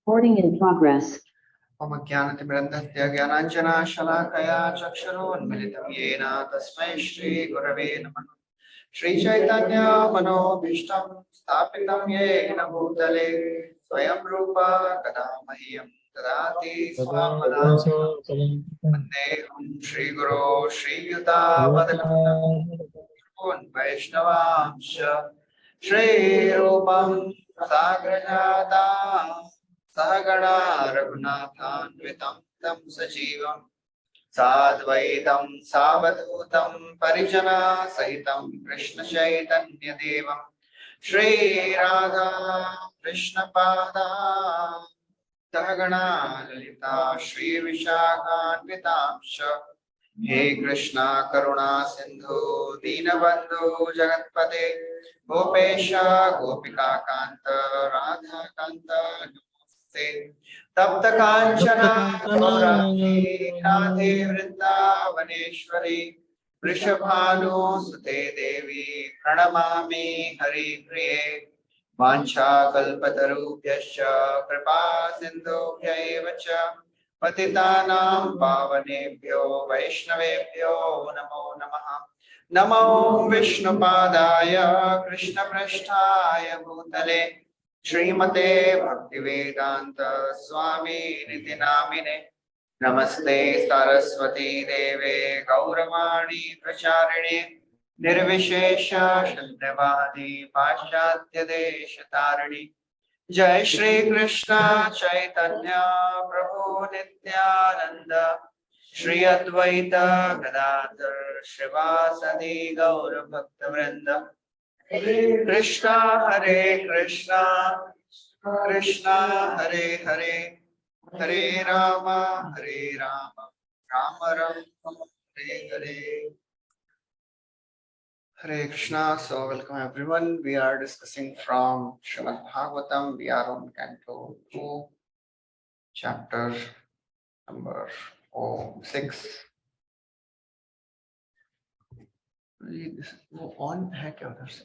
Recording in progress. Om Jnanatimirandhasya Jnananjana Shalakaya Chakshurunmilitam Yena Tasmai Shri Gurave Namah. Shri Chaitanya Manobhishtam Sthapitam Yena Bhutale Swayam Rupa Kadamahyam Tadati Swamana Vandeham Shri Guru Shri Yuta Padakam Vaishnavamsha Shri Rupam Sagrajata Sahagana Raghunathanvitam Tam Sajivam Sadvaitam Savadutam Parijana Sahitam Krishna Chaitanya Devam Shri Radha Krishna Pada Sahagana Lalita Shri Vishakhanvitamsha He Krishna Karuna Sindhu Dinabandhu Jagatpate Gopesha Gopika Kanta Radha Kanta Tapta Kanchana Gauraki Radhe Vrindavaneshwari Vrishabhanu Sute Devi Pranamami Hari Priye Vancha Kalpatarubhyascha Kripa Sindhubhya cha Patitanam Pavanebhyo Vaishnavebhyo Namo Namaha Namo Vishnupadaya Krishna Prasthaya Bhutale Srimate Bhaktivedanta Swami Niti Namine Namaste Saraswati Deve Gauravani Pracharine Nirvishesha Shunyavadi Paschatya Deshatarani Jai Shri Krishna Chaitanya Prabhu Nityananda Shri Advaita Gadadhar Shrivasadi Gaura Bhakta Vrinda Hare Krishna Hare Krishna Krishna Hare Hare Hare Rama Hare Rama Rama Rama Hare Hare Hare Krishna. So welcome everyone. We are discussing from Srimad Bhagvatam. We are on Canto 2, chapter number 6. This go on है क्या उधर से?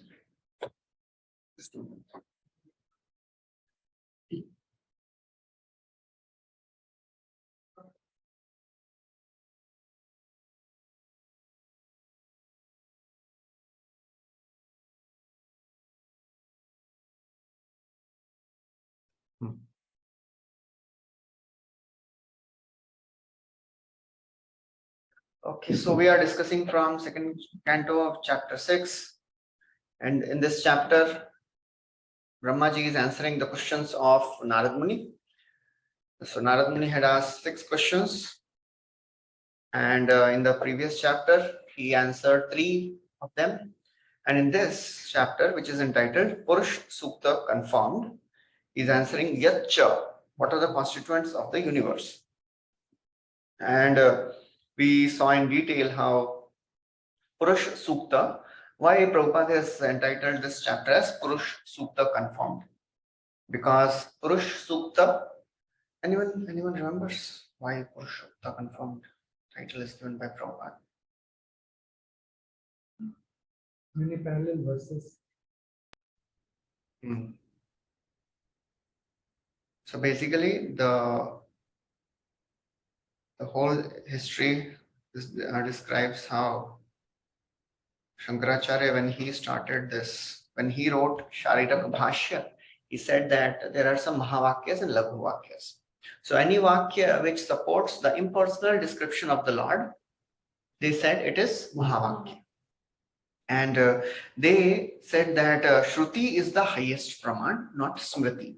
Okay, so we are discussing from second canto of chapter 6, and in this chapter, Brahmaji is answering the questions of Narad Muni. So Narad Muni had asked 6 questions, and in the previous chapter, he answered 3 of them. And in this chapter, which is entitled Purush Sukta Confirmed, he is answering Yatcha, what are the constituents of the universe. And we saw in detail how Purush Sukta, why Prabhupada has entitled this chapter as Purush Sukta Confirmed. Because Purush Sukta, anyone remembers why Purush Sukta Confirmed title is given by Prabhupada? Many parallel verses. So basically, the whole history describes how Shankaracharya, when he started this, when he wrote Sharirak Bhashya, he said that there are some Mahavakyas and Laghu Vakyas. So any Vakya which supports the impersonal description of the Lord, they said it is Mahavakya. And they said that Shruti is the highest Praman, not Smriti.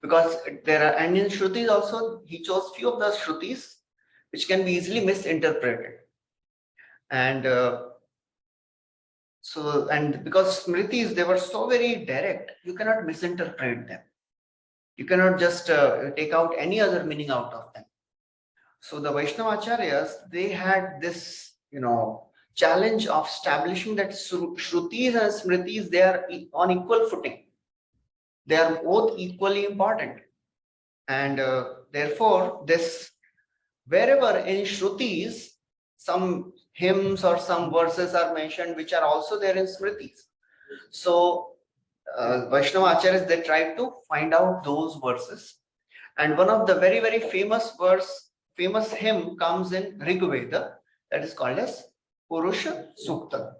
Because there are, and in Shrutis also, he chose few of the Shrutis which can be easily misinterpreted. And because Smritis, they were so very direct, you cannot misinterpret them. You cannot just take out any other meaning out of them. So the Vaishnavacharyas, they had this, challenge of establishing that Shrutis and Smritis, they are on equal footing. They are both equally important. And therefore, wherever in Shrutis, some hymns or some verses are mentioned which are also there in Smritis. So Vaishnava Acharyas, they tried to find out those verses And one of the very, very famous hymn comes in Rig Veda, that is called as Purusha Sukta.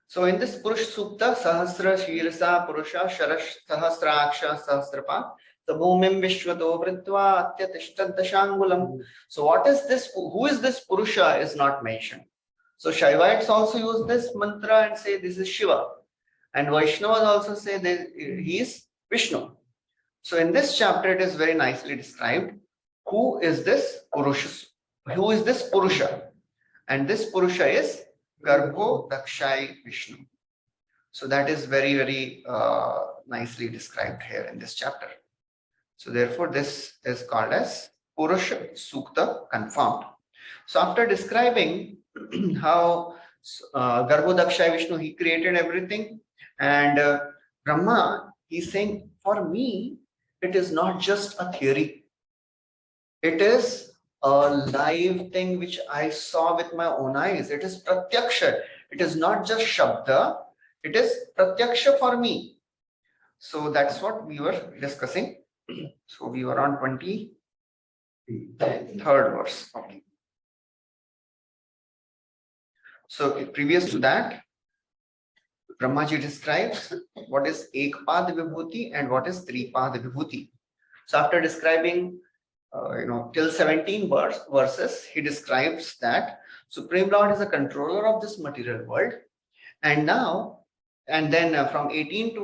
So in this Purusha Sukta, Sahasra Shirasa Purusha Sharash Sahasraksha Sahasrapa Sabhumim Vishwato Vritva Atyatishtantashangulam. So what is this? Who is this Purusha is not mentioned. So Shaivites also use this mantra and say this is Shiva. And Vaishnavas also say that he is Vishnu. So in this chapter, it is very nicely described. Who is this Purusha? Who is this Purusha? And this Purusha is Garbho Dakshai Vishnu. So that is very, very nicely described here in this chapter. So therefore, this is called as Purusha Sukta confirmed. So after describing how Garbho Dakshai Vishnu, he created everything, and Brahma, he's saying, for me, it is not just a theory. It is a live thing which I saw with my own eyes. It is pratyaksha. It is not just shabda. It is pratyaksha for me. So that's what we were discussing. So we were on 23rd verse. Okay. So previous to that, Brahmaji describes what is Ekpad Vibhuti and what is Tripad Vibhuti. So after describing till 17 verses, he describes that Supreme Lord is a controller of this material world. And then from 18 to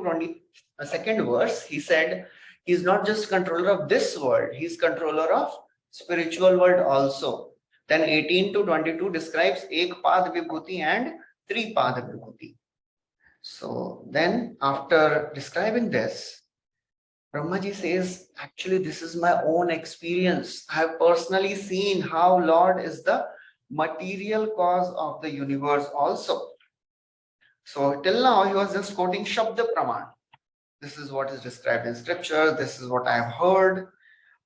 22nd verse, he said he's not just controller of this world, he's controller of spiritual world also. Then 18 to 22 describes Ekpad Vibhuti and Tripad Vibhuti. So then after describing this, Brahmaji says, actually, this is my own experience. I have personally seen how Lord is the material cause of the universe also. So till now, he was just quoting Shabda Praman. This is what is described in scripture. This is what I have heard.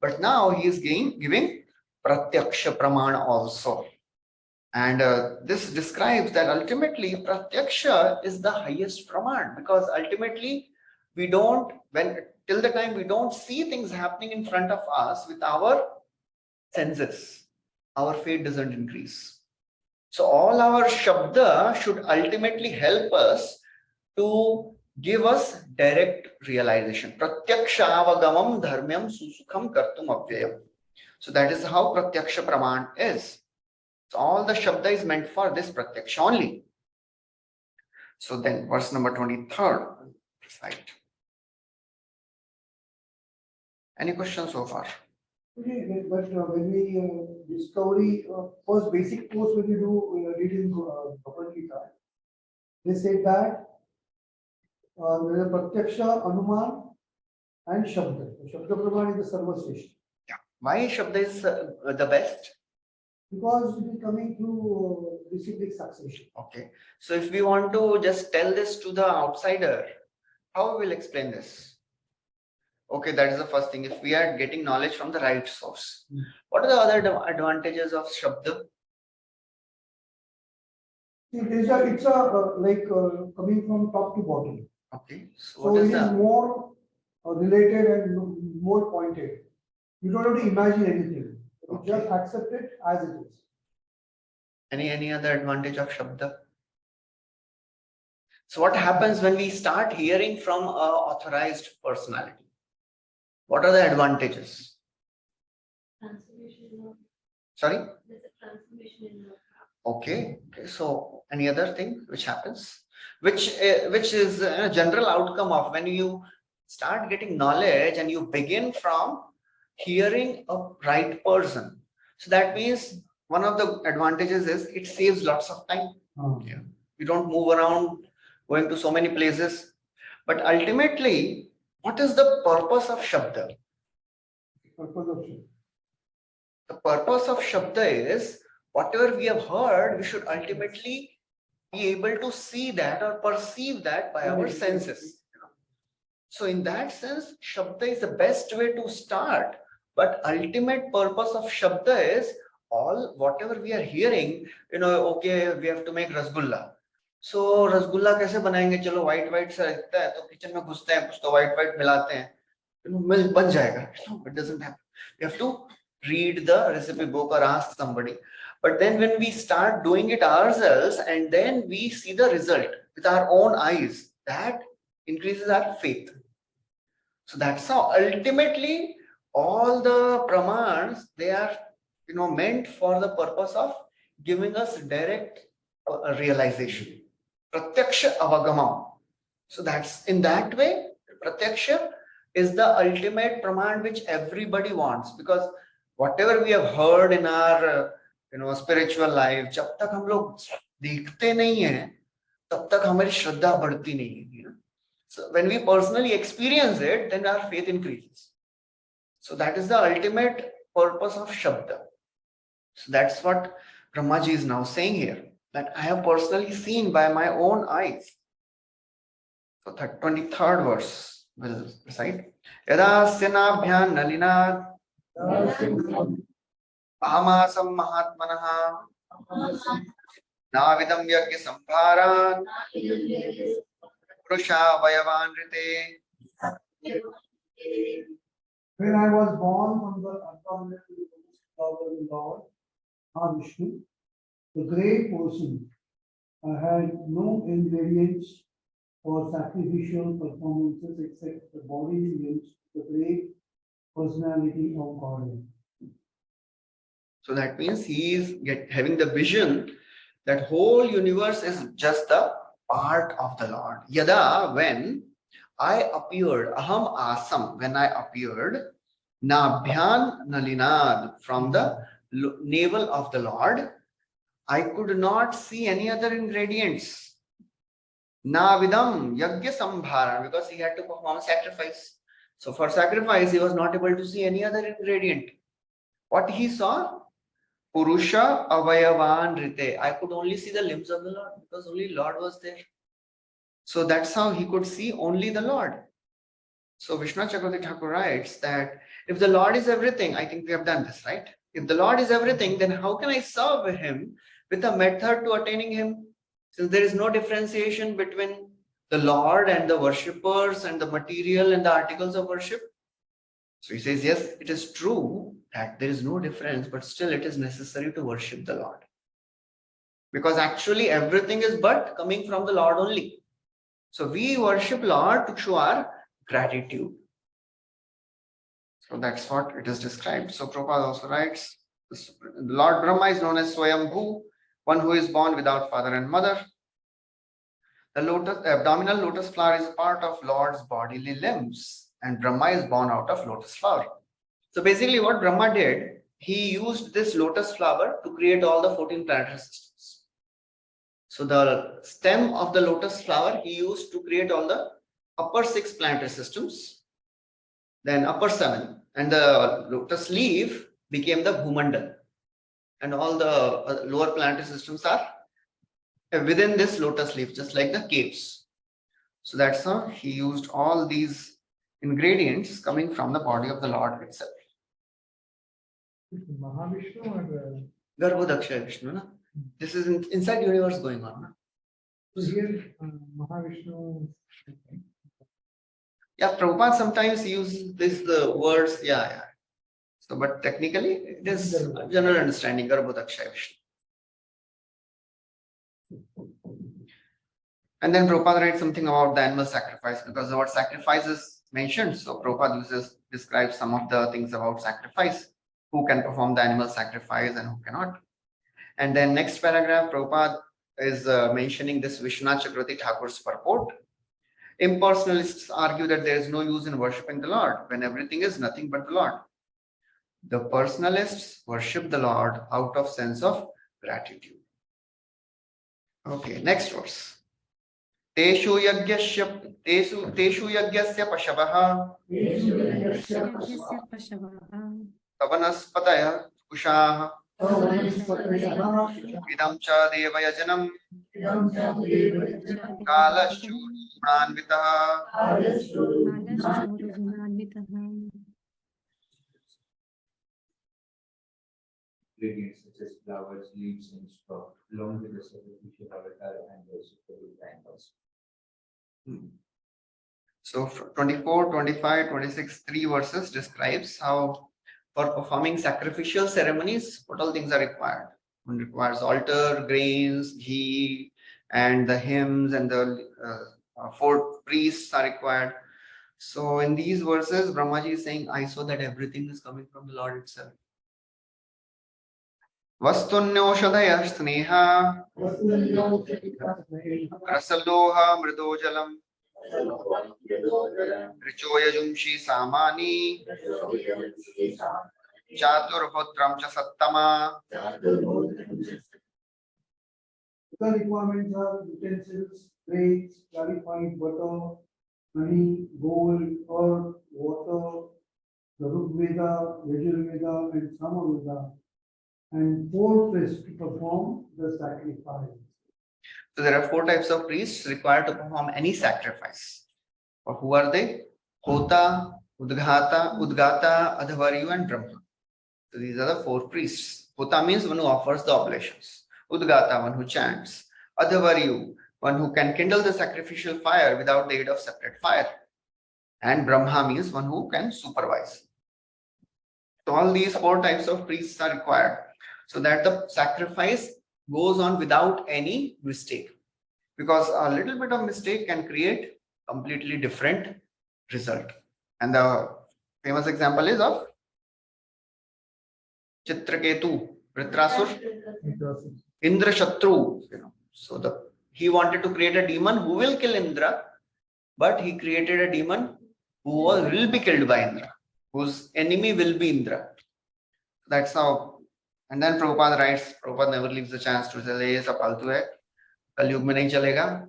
But now he is giving Pratyaksha Praman also. And this describes that ultimately Pratyaksha is the highest Praman, because ultimately till the time we don't see things happening in front of us with our senses, our faith doesn't increase. So all our Shabda should ultimately help us to give us direct realization. Pratyaksha-avagamam dharmyam susukham kartum avyayam. So that is how Pratyaksha Praman is. So all the Shabda is meant for this Pratyaksha only. So then verse number 23rd. Right. Any questions so far? Okay, but when we discovery first basic course when you do reading Bhagavad Gita, they said that there is Pratyaksha, Anuman, and Shabda. Shabda Praman is the Sarvashreshta. Yeah. Why Shabda is the best? Because it is coming through disciplic succession. Okay. So if we want to just tell this to the outsider, how we will explain this? Okay, that is the first thing. If we are getting knowledge from the right source, what are the other advantages of Shabda? It's like coming from top to bottom. Okay. So it is more related and more pointed. You don't have to imagine anything. You just accept it as it is. Any other advantage of Shabda? So what happens when we start hearing from an authorized personality? What are the advantages? Transformation. Sorry? There's a transformation in love. Okay. So any other thing which happens? Which is a general outcome of when you start getting knowledge and you begin from hearing a right person. So that means one of the advantages is it saves lots of time. Yeah. You don't move around going to so many places. But ultimately, what is the purpose of Shabda? The purpose of Shabda is whatever we have heard, we should ultimately be able to see that or perceive that by our senses. So in that sense, Shabda is the best way to start. But ultimate purpose of Shabda is whatever we are hearing, okay, we have to make Rasgulla. So Rasgulla कैसे बनाएंगे? चलो white सा रहता है तो kitchen में घुसते हैं कुछ तो white मिलाते हैं. बन जाएगा. No, it doesn't happen. You have to read the recipe book or ask somebody. But then when we start doing it ourselves and then we see the result with our own eyes, that increases our faith. So that's how ultimately all the pramans, they are meant for the purpose of giving us direct realization. Pratyaksha avagamam. So that's in that way, pratyaksha is the ultimate praman which everybody wants, because whatever we have heard in our spiritual life, जब तक हम लोग देखते नहीं हैं, तब तक हमारी श्रद्धा बढ़ती नहीं है. So when we personally experience it, then our faith increases. So that is the ultimate purpose of Shabda. So that's what Brahmaji is now saying here, that I have personally seen by my own eyes. So 23rd verse will recite. Yada sinabhyan nalina ahamasam mahatmanaha navidam yagya sambharan purusha vayavan rite. When I was born from the abdominal of the Lord, Vishnu, the great portion, I had no ingredients for sacrificial performances except the bodily limbs, the great personality of God. So that means he is having the vision that whole universe is just the part of the Lord. Yada, when I appeared, aham asam, when I appeared, nabhyan nalinad, from the navel of the Lord, I could not see any other ingredients. Navidam yagya sambhara, because he had to perform sacrifice. So for sacrifice, he was not able to see any other ingredient. What he saw? Purusha avayavan rite. I could only see the limbs of the Lord because only Lord was there. So that's how he could see only the Lord. So Vishnu Chakravarti Thakur writes that if the Lord is everything, I think we have done this, right? If the Lord is everything, then how can I serve him with a method to attaining him? Since there is no differentiation between the Lord and the worshippers and the material and the articles of worship. So he says, yes, it is true that there is no difference, but still it is necessary to worship the Lord. Because actually everything is but coming from the Lord only. So we worship Lord to show our gratitude. So that's what it is described. So Prabhupada also writes, the Lord Brahma is known as Swayambhu, one who is born without father and mother. The abdominal lotus flower is part of Lord's bodily limbs, and Brahma is born out of lotus flower. So basically what Brahma did, he used this lotus flower to create all the 14 planetary systems. So the stem of the lotus flower he used to create all the upper 6 planetary systems, then upper 7, and the lotus leaf became the Bhumandal, and all the lower planetary systems are within this lotus leaf, just like the caves. So that's how he used all these ingredients coming from the body of the Lord itself. Mahavishnu or Garbhodaksha Vishnu, na? This is inside universe going on. Na? so here Mahavishnu. Yeah, Prabhupada sometimes uses this words. Yeah. So, but technically it is general understanding, Garbhodaksha Vishnu. And then Prabhupada writes something about the animal sacrifice, because the word sacrifice is mentioned. So Prabhupada describes some of the things about sacrifice, who can perform the animal sacrifice and who cannot. And then next paragraph, Prabhupada is mentioning this Vishwanath Chakravarti Thakur's purport. Impersonalists argue that there is no use in worshipping the Lord when everything is nothing but the Lord. The personalists worship the Lord out of sense of gratitude. Okay, next verse. Teshu yagyasya pashavah Savanaspataya Kushah Idam cha devayajanam Kalashurunanvitaha. Ingredients such as flowers, leaves, and straw, along with the sacrificial avatar and the superficial angles. So 24, 25, 26, 3 verses describes how for performing sacrificial ceremonies, what all things are required. One requires altar, grains, ghee, and the hymns and the 4 priests are required. So in these verses, Brahmaji is saying, I saw that everything is coming from the Lord itself. Vastunyoshadaya sneha rasadoha mridojalam richoyajumshi samani chaturhotram cha sattama. The requirements are utensils, plates, clarified butter, honey, gold, earth, water, the Rig Veda, Yajur Veda, and Sama Veda, and 4 priests to perform the sacrifice. So there are 4 types of priests required to perform any sacrifice. Or who are they? Hota, Udgata, Adhavaryu, and Brahma. So these are the 4 priests. Hota means one who offers the oblations. Udgata, one who chants. Adhavaryu, one who can kindle the sacrificial fire without the aid of separate fire. And Brahma means one who can supervise. So all these 4 types of priests are required so that the sacrifice goes on without any mistake. Because a little bit of mistake can create completely different result. And the famous example is of Chitraketu, Vritrasur, Indra Shatru. So he wanted to create a demon who will kill Indra, but he created a demon who will be killed by Indra, whose enemy will be Indra. That's how. And then Prabhupada writes, Prabhupada never leaves the chance to say, "Ye sab faltu hai. Kalyug mein nahi chalega,"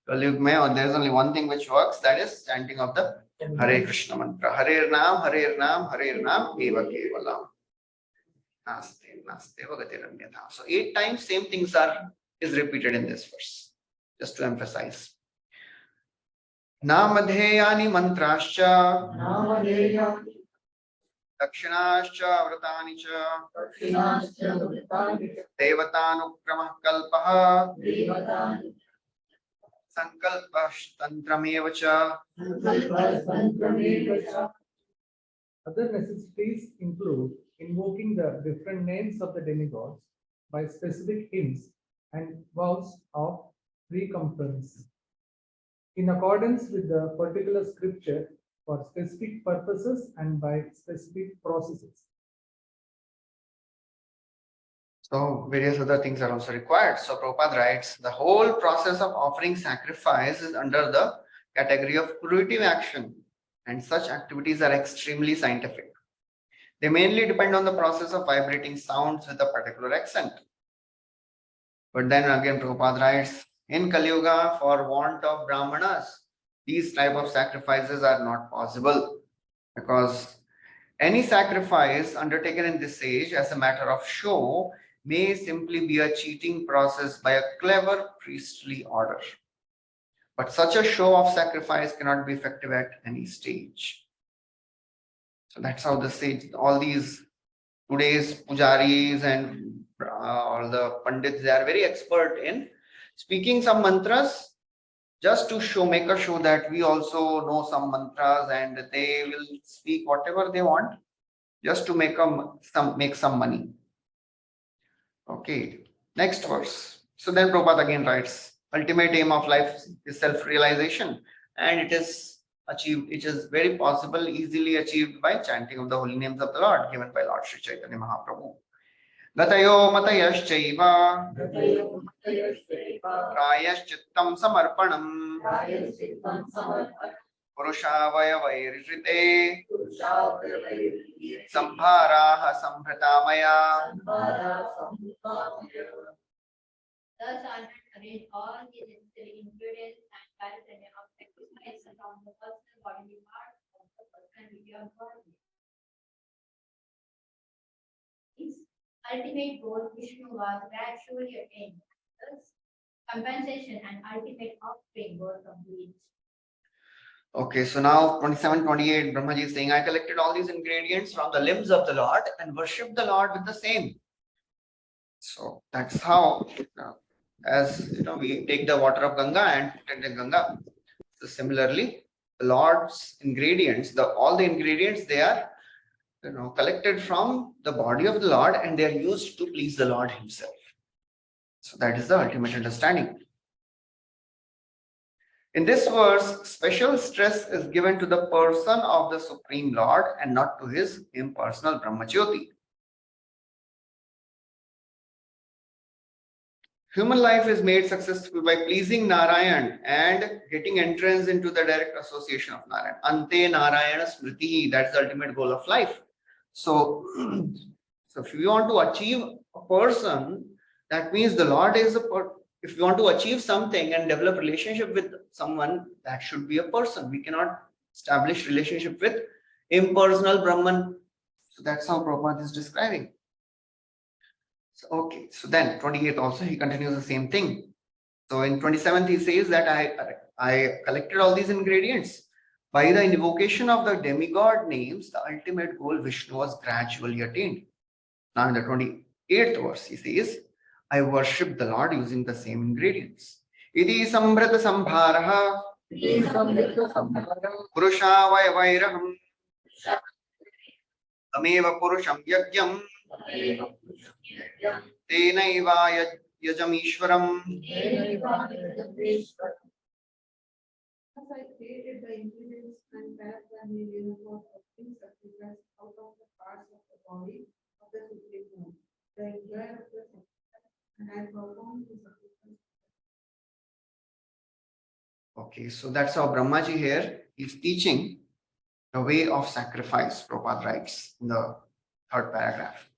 Kalyug mein, or there is only one thing which works, that is chanting of the Hare Krishna mantra. Hare Nam, Hare Nam, Hare Nam, Eva Kevalam. Naste, naste, vagatiranyatha. So 8 times same things is repeated in this verse, just to emphasize. Namadheyani mantrascha Dakshinascha Vratani cha Devatanukramah kalpaha Sankalpash tantrameva cha. Other necessities include invoking the different names of the demigods by specific hymns and vows of recompense in accordance with the particular scripture for specific purposes and by specific processes. So various other things are also required. So Prabhupada writes, the whole process of offering sacrifice is under the category of fruitive action, and such activities are extremely scientific. They mainly depend on the process of vibrating sounds with a particular accent. But then again, Prabhupada writes, in Kali Yuga, for want of Brahmanas, these type of sacrifices are not possible, because any sacrifice undertaken in this age as a matter of show may simply be a cheating process by a clever priestly order. But such a show of sacrifice cannot be effective at any stage. So that's how the sage, all these today's pujaris and all the pandits, they are very expert in speaking some mantras just to show, make a show that we also know some mantras, and they will speak whatever they want just to make some money. Okay, next verse. So then Prabhupada again writes, ultimate aim of life is self-realization, and it is achieved, it is very possible, easily achieved by chanting of the holy names of the Lord given by Lord Sri Chaitanya Mahaprabhu. Gatayo matayaschaiva prayaschittam samarpanam Purushavayavairjite Sambharaha Sambhratamaya. Thus Arjuna arranged all the necessary ingredients and paraphernalia of sacrifice around the personal bodily parts of the personality of God. His ultimate goal, Vishnu, was gradually attained. Thus, compensation and ultimate offspring were complete. Okay, so now 27, 28, Brahmaji is saying, I collected all these ingredients from the limbs of the Lord and worshipped the Lord with the same. So that's how, as you know, we take the water of Ganga and put it in Ganga. So similarly, the Lord's ingredients, all the ingredients, they are collected from the body of the Lord, and they are used to please the Lord himself. So that is the ultimate understanding. In this verse, special stress is given to the person of the Supreme Lord and not to his impersonal Brahmajyoti. Human life is made successful by pleasing Narayan and getting entrance into the direct association of Narayan. Ante Narayana Smriti, that's the ultimate goal of life. So, if you want to achieve a person, that means the Lord is if you want to achieve something and develop relationship with someone, that should be a person. We cannot establish relationship with impersonal Brahman. So that's how Prabhupada is describing. So, okay, so then 28th also he continues the same thing. So in 27th he says that I collected all these ingredients. By the invocation of the demigod names, the ultimate goal Vishnu was gradually attained. Now in the 28th verse he says, I worship the Lord using the same ingredients. Iti sambrata sambharaha purusha vairaham tameva purusham yagyam tenaiva yajamishwaram. As I created the ingredients and packed them in uniform of things sacrificed out of the parts of the body of the Supreme Lord, the enjoy of the sacrifice, and I performed the sacrifice. Okay, so that's how Brahmaji here is teaching the way of sacrifice, Prabhupada writes in the 3rd paragraph.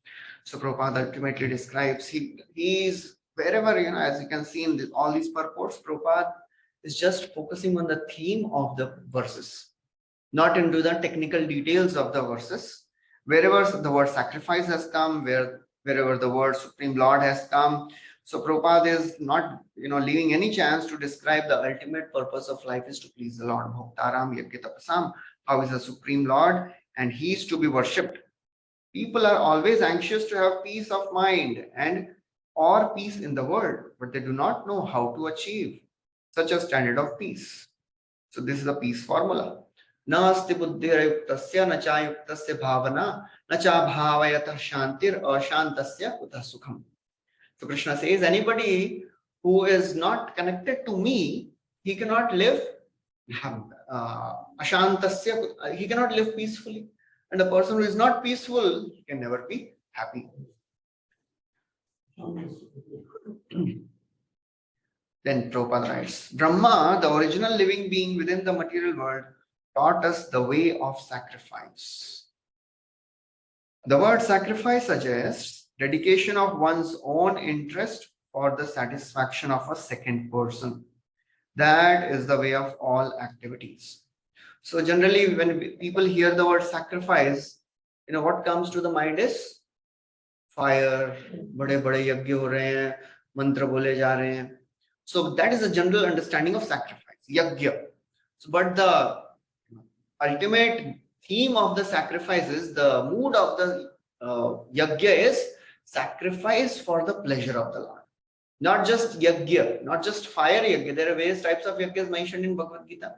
So Prabhupada ultimately describes, he is wherever, as you can see in all these purports, Prabhupada is just focusing on the theme of the verses, not into the technical details of the verses. Wherever the word sacrifice has come, wherever the word Supreme Lord has come, so Prabhupada is not, leaving any chance to describe the ultimate purpose of life is to please the Lord. Bhaktaram Yajna Tapasam, how is the Supreme Lord and he is to be worshipped. People are always anxious to have peace of mind or peace in the world, but they do not know how to achieve such a standard of peace. So this is the peace formula. Nasti buddhirayuktasya nachayuktasya bhavana nacha bhavayatah shantir ashantasya kutah sukham. So Krishna says anybody who is not connected to me, he cannot live ashantasya, he cannot live peacefully. And a person who is not peaceful can never be happy. Then Prabhupada writes, Brahma, the original living being within the material world, taught us the way of sacrifice. The word sacrifice suggests dedication of one's own interest for the satisfaction of a second person. That is the way of all activities. So generally when people hear the word sacrifice, what comes to the mind is fire, bade yagya ho rahe hain, mantra bole ja rahe hain. So that is a general understanding of sacrifice, yagya. So, but the ultimate theme of the sacrifice is, the mood of the yagya is sacrifice for the pleasure of the Lord. Not just yagya, not just fire yagya. There are various types of yagyas mentioned in Bhagavad Gita.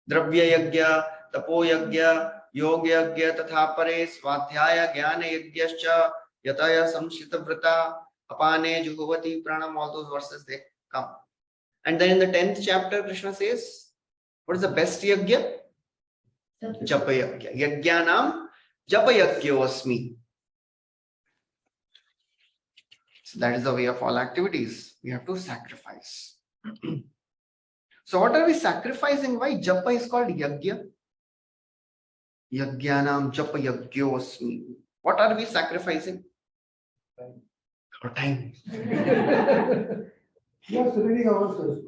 Dravya yagya, tapo yagya, yoga yagya, tatha pare, swadhyaya, jnana yagyascha, yataya samshita vrata, apane juhovati pranam, all those verses they come. And then in the 10th chapter, Krishna says, what is the best yagya? Japa yagya. Yagyanam japa yagyosmi. So that is the way of all activities. We have to sacrifice. So what are we sacrificing? Why japa is called yagya? Yagyanam japa yagyosmi. What are we sacrificing? Our time. We are surrendering ourselves.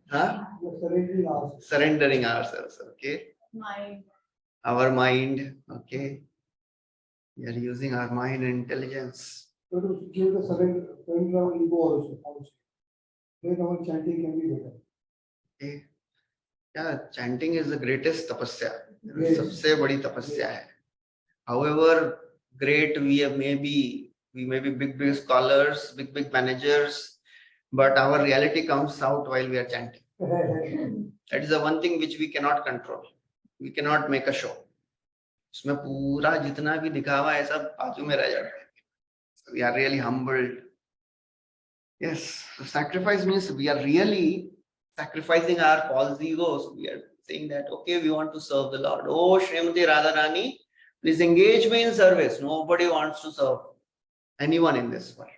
Huh? We are surrendering ourselves. Surrendering ourselves. Okay. Mind. Our mind. Okay. We are using our mind and intelligence. So to give the surrender our ego also. Then our chanting can be better. Okay. Yeah, chanting is the greatest tapasya. Yes. सबसे बड़ी तपस्या है. However great we may be big scholars, big managers, but our reality comes out while we are chanting. That is the one thing which we cannot control. We cannot make a show. उसमें पूरा जितना भी दिखावा है सब बाजू में रह जाता है. So we are really humbled. Yes, so sacrifice means we are really sacrificing our false egos. We are saying that, okay, we want to serve the Lord. Oh, Srimati Radharani, please engage me in service. Nobody wants to serve anyone in this world.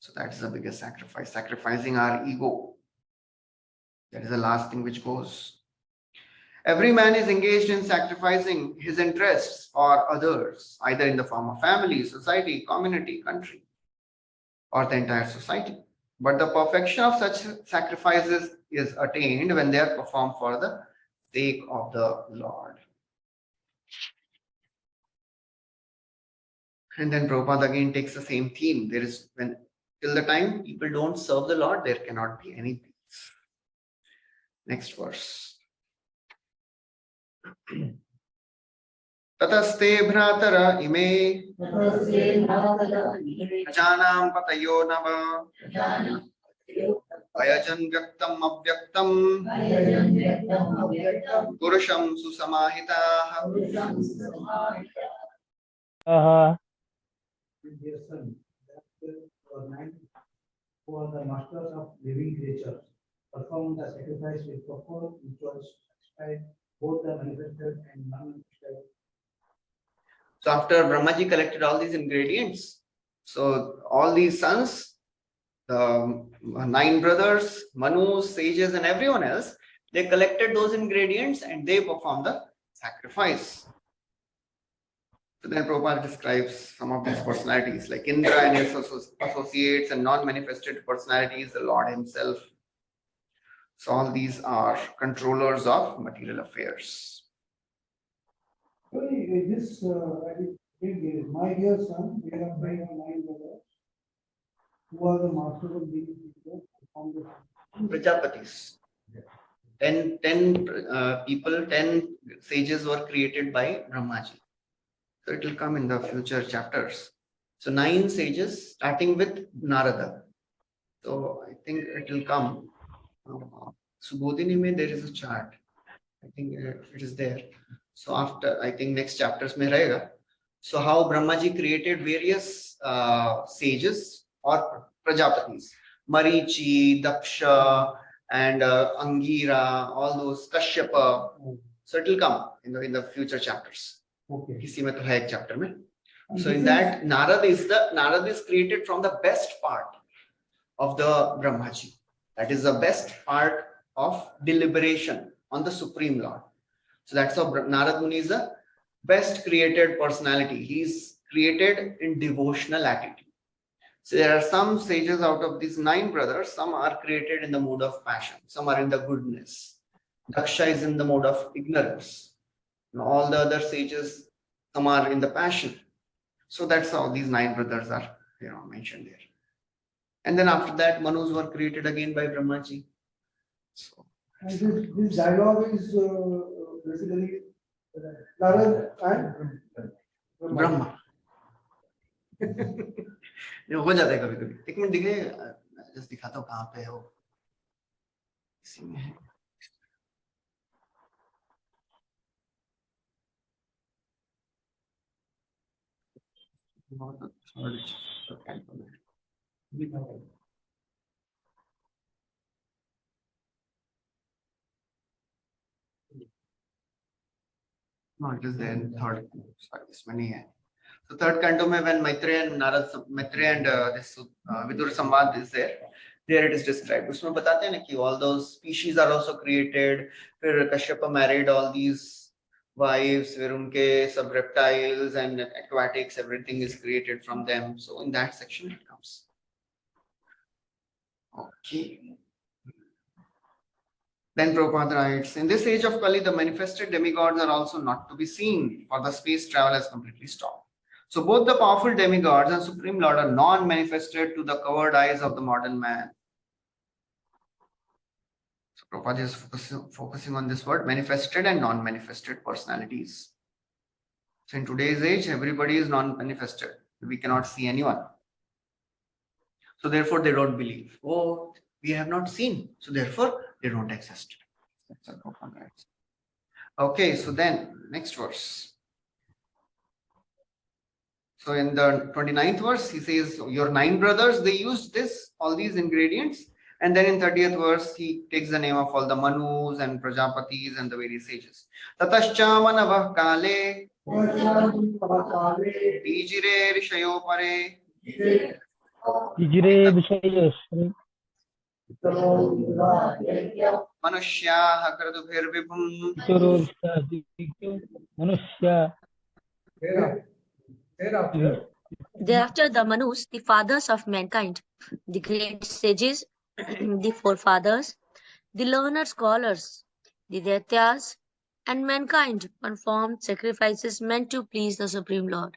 So that's the biggest sacrifice, sacrificing our ego. That is the last thing which goes. Every man is engaged in sacrificing his interests for others, either in the form of family, society, community, country, or the entire society. But the perfection of such sacrifices is attained when they are performed for the sake of the Lord. And then Prabhupada again takes the same theme. There is, when till the time people don't serve the Lord, there cannot be any peace. Next verse. Tataste bhratara ime janam patayo nava ayajan vyaktam avyaktam purusham susamahitah. Dear son, that the nine who are the masters of living creatures perform the sacrifice with proper rituals, satisfied both the manifested and non-manifested. So after Brahmaji collected all these ingredients, so all these sons, the 9 brothers, Manus, sages, and everyone else, they collected those ingredients and they performed the sacrifice. So then Prabhupada describes some of these personalities like Indra and his associates and non-manifested personalities, the Lord himself. So all these are controllers of material affairs. This, I think, my dear son, we have 9 brothers who are the masters of living creatures. Prajapatis. 10 people, 10 sages were created by Brahmaji. So it will come in the future chapters. So 9 sages, starting with Narada. So I think it will come. Subodhini mein there is a chart. I think it is there. So after, I think next chapters mein rahega. So how Brahmaji created various sages or Prajapatis. Marichi, Daksha, and Angira, all those, Kashyapa. So it will come in the future chapters. Okay. इसी में तो है एक chapter में. So in that, Narada is created from the best part of the Brahmaji. That is the best part of deliberation on the Supreme Lord. So that's how Narad Muni is the best created personality. He is created in devotional attitude. So there are some sages out of these 9 brothers, some are created in the mode of passion, some are in the goodness. Daksha is in the mode of ignorance. And all the other sages, some are in the passion. So that's how these 9 brothers are, mentioned there. And then after that, Manus were created again by Brahmaji. So And this dialogue is basically Narad and Brahma. हो जाता है कभी कभी. एक minute दिखे, just दिखाता हूँ कहाँ पे है वो. इसी में है. No, it is there in third. Sorry, this one है. So third canto में when Maitreya and this Vidur Samvad is there it is described. उसमें बताते हैं ना कि all those species are also created. फिर Kashyapa married all these wives, फिर उनके सब reptiles and aquatics, everything is created from them. So in that section it comes. Okay. Then Prabhupada writes, in this age of Kali, the manifested demigods are also not to be seen, for the space travel has completely stopped. So both the powerful demigods and Supreme Lord are non-manifested to the covered eyes of the modern man. So Prabhupada is focusing on this word, manifested and non-manifested personalities. So in today's age, everybody is non-manifested. We cannot see anyone. So therefore they don't believe. Oh, we have not seen. So therefore They don't exist. That's a Prabhupada writes. Okay, so then next verse. So in the 29th verse, he says, your 9 brothers, they used all these ingredients. And then in 30th verse, he takes the name of all the Manus and Prajapatis and the various sages. Tatascha manavah kale dijire rishayo pare Ijire Vishaya Sri manushyaha kradubhir vibhum Pitorosha Manusya Thereafter, Thereafter, the Manus, the fathers of mankind, the great sages, the forefathers, the learned scholars, the Daityas, and mankind performed sacrifices meant to please the Supreme Lord.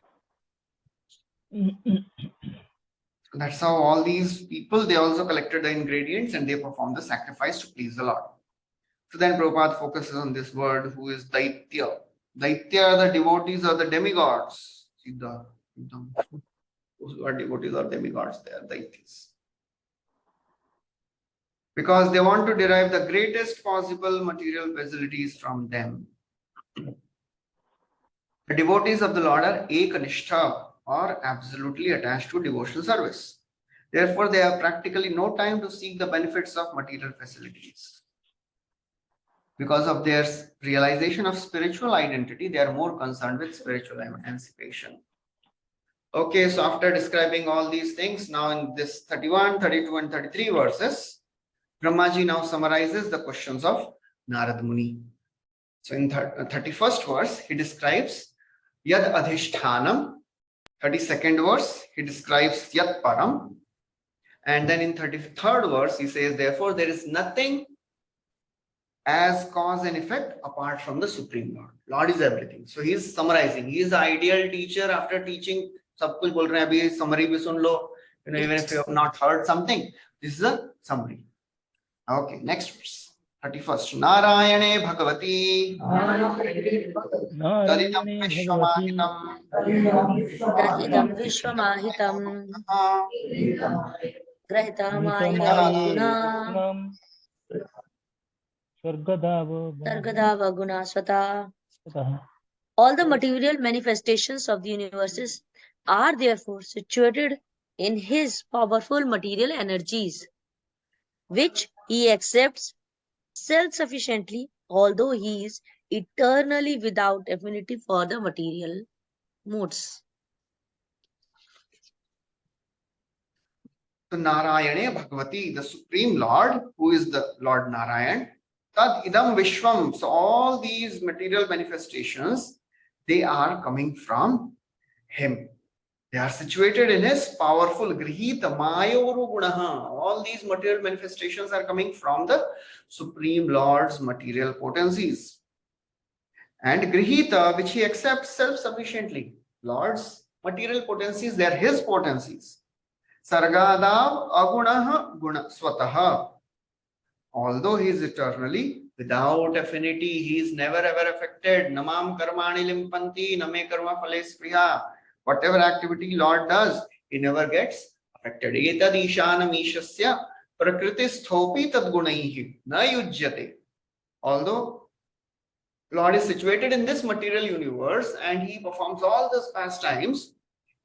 That's how all these people, they also collected the ingredients and they performed the sacrifice to please the Lord. So then Prabhupada focuses on this word, who is Daitya. Daitya are the devotees or the demigods. See those who are devotees or demigods, they are Daityas. Because they want to derive the greatest possible material facilities from them. The devotees of the Lord are Ekanishtha, or absolutely attached to devotional service. Therefore, they have practically no time to seek the benefits of material facilities. Because of their realization of spiritual identity, they are more concerned with spiritual emancipation. Okay, so after describing all these things, now in this 31, 32 and 33 verses, Brahmaji now summarizes the questions of Narad Muni. So in 31st verse, he describes Yad Adhishthanam. 32nd verse, he describes Yat Param. And then in 33rd verse, he says, therefore, there is nothing as cause and effect apart from the Supreme Lord. Lord is everything. So he is summarizing. He is the ideal teacher after teaching. Sab kuch bol rahe hain, abhi summary bhi sun lo. Even if you have not heard something, this is a summary. Okay, next verse. 31st. Narayane Bhagavati Tadidam Narayane Bhagavati Vishwamahitam Tadidam Vishwamahitam Grahitamaya Guna Gunam Sargadava Sargadava Guna Swata. Swataha. All the material manifestations of the universes are therefore situated in his powerful material energies, which he accepts self-sufficiently, although he is eternally without affinity for the material modes. So Narayane Bhagavati, the Supreme Lord, who is the Lord Narayan, Tad Idam Vishwam. So all these material manifestations, they are coming from him. They are situated in his powerful Grihita Mayoru Gunaha. All these material manifestations are coming from the Supreme Lord's material potencies. And Grihita, which he accepts self-sufficiently. Lord's material potencies, they are his potencies. Sargadav Agunaha Guna Swataha. Although he is eternally without affinity, he is never ever affected. Namam karmani limpanti name karma phale spriha. Whatever activity Lord does, he never gets affected. Etad ishanam ishasya prakriti tad gunaihi na yujyate. Although Lord is situated in this material universe and he performs all those pastimes,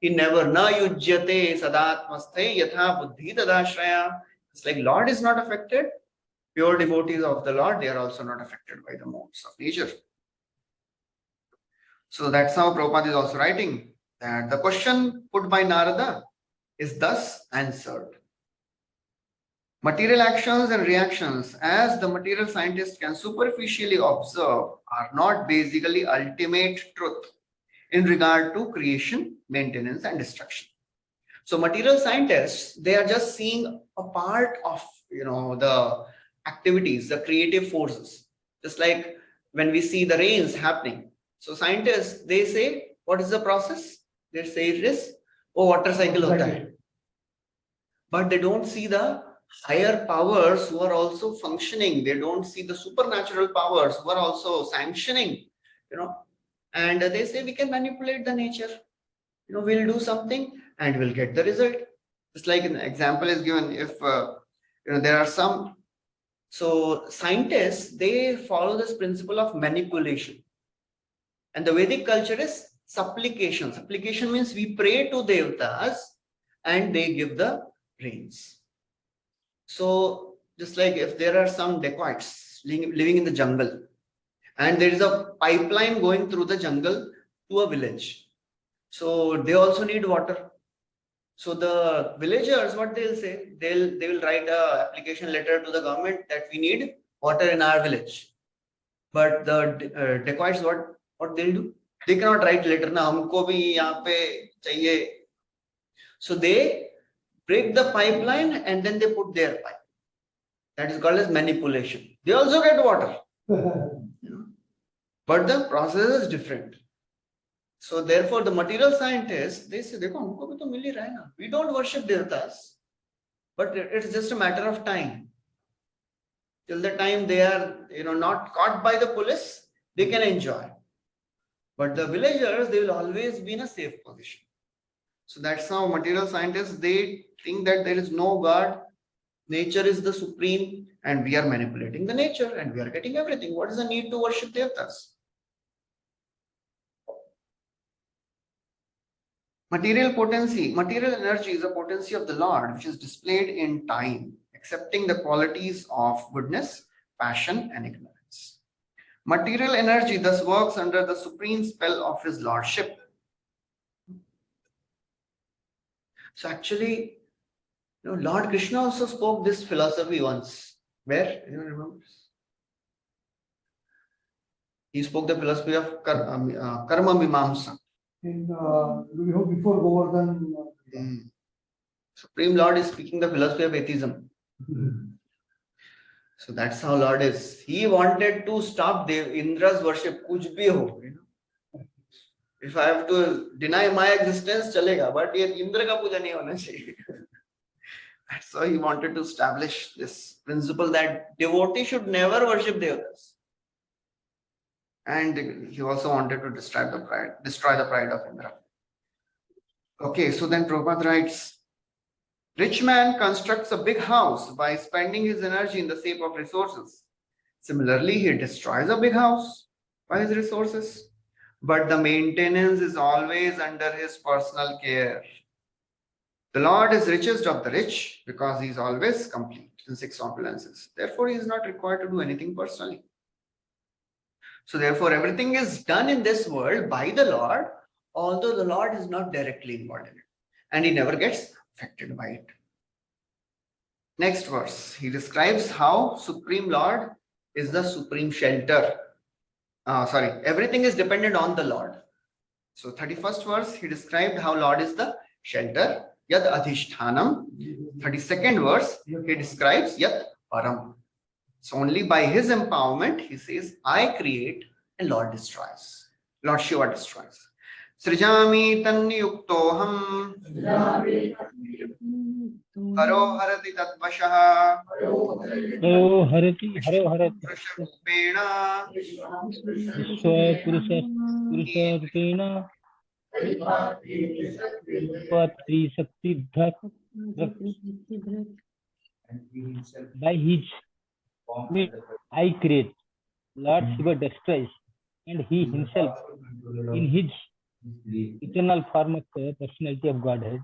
he never na yujyate sadatmaste yatha buddhi tadashraya. It's like Lord is not affected. Pure devotees of the Lord, they are also not affected by the modes of nature. So that's how Prabhupada is also writing that the question put by Narada is thus answered. Material actions and reactions, as the material scientist can superficially observe, are not basically ultimate truth in regard to creation, maintenance, and destruction. So material scientists, they are just seeing a part of, the activities, the creative forces. Just like when we see the rains happening. So scientists, they say, what is the process? They say it is, water cycle hota hai. But they don't see the higher powers who are also functioning. They don't see the supernatural powers who are also sanctioning, and they say we can manipulate the nature. We'll do something and we'll get the result. Just like an example is given, if there are some So scientists, they follow this principle of manipulation. And the Vedic culture is supplication. Supplication means we pray to Devatas and they give the rains. So just like if there are some dacoits living in the jungle and there is a pipeline going through the jungle to a village. So they also need water. So the villagers, what they'll say, they will write a application letter to the government that we need water in our village. But the dacoits, what they'll do? They cannot write letter na humko bhi yahan pe chahiye. So they break the pipeline and then they put their pipe. That is called as manipulation. They also get water, but the process is different. So therefore, the material scientists, they say, "Dekho, humko bhi to mil hi raha hai na. We don't worship devatas, but it's just a matter of time. Till the time they are, not caught by the police, they can enjoy. But the villagers, they will always be in a safe position." So that's how material scientists, they think that there is no God, nature is the supreme, and we are manipulating the nature and we are getting everything. What is the need to worship devatas? Material potency, material energy is a potency of the Lord which is displayed in time, accepting the qualities of goodness, passion, and ignorance. Material energy thus works under the supreme spell of his lordship. So actually, Lord Krishna also spoke this philosophy once. Where? Anyone remembers? He spoke the philosophy of karma mimamsa. Before Govardhan. Supreme Lord is speaking the philosophy of atheism. So that's how Lord is. He wanted to stop Indra's worship. Kuch bhi ho. If I have to deny my existence, chalega. But ye Indra ka puja nahi hona chahiye. That's why he wanted to establish this principle that devotee should never worship devatas. And he also wanted to destroy the pride of Indra. Okay, so then Prabhupada writes, rich man constructs a big house by spending his energy in the shape of resources. Similarly, he destroys a big house by his resources, but the maintenance is always under his personal care. The Lord is richest of the rich because he is always complete in 6 opulences. Therefore, he is not required to do anything personally. So therefore, everything is done in this world by the Lord, although the Lord is not directly involved in it. And he never gets affected by it. Next verse, he describes how Supreme Lord is the supreme shelter. Everything is dependent on the Lord. So 31st verse, he described how Lord is the shelter, Yad Adhishthanam. 32nd verse, he describes Yad Param. So only by his empowerment, he says, I create and Lord destroys. Lord Shiva destroys. Srijami tanyuktoham haro harati tatvashaha Haro harati Prusharupena Vishwa Purusha Rupena Patri Sakti Dhak. And he himself By his formed will I create, Lord Shiva destroys, and he the himself, control in of his belief. eternal form of personality of Godhead,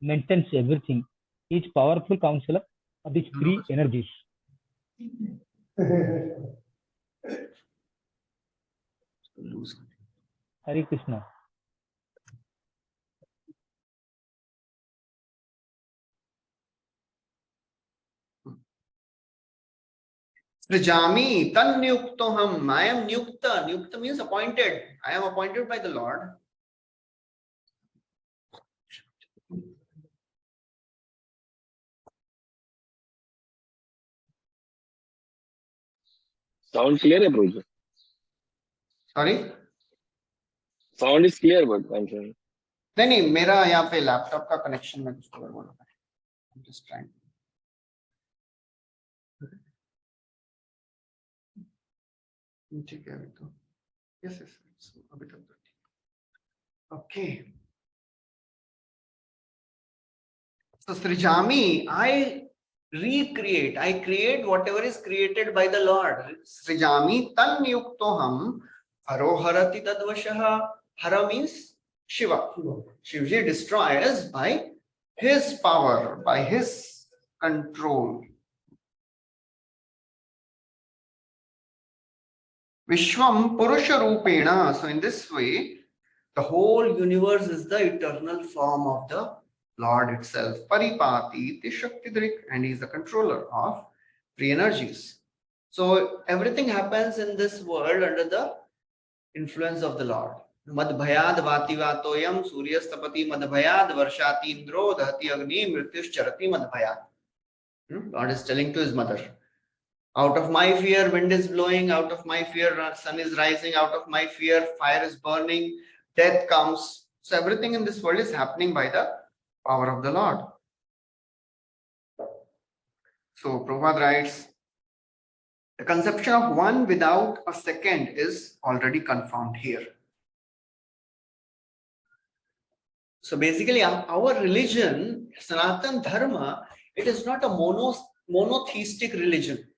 maintains everything. He is powerful counselor of these 3 energies. Hare Krishna. Srijami tanyuktoham. I am Nyukta. Nyukta means appointed. I am appointed by the Lord. Sound clear, Prabhuji? Sorry? Sound is clear, but I'm saying. नहीं मेरा यहाँ पे laptop का connection में कुछ गड़बड़ हो रहा है. I'm just trying. ठीक है अभी तो. Yes. अभी तक तो ठीक. Okay. So Srijami, I recreate. I create whatever is created by the Lord. Srijami tan yuktoham haro harati tadvashaha. Hara means Shiva. Shivji destroys by his power, by his control. Vishwam Purusha Rupena. So in this way, the whole universe is the eternal form of the Lord itself. Paripati Tishaktidrik, and he is the controller of free energies. So everything happens in this world under the influence of the Lord. Madbhayad vati vatoyam suryastapati madbhayad varshati indro dahati agni mrityuscharati madbhayad. God is telling to his mother, out of my fear wind is blowing, out of my fear sun is rising, out of my fear fire is burning, death comes. So everything in this world is happening by the power of the Lord. So Prabhupada writes, the conception of one without a second is already confirmed here. So basically our religion, Sanatan Dharma, it is not a monotheistic religion.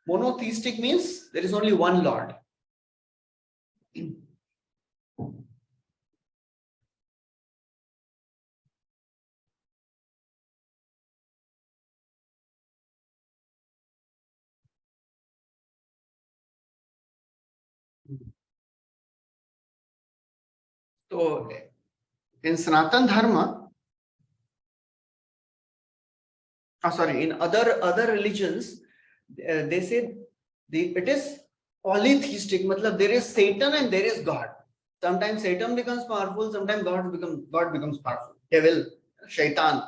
Monotheistic means there is only one Lord. So in Sanatan Dharma, in other religions, they say it is polytheistic. Matlab there is Satan and there is God. Sometimes Satan becomes powerful, sometimes God becomes powerful. Devil, Shaitan,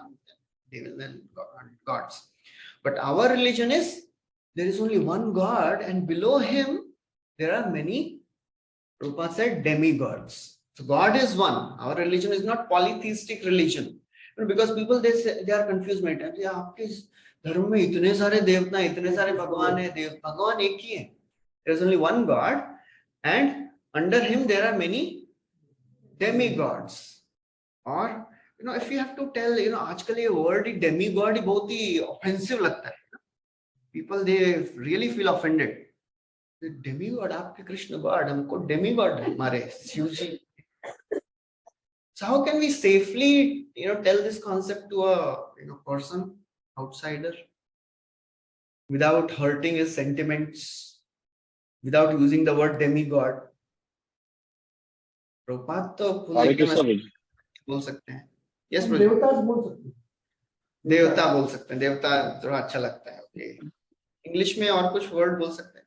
devil and gods. But our religion is there is only one God, and below him there are many. Prabhupada said demigods. So God is one. Our religion is not polytheistic religion. Because people they are confused many times. Yeah, आपके धर्म में इतने सारे देवता, इतने सारे भगवान है, भगवान एक ही है. There is only one God, and under him there are many demigods. Or if you have to tell, आजकल ये word demigod बहुत ही offensive लगता है. People they really feel offended. The demigod, आपके कृष्ण God, हमको demigod मारे Shivji. So how can we safely, tell this concept to a person, outsider, without hurting his sentiments, without using the word demigod? Prabhupada तो full एकदम बोल सकते हैं. Yes, देवता बोल सकते हैं. देवता बोल सकते हैं. देवता थोड़ा अच्छा लगता है. Okay. English में और कुछ word बोल सकते हैं.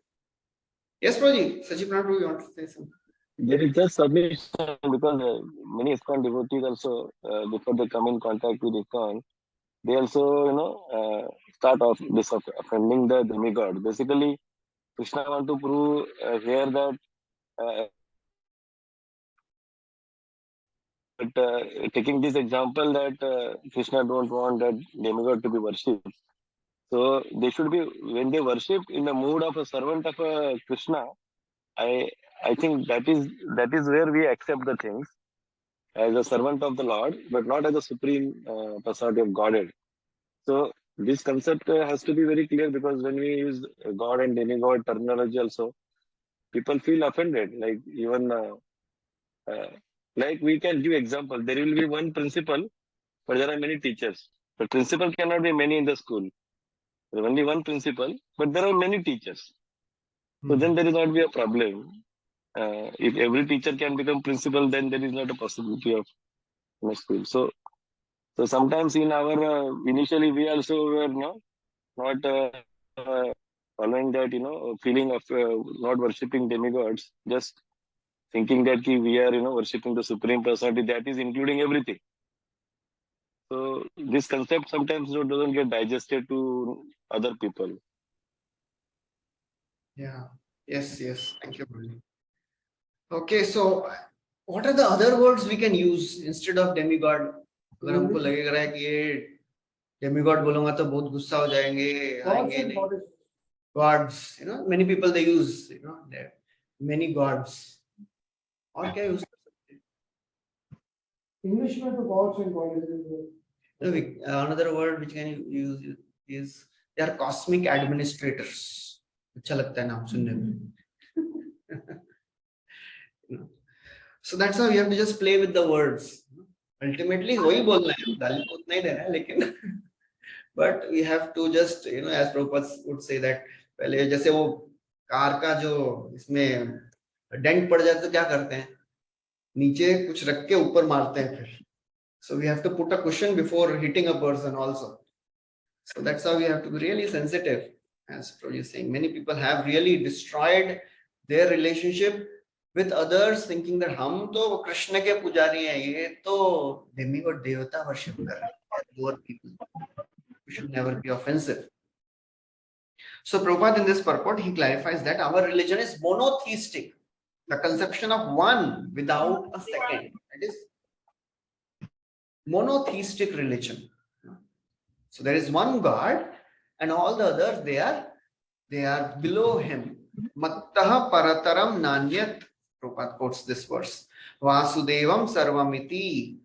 Yes, Prabhuji. Sachi Prabhu, you want to say something? There is just submission because many ISKCON devotees also, before they come in contact with ISKCON, they also, start off this offending the demigod. Basically, Krishna want to prove here that, taking this example that Krishna don't want that demigod to be worshipped. So they should be, when they worship, in the mood of a servant of Krishna. I think that is where we accept the things as a servant of the Lord, but not as a supreme personality of Godhead. So this concept has to be very clear, because when we use God and demigod terminology also, people feel offended. Like even like we can give example. There will be one principal, but there are many teachers. The principal cannot be many in the school. There is only one principal, but there are many teachers. So then there is not be a problem. If every teacher can become principal, then there is not a possibility of school. So sometimes in our initially we also were not following that feeling of not worshipping demigods, just thinking that we are worshipping the supreme personality, that is including everything. So this concept sometimes doesn't get digested to other people. Yeah. Yes. Thank you, Prabhuji. Okay, so what are the other words we can use instead of demigod? अगर हमको लगेगा कि ये demigod बोलूंगा तो बहुत गुस्सा हो जाएंगे, आएंगे नहीं. Gods, many people they use, there many gods. और क्या use कर सकते हैं? English में तो gods and goddesses. Another word which can you use they are cosmic administrators. अच्छा लगता है नाम सुनने में. So that's how you have to just play with the words. Ultimately, वही बोलना है, गाली तो उतना ही देना है, लेकिन but we have to just, as Prabhupada would say that, पहले जैसे वो कार का जो इसमें डेंट पड़ जाए तो क्या करते हैं, नीचे कुछ रख के ऊपर मारते हैं फिर. So we have to put a cushion before hitting a person also. So that's how we have to be really sensitive. As Prabhuji is saying, many people have really destroyed their relationship with others, thinking that हम तो कृष्ण के पुजारी हैं, ये तो demigod देवता worship कर रहे हैं, lower people. We should never be offensive. So Prabhupada in this purport, he clarifies that our religion is monotheistic, the conception of one without a second. That is monotheistic religion. So there is one God, and all the others they are below him. Mattaha parataram nanyat. Prabhupada quotes this verse. Vasudevam sarvamiti.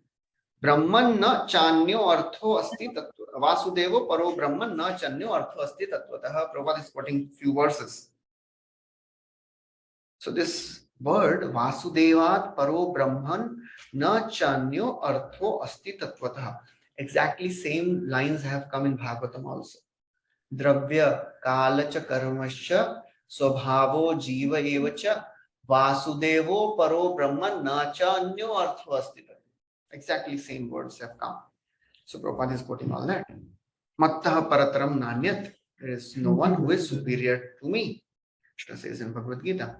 Brahman na chanyo artho asti tattva. Vasudevo paro Brahman na chanyo artho asti tattvataha. Prabhupada is quoting few verses. So this word Vasudevat paro Brahman na chanyo artho asti tattvataha. Exactly same lines have come in Bhagavatam also. Dravya kalacha karmascha swabhavo jiva evacha Vasudevo paro Brahman na chanyo artho asti tattvataha. Exactly same words have come. So Prabhupada is quoting all that. Mattaha parataram nanyat. There is no one who is superior to me. Krishna says in Bhagavad Gita.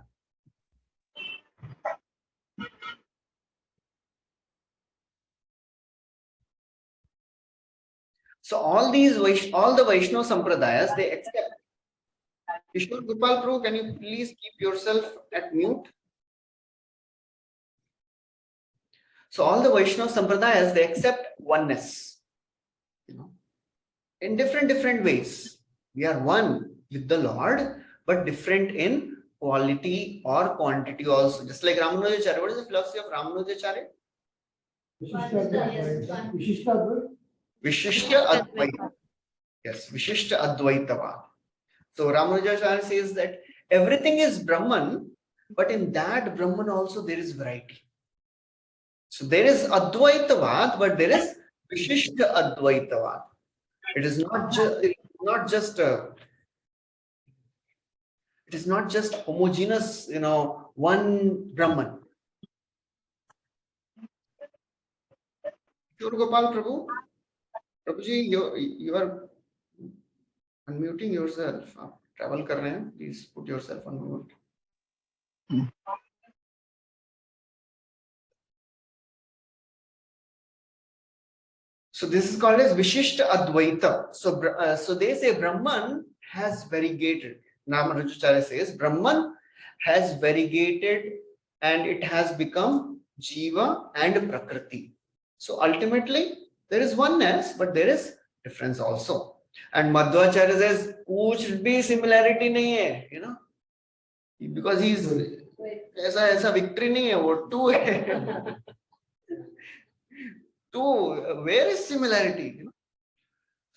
So all the Vaishnava Sampradayas, they accept. Kishore Gopal Prabhu, can you please keep yourself at mute? So all the Vaishnava Sampradayas, they accept oneness. In different ways. We are one with the Lord, but different in quality or quantity also. Just like Ramanujacharya. What is the philosophy of Ramanujacharya? Vishishta Advaita. Yes, Vishishta Advaitavad. So Ramanujacharya says that everything is Brahman, but in that Brahman also there is variety. So there is Advaitavad, but there is Vishishta Advaitavad. It is not just homogeneous, one Brahman. Kishore Gopal Prabhu, Prabhuji, you are unmuting yourself. आप travel कर रहे हैं, please put yourself on mute. So this is called as Vishishta Advaita. So they say Brahman has variegated. Ramanujacharya says Brahman has variegated and it has become Jiva and Prakriti. So ultimately there is oneness, but there is difference also. And Madhvacharya says kuch bhi similarity nahi hai, because he is ऐसा victory nahi hai, वो two hai. Two, where is similarity?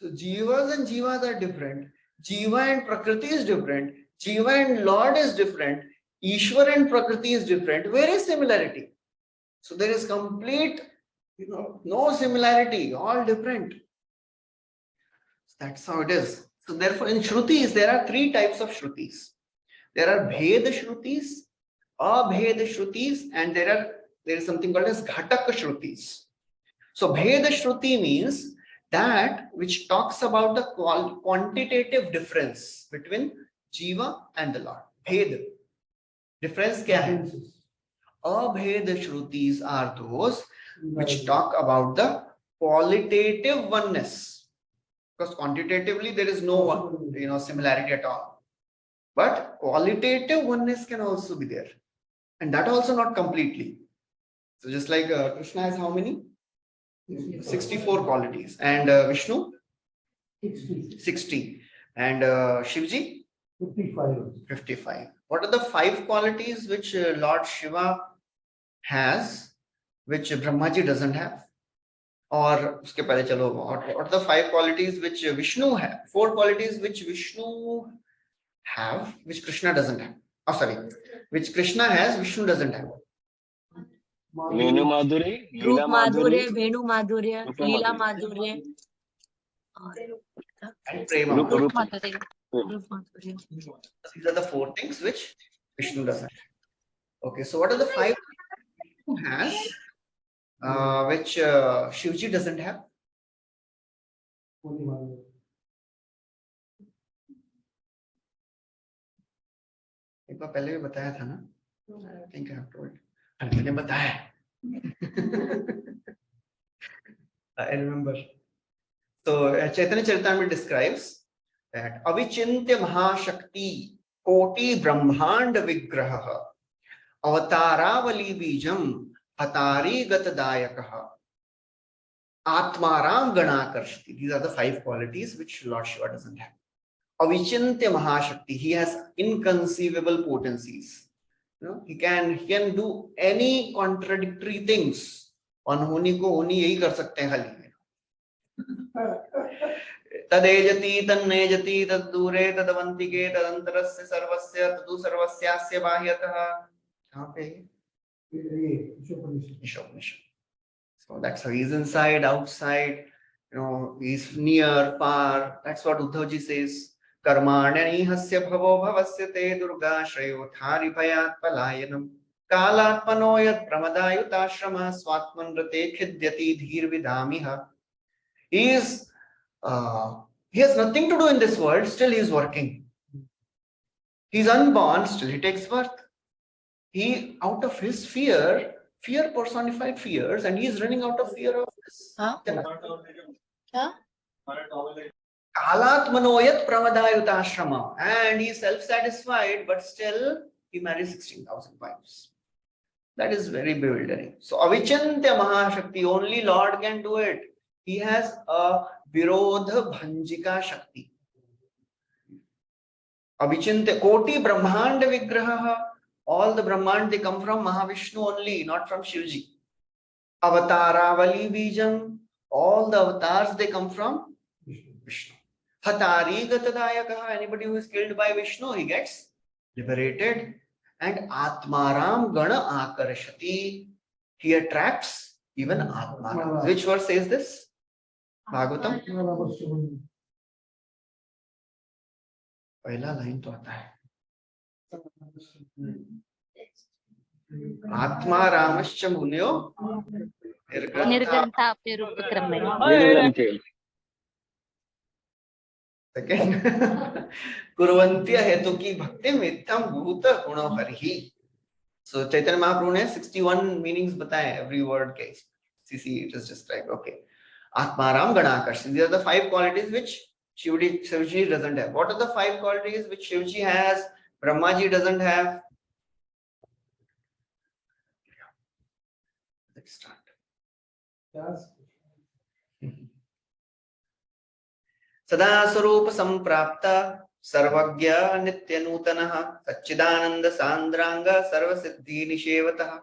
So Jivas and Jivas are different. Jiva and Prakriti is different. Jiva and Lord is different. Ishwar and Prakriti is different. Where is similarity? So there is complete, no similarity, all different. That's how it is. So therefore in Shrutis, there are three types of Shrutis. There are Bheda Shrutis, Abheda Shrutis, and there is something called as Ghataka Shrutis. So Bheda Shruti means that which talks about the quantitative difference between Jiva and the Lord. Bheda. Difference kya hai? Abheda Shrutis are those which talk about the qualitative oneness. Because quantitatively there is no one, similarity at all. But qualitative oneness can also be there. And that also not completely. So just like Krishna has how many? 64 qualities. And Vishnu? 60. And Shivji? 55. What are the 5 qualities which Lord Shiva has, which Brahmaji doesn't have? और उसके पहले चलो, what are the 5 qualities which Vishnu have? 4 qualities which Vishnu have, which Krishna doesn't have. Oh, sorry, which Krishna has, Vishnu doesn't have. Venu Madhuri, रूप Leela माधुर्य, Madhuri, वेणु माधुर्य, Rupa लीला Madhuri. माधुर्य और And Prema. Rupa रूप Madhuri. माधुर्य, रूप माधुर्य. These are the 4 things which Vishnu doesn't have. Okay, so what are the 5 Vishnu has, which Shivji doesn't have? एक बार पहले भी बताया था ना? I think I have told. मैंने बताया. I remember. So Chaitanya Charitamrita describes that Avichintya Mahashakti Koti Brahmand Vigraha Avataravali Bijam Hatari Gatadayakaha Atmaram Ganakarshti. These are the 5 qualities which Lord Shiva doesn't have. Avichintya Mahashakti, he has inconceivable potencies. You know, he can do any contradictory things. अनहोनी को होनी यही कर सकते हैं खाली. तदेजति तन्नेजति तद्दूरे तदवंतिके तदंतरस्य सर्वस्य तदु सर्वस्यास्य बाह्यतः. कहाँ पे? Ishopnishad. So that's how he's inside, outside, you know, he's near, far. That's what Uddhavji says. Karmanyani hasya bhavo bhavasya te durga shrayo thari bhayat palayanam kalatmano yad pramadayutashrama swatman rate khidyati dhir vidamiha. He is he has nothing to do in this world, still he is working. He is unborn, still he takes birth. He, out of his fear personified fears, and he is running out of fear of this. Kalatmanoyat pramadayutashrama, and he is self-satisfied, but still he marries 16,000 wives. That is very bewildering. So Avichintya Mahashakti, only Lord can do it. He has a Virodha Bhanjika Shakti. Avichintya Koti Brahmand Vigraha. All the Brahmand, they come from Mahavishnu only, not from Shivji. Avataravali Bijam. All the avatars, they come from Vishnu. Hatari Gatadayakaha. Anybody who is killed by Vishnu, he gets liberated. And Atmaram Gana Akarshati. He attracts even Atmaram. Which verse says this? Bhagavatam. पहला line तो आता है. आत्मा रामश्च मुन्यो निर्ग्रंथा अप्यरूपक्रमे. Second कुर्वन्त्य हेतु की भक्ति मिथ्यम भूत गुणो हरिहि. So Chaitanya Mahaprabhu ने 61 meanings बताए every word के. See, it is described. Okay. Atmaram Ganakarshati. These are the 5 qualities which Shivji doesn't have. What are the 5 qualities which Shivji has, Brahmaji doesn't have? Let's start. Sada Swarupa Samprapta Sarvagya Nitya Nutanaha Satchidananda Sandranga Sarva Siddhi Nishevataha.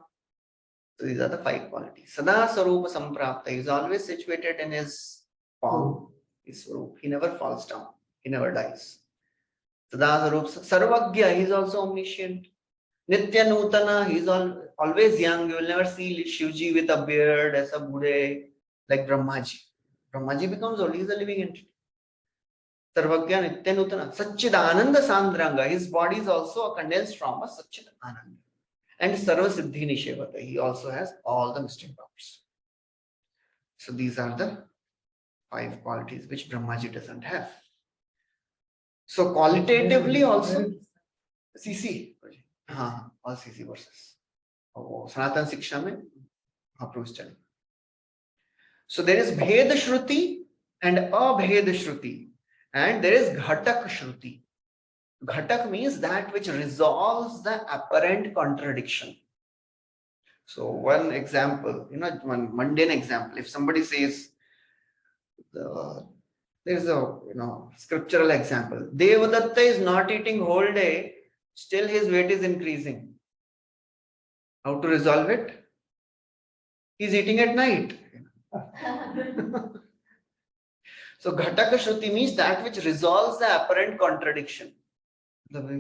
So these are the 5 qualities. Sada Swarupa Samprapta, he is always situated in his form, his Swarup. He never falls down, he never dies. Sada Swarupa Sarvagya, he is also omniscient. Nitya Nutana, he is always young. You will never see Shivji with a beard as a Bude like Brahmaji. Brahmaji becomes old, he is a living entity. Sarvagya Nitya Nutana. Satchidananda Sandranga, his body is also a condensed form of Satchidananda. And Sarva Siddhi Nishevata, he also has all the mystic powers. So these are the 5 qualities which Brahmaji doesn't have. So qualitatively also, CC, all CC verses. Sanatana Siksha mein Mahaprabhu is telling. So there is Bhed Shruti and Abhed Shruti, and there is Ghatak Shruti. Ghatak means that which resolves the apparent contradiction. So one example, one mundane example. If somebody says, there's a scriptural example. Devadatta is not eating whole day, still his weight is increasing. How to resolve it? He's eating at night. So Ghataka Shruti means that which resolves the apparent contradiction.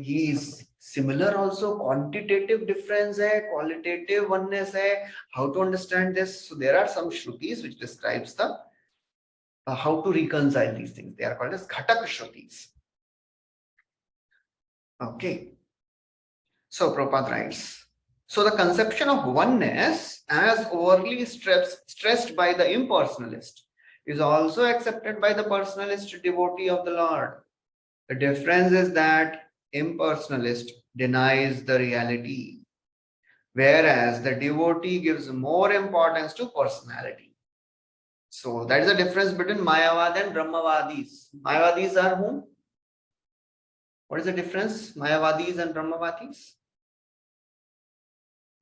He is similar also, quantitative difference hai, qualitative oneness hai. How to understand this? So there are some Shrutis which describes the how to reconcile these things. They are called as Ghataka Shrutis. Okay. So Prabhupada writes, so the conception of oneness as overly stressed by the impersonalist is also accepted by the personalist devotee of the Lord. The difference is that impersonalist denies the reality, whereas the devotee gives more importance to personality. So that is the difference between Mayavad and Brahmavadis. Mayavadis are whom? What is the difference? Mayavadis and Brahmavadis?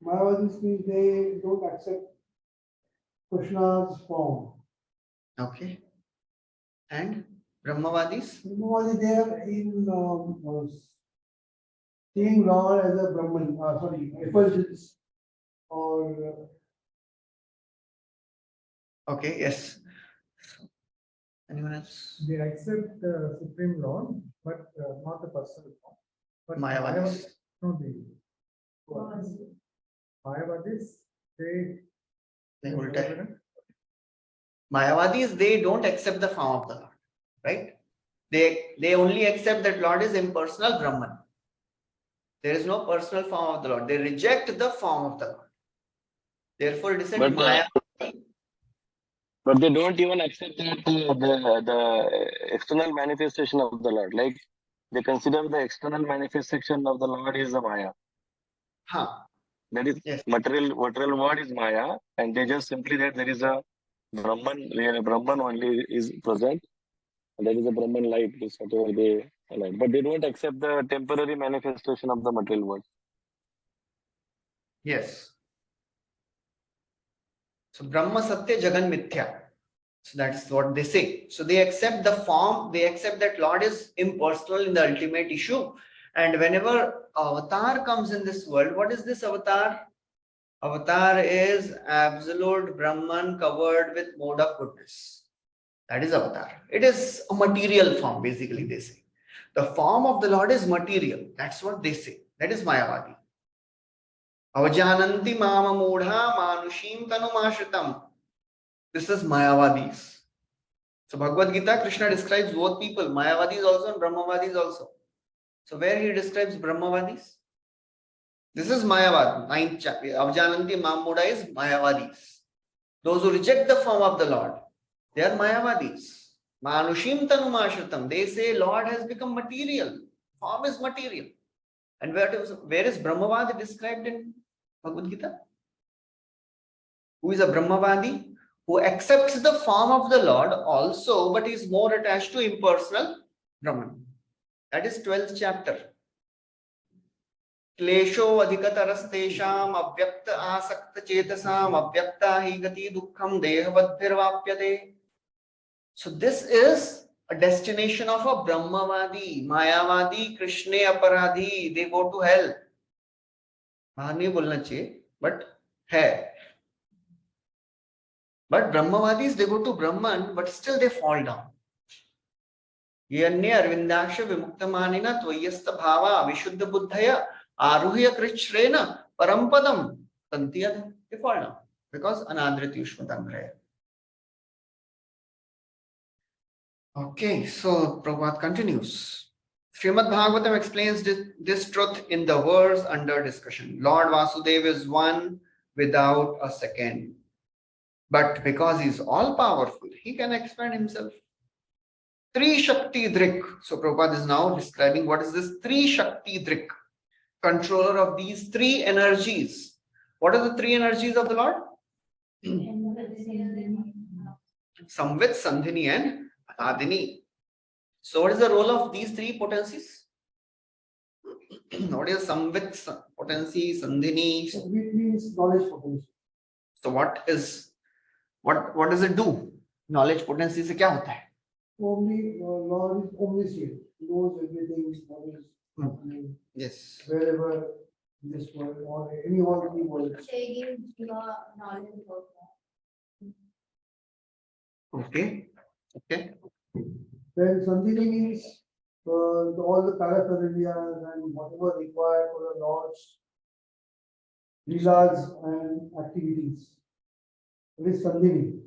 Mayavadis means they don't accept Krishna's form. Okay. And Brahmavadis? Normally they are in seeing Lord as a Brahman, effulgence or Okay, yes. Anyone else? They accept the Supreme Lord, but not the personal form. But Mayavadis. No, Mayavadis, They will tell. Mayavadis, they don't accept the form of the Lord, right? They only accept that Lord is impersonal Brahman. There is no personal form of the Lord. They reject the form of the Lord. Therefore, it is said But, Maya. But they don't even accept that the external manifestation of the Lord. Like they consider the external manifestation of the Lord is the Maya. Huh. That is Yes. material world is Maya, and they just simply that there is a Brahman, real Brahman only is present. And there is a Brahman light, is whatever they allow. But they don't accept the temporary manifestation of the material world. Yes. So Brahma Satya Jagan Mithya. So that is what they say. So they accept the form, they accept that Lord is impersonal in the ultimate issue. And whenever avatar comes in this world, what is this avatar? Avatar is absolute Brahman covered with mode of goodness. That is avatar. It is a material form, basically, they say. The form of the Lord is material. That's what they say. That is Mayavadi. Avajananti mama mudha manushim tanumashritam. This is Mayavadis. So Bhagavad Gita, Krishna describes both people, Mayavadis also and Brahmavadis also. So where he describes Brahmavadis? This is Mayavad, 9th chapter. Avajananti mama mudha is Mayavadis. Those who reject the form of the Lord, they are Mayavadis. Manushim tanumashritam. They say Lord has become material. Form is material. And where is Brahmavadi described in Bhagavad Gita? Who is a Brahmavadi? Who accepts the form of the Lord also, but is more attached to impersonal Brahman. That is 12th chapter. Klesho adhikatarastesham avyakta asakta chetasam avyakta hi gati dukkham dehavadbhirvapyate. So this is a destination of a Brahmavadi, Mayavadi, Krishna Aparadhi. They go to hell. बाहर नहीं बोलना चाहिए, but है. But Brahmavadis, they go to Brahman, but still they fall down. Yanye arvindaksha vimuktamanina tvayasta bhava vishuddha buddhaya aruhya krishrena parampadam tantiyad. They fall down because anadrit yushmatangraya. Okay, so Prabhupada continues. Srimad Bhagvatam explains this truth in the verse under discussion. Lord Vasudeva is one without a second. But because he is all powerful, he can expand himself. Tri Shakti Drik. So Prabhupada is now describing what is this Tri Shakti Drik, controller of these three energies. What are the three energies of the Lord? Samvit, Sandhini and Adini. So what is the role of these three potencies? What is Samvit potency, Sandhini? Samvit means knowledge potency. So what does it do? Knowledge potency से क्या होता है? Lord is omniscient, knows everything, what is happening. Yes. Wherever in this world or anyone in the world. Taking your knowledge about that. Okay. Okay. Then Sandhini means all the paraphernalia and whatever required for the Lord's leelas and activities. It is Sandhini.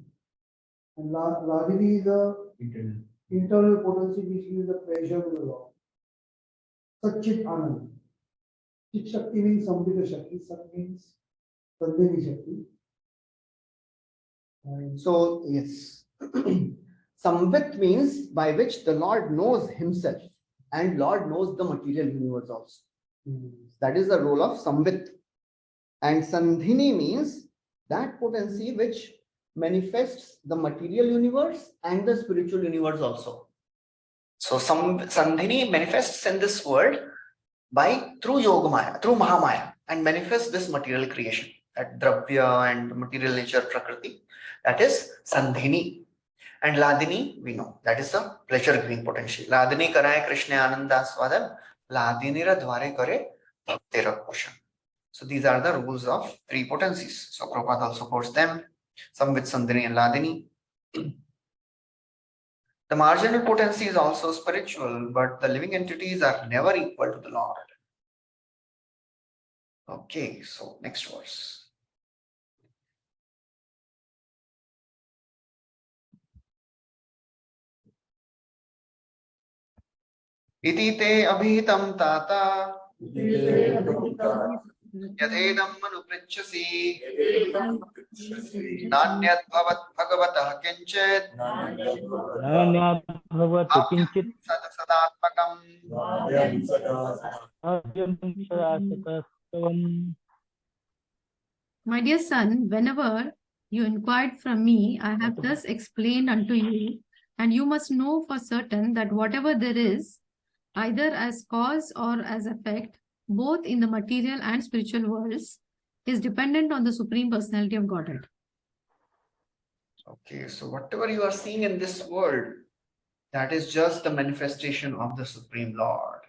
And Ladini is a Internal. internal potency which gives the pleasure to the Lord. Satchit Anand. Chit Shakti means Samvita Shakti. Sat means Sandhini Shakti. And So, yes. Samvit means by which the Lord knows himself and Lord knows the material universe also. That is the role of Samvit. And Sandhini means that potency which manifests the material universe and the spiritual universe also. So Sandhini manifests in this world through Yogamaya, through Mahamaya, and manifests this material creation, that Dravya and material nature Prakriti. That is Sandhini. And Ladini, we know, that is the pleasure giving potential. Ladini karaye Krishna Ananda Swadam, Ladinira dware kare Bhaktira Koshan. So these are the rules of three potencies. So Prabhupada also quotes them, some with Sandhini and Ladini. The marginal potency is also spiritual, but the living entities are never equal to the Lord. Okay, so next verse. इति ते अभिहितं ताता यथेदं मनुपृच्छसि नान्यद् भगवतः किञ्चित् नान्यद्भवति किञ्चित् सदात्मकम् My dear son, whenever you inquired from me, I have thus explained unto you, and you must know for certain that whatever there is, either as cause or as effect, both in the material and spiritual worlds, is dependent on the Supreme Personality of Godhead. Okay, so whatever you are seeing in this world, that is just the manifestation of the Supreme Lord.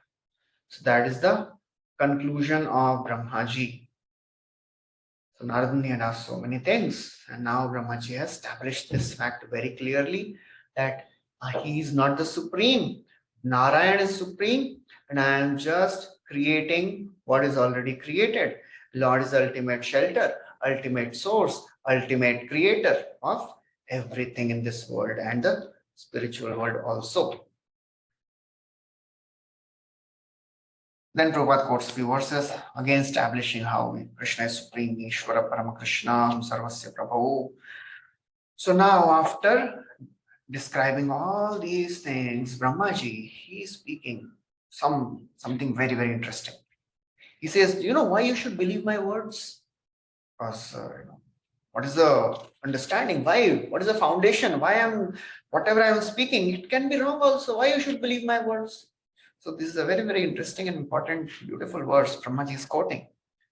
So that is the conclusion of Brahmaji. So Narada had asked so many things, and now Brahmaji has established this fact very clearly that he is not the Supreme. Narayan is Supreme, and I am just creating what is already created. Lord is ultimate shelter, ultimate source, ultimate creator of everything in this world and the spiritual world also. Then Prabhupada quotes few verses again establishing how Krishna is Supreme, Ishvara Parama Krishna, Sarvasya Prabhu. So now after describing all these things, Brahmaji, he is speaking something very, very interesting. He says, you know why you should believe my words? Because what is the understanding? Why? What is the foundation? Whatever I am speaking, it can be wrong also. Why you should believe my words? So this is a very, very interesting and important, beautiful verse Brahmaji is quoting.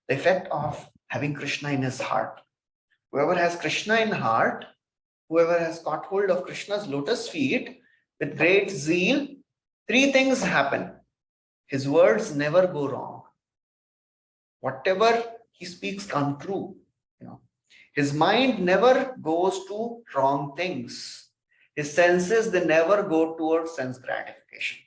The effect of having Krishna in his heart. Whoever has Krishna in heart, whoever has got hold of Krishna's lotus feet with great zeal, three things happen. His words never go wrong. Whatever he speaks come true. His mind never goes to wrong things. His senses, they never go towards sense gratification.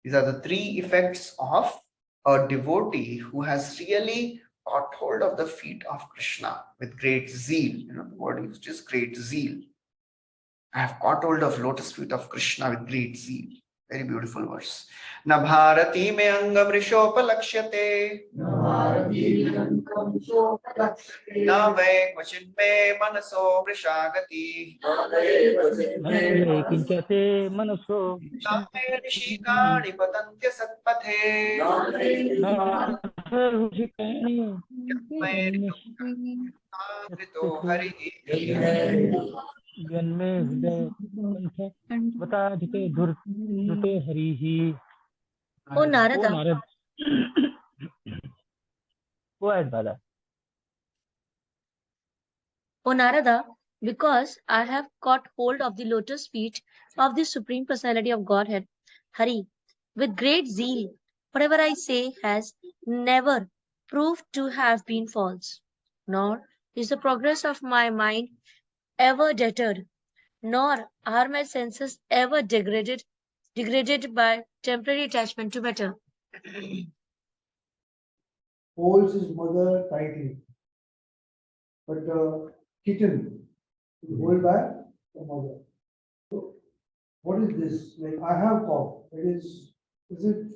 These are the three effects of a devotee who has really got hold of the feet of Krishna with great zeal. The word used is great zeal. I have got hold of lotus feet of Krishna with great zeal. Very beautiful verse. Na bharati me angam rishopalakshate. Na ve kvachin me manaso vrishagati. किञ्चते मनसो Na me nishikani patantya satpathe. Amrito hari. जन्मे हृदय कंठ बताधिके धुते हरिहि. Oh Narada, Narad. Go ahead, Bala. O Narada, because I have caught hold of the lotus feet of the Supreme Personality of Godhead, Hari, with great zeal, whatever I say has never proved to have been false, nor is the progress of my mind ever deterred nor are my senses ever degraded by temporary attachment to matter. Holds his mother tightly. But the kitten is held by the mother. So what is this? Like I have cough. Is it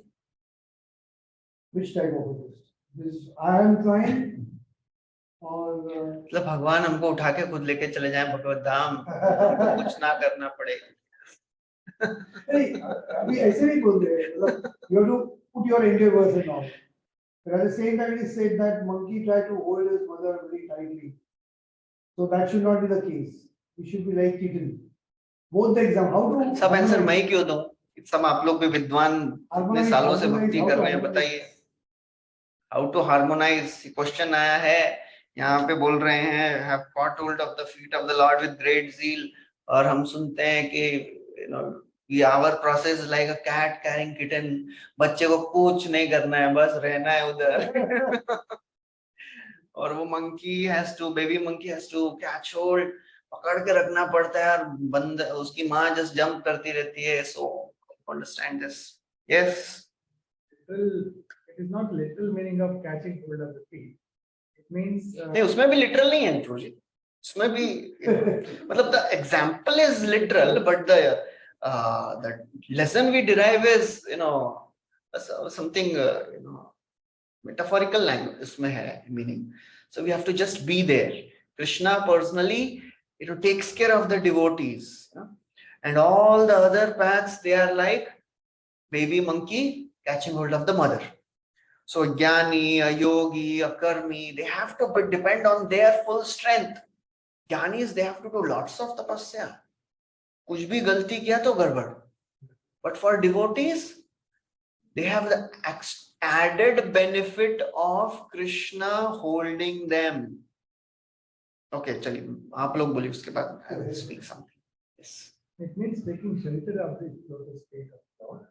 which type of it is? This I am trying or मतलब भगवान हमको उठा के खुद लेके चले जाएं भगवत धाम, हमको कुछ ना करना पड़े. नहीं, अभी ऐसे नहीं बोल रहे हैं. मतलब you have to put your endeavors and all. But at the same time, it is said that monkey tried to hold his mother very tightly. So that should not be the case. We should be like kitten. Both the exam. How to सब answer मैं ही क्यों दूं? सब आप लोग भी विद्वान इतने सालों से भक्ति कर रहे हैं, बताइए. How to harmonize? क्वेश्चन आया है, यहाँ पे बोल रहे हैं have caught hold of the feet of the Lord with great zeal, और हम सुनते हैं कि our process is like a cat carrying kitten. बच्चे को कुछ नहीं करना है, बस रहना है उधर. और वो baby monkey has to catch hold, पकड़ के रखना पड़ता है, और बंद उसकी माँ just jump करती रहती है. So understand this. Yes. It is not literal meaning of catching hold of the feet. It means नहीं, उसमें भी literal नहीं है जी. उसमें भी मतलब the example is literal, but the lesson we derive is something metaphorical language उसमें है meaning. So we have to just be there. Krishna personally takes care of the devotees, and all the other paths, they are like baby monkey catching hold of the mother. So a jnani, a yogi, a karmi, they have to depend on their full strength. Jnanis, they have to do lots of tapasya. कुछ भी गलती किया तो गड़बड़. But for devotees, they have the added benefit of Krishna holding them. Okay, चलिए आप लोग बोलिए, उसके बाद I will speak something. Yes. it means taking shelter of the lotus feet of Lord.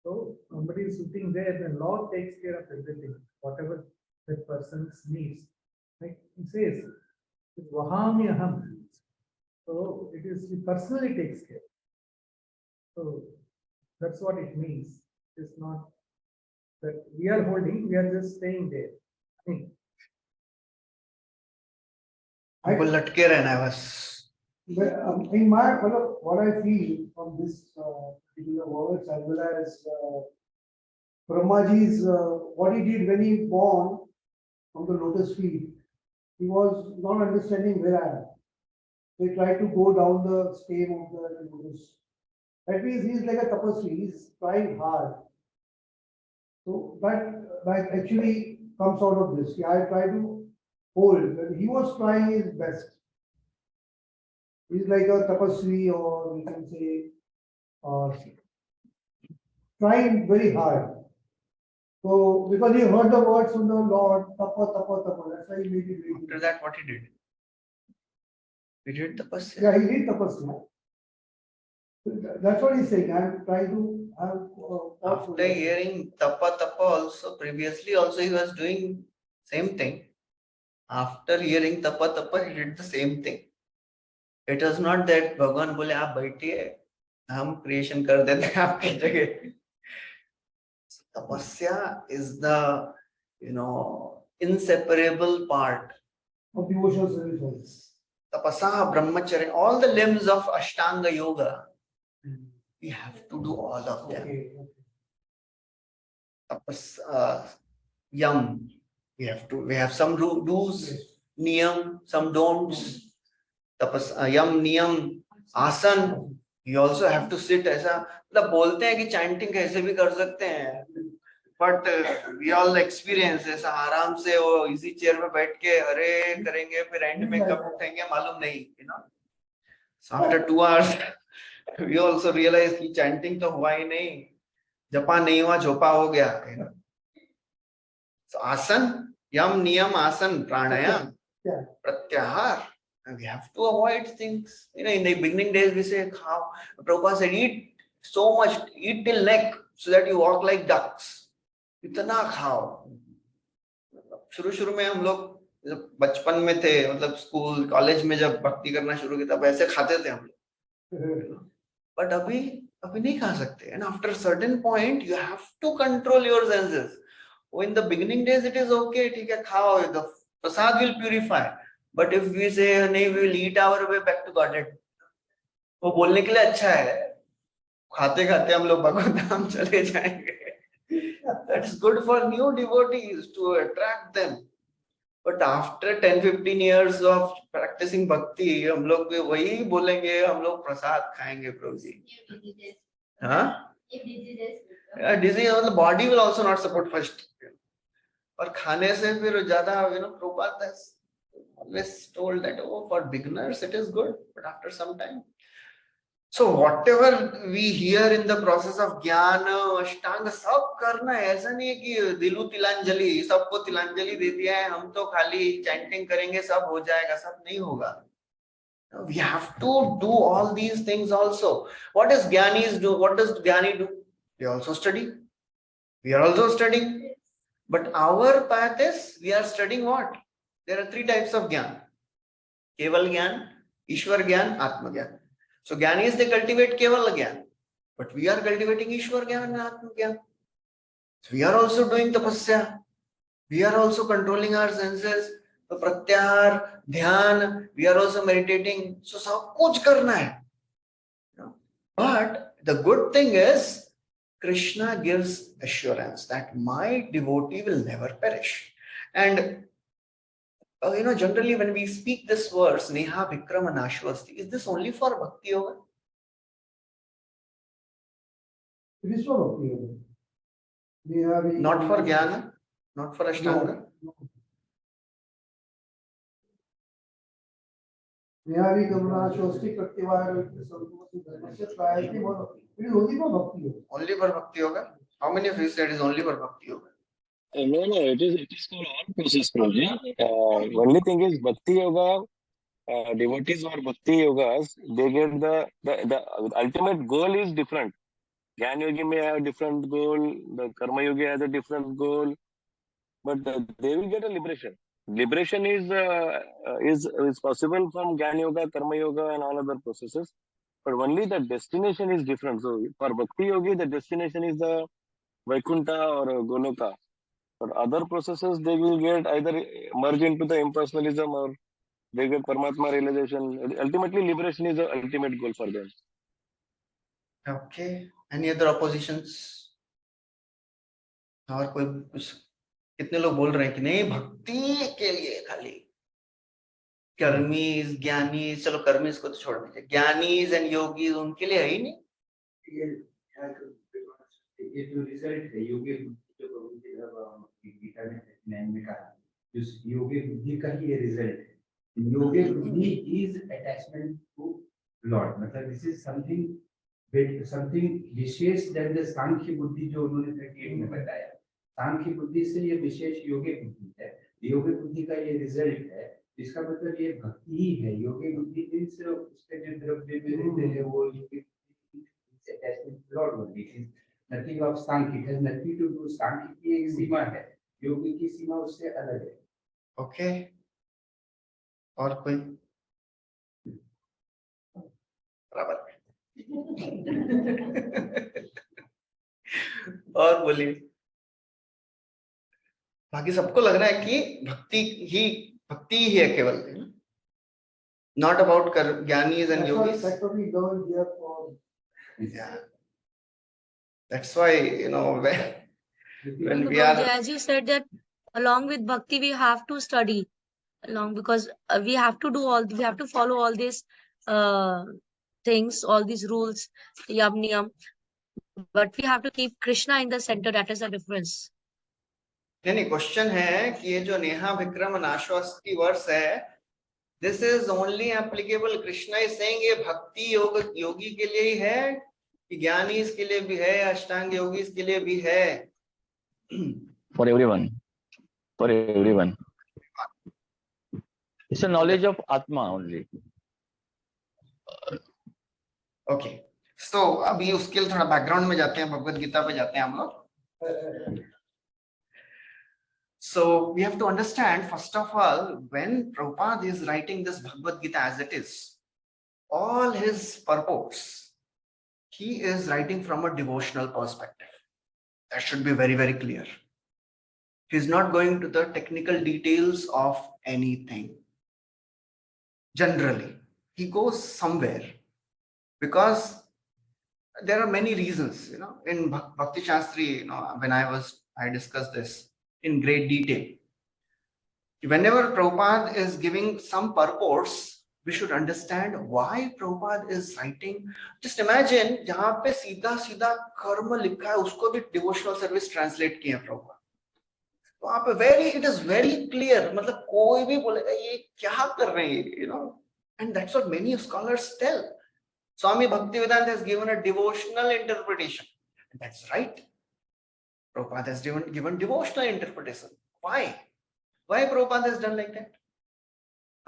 So somebody is sitting there, then Lord takes care of everything, whatever that person's needs. Like he says, Vahami aham. So it is he personally takes care. So that's what it means. It's not that we are holding, we are just staying there. I mean, हमको लटके रहना है बस. in my what I feel from this particular words, as well as Brahmaji's what he did when he born from the lotus feet, he was not understanding where I am. They tried to go down the stem of the lotus. That means he is like a tapasvi. He is trying hard. So that actually comes out of this. I try to hold. He was trying his best. He's like a tapasvi, or we can say, trying very hard. So because he heard the words from the Lord, tapa, tapa, tapa, that's why he made it. After that, what he did? He did tapasya. Yeah, he did tapasya. That's what he's saying. I'm trying to have. After hearing tapa tapa also, previously also he was doing same thing. After hearing tapa tapa, he did the same thing. It was not that भगवान बोले आप बैठिए, हम creation कर देते हैं आपकी जगह. Tapasya is the inseparable part of devotional service. Tapasa, brahmacharya, all the limbs of Ashtanga yoga. We have to do all of them. Okay. Tapas, yam. We have some do's, niyam, some don'ts. Tapas, yam, niyam, asan. You also have to sit ऐसा. मतलब बोलते हैं कि chanting कैसे भी कर सकते हैं. But we all experience ऐसा आराम से वो easy chair में बैठ के अरे करेंगे फिर end में कब उठेंगे मालूम नहीं. So after 2 hours, we also realize कि chanting तो हुआ ही नहीं, जपा नहीं हुआ, झोपा हो गया. So asan, yam, niyam, asan, pranayam, pratyahar. And we have to avoid things. In the beginning days, we say, how Prabhupada said, eat so much, eat till neck, so that you walk like ducks. इतना खाओ. शुरू में हम लोग बचपन में थे, मतलब स्कूल कॉलेज में जब भक्ति करना शुरू किया तब ऐसे खाते थे हम लोग. But अभी नहीं खा सकते. And after a certain point, you have to control your senses. Oh, in the beginning days, it is okay. ठीक है, खाओ. The prasad will purify. But if we say नहीं, we will eat our way back to Godhead. वो बोलने के लिए अच्छा है. खाते खाते हम लोग भगवत धाम चले जाएंगे. That's good for new devotees to attract them. But after 10-15 years of practicing bhakti, हम लोग भी वही बोलेंगे, हम लोग प्रसाद खाएंगे प्रभु जी. हाँ? Disease, the body will also not support first. और खाने से फिर ज्यादा, Prabhupada has always told that, oh, for beginners it is good, but after some time. So whatever we hear in the process of jnana, ashtanga, सब करना है. ऐसा नहीं है कि दिलु तिलांजलि, सबको तिलांजलि दे दिया है, हम तो खाली chanting करेंगे, सब हो जाएगा. सब नहीं होगा. We have to do all these things also. What does Gyanis do? What does Gyani do? They also study. We are also studying. But our path is, we are studying what? There are 3 types of Gyan. Keval Gyan, Ishwar Gyan, Atma Gyan. So Gyanis, they cultivate Keval Gyan. But we are cultivating Ishwar Gyan and Atma Gyan. So we are also doing tapasya. We are also controlling our senses. So pratyahar, dhyan, we are also meditating. So सब कुछ करना है. But the good thing is, Krishna gives assurance that my devotee will never perish. And generally when we speak this verse, Neha Vikrama Nashvasti, is this only for Bhakti Yoga? It is for Bhakti Yoga. Not for Jnana? Not for Ashtanga? It is only for Bhakti Yoga. Only for Bhakti Yoga? How many of you said it is only for Bhakti Yoga? No, it is for all process, Prabhuji. Only thing is Bhakti Yoga, devotees or Bhakti Yogas, they get the ultimate goal is different. Jnana Yogi may have a different goal, the Karma Yogi has a different goal, but they will get a liberation. Liberation is possible from Jnana Yoga, Karma Yoga and all other processes, but only the destination is different. So for Bhakti Yogi, the destination is the Vaikuntha or Goloka. But other processes, they will get either merge into the impersonalism or they get Paramatma realization. Ultimately, liberation is the ultimate goal for them. Okay. Any other oppositions? और कोई कुछ कितने लोग बोल रहे हैं कि नहीं भक्ति के लिए खाली कर्मीज ज्ञानीज, चलो कर्मीज को तो छोड़ दीजिए, ज्ञानीज एंड योगीज उनके लिए है ही नहीं. ये जो रिजल्ट है योगी बुद्धि जो गीता में कहा, उस योगी बुद्धि का ही ये रिजल्ट है. Yogi buddhi is attachment to lord. मतलब दिस इज समथिंग विशेष देन द सांख्य बुद्धि जो उन्होंने 38 में बताया. सांख्य बुद्धि से ये विशेष योगी बुद्धि है. योगी बुद्धि का ये रिजल्ट है. इसका मतलब ये भक्ति ही है. योगी बुद्धि मींस उसके जो द्रव्य में रहते हैं वो yogi attachment to lord buddhi is nothing of Sankhya. It has nothing to do. Sankhya की एक सीमा है, योगी की सीमा उससे अलग है. ओके. और कोई बराबर. और बोलिए. बाकी सबको लग रहा है कि भक्ति ही है केवल, not about Giani's and yogis. Yeah, that's why when we are, as you said that along with bhakti we have to study along, because we have to follow all these things, all these rules, yam niyam, but we have to keep Krishna in the center. That is the difference. नहीं question है कि ये जो नेहा विक्रम नाशवस्ती वर्ष है, this is only applicable. Krishna is saying ये भक्ति योगी के लिए ही है कि ज्ञानी के लिए भी है, अष्टांग योगी के लिए भी है? For everyone. It's a knowledge of Atma only. Okay. So अभी उसके लिए थोड़ा बैकग्राउंड में जाते हैं, भगवत गीता पे जाते हैं हम लोग. So we have to understand, first of all, when Prabhupada is writing this Bhagavad Gita as it is, all his purports, he is writing from a devotional perspective. That should be very, very clear. He's not going to the technical details of anything. Generally, he goes somewhere because there are many reasons, in Bhakti Shastri, when I discussed this in great detail. Whenever Prabhupada is giving some purports, we should understand why Prabhupada is writing. Just imagine, जहाँ पे सीधा सीधा कर्म लिखा है, उसको भी devotional service translate किया Prabhupada. वहाँ पे it is very clear. मतलब कोई भी बोलेगा ये क्या कर रहे हैं, and that's what many scholars tell. Swami Bhaktivedanta has given a devotional interpretation. And that's right. Prabhupada has given devotional interpretation. Why? Why Prabhupada has done like that?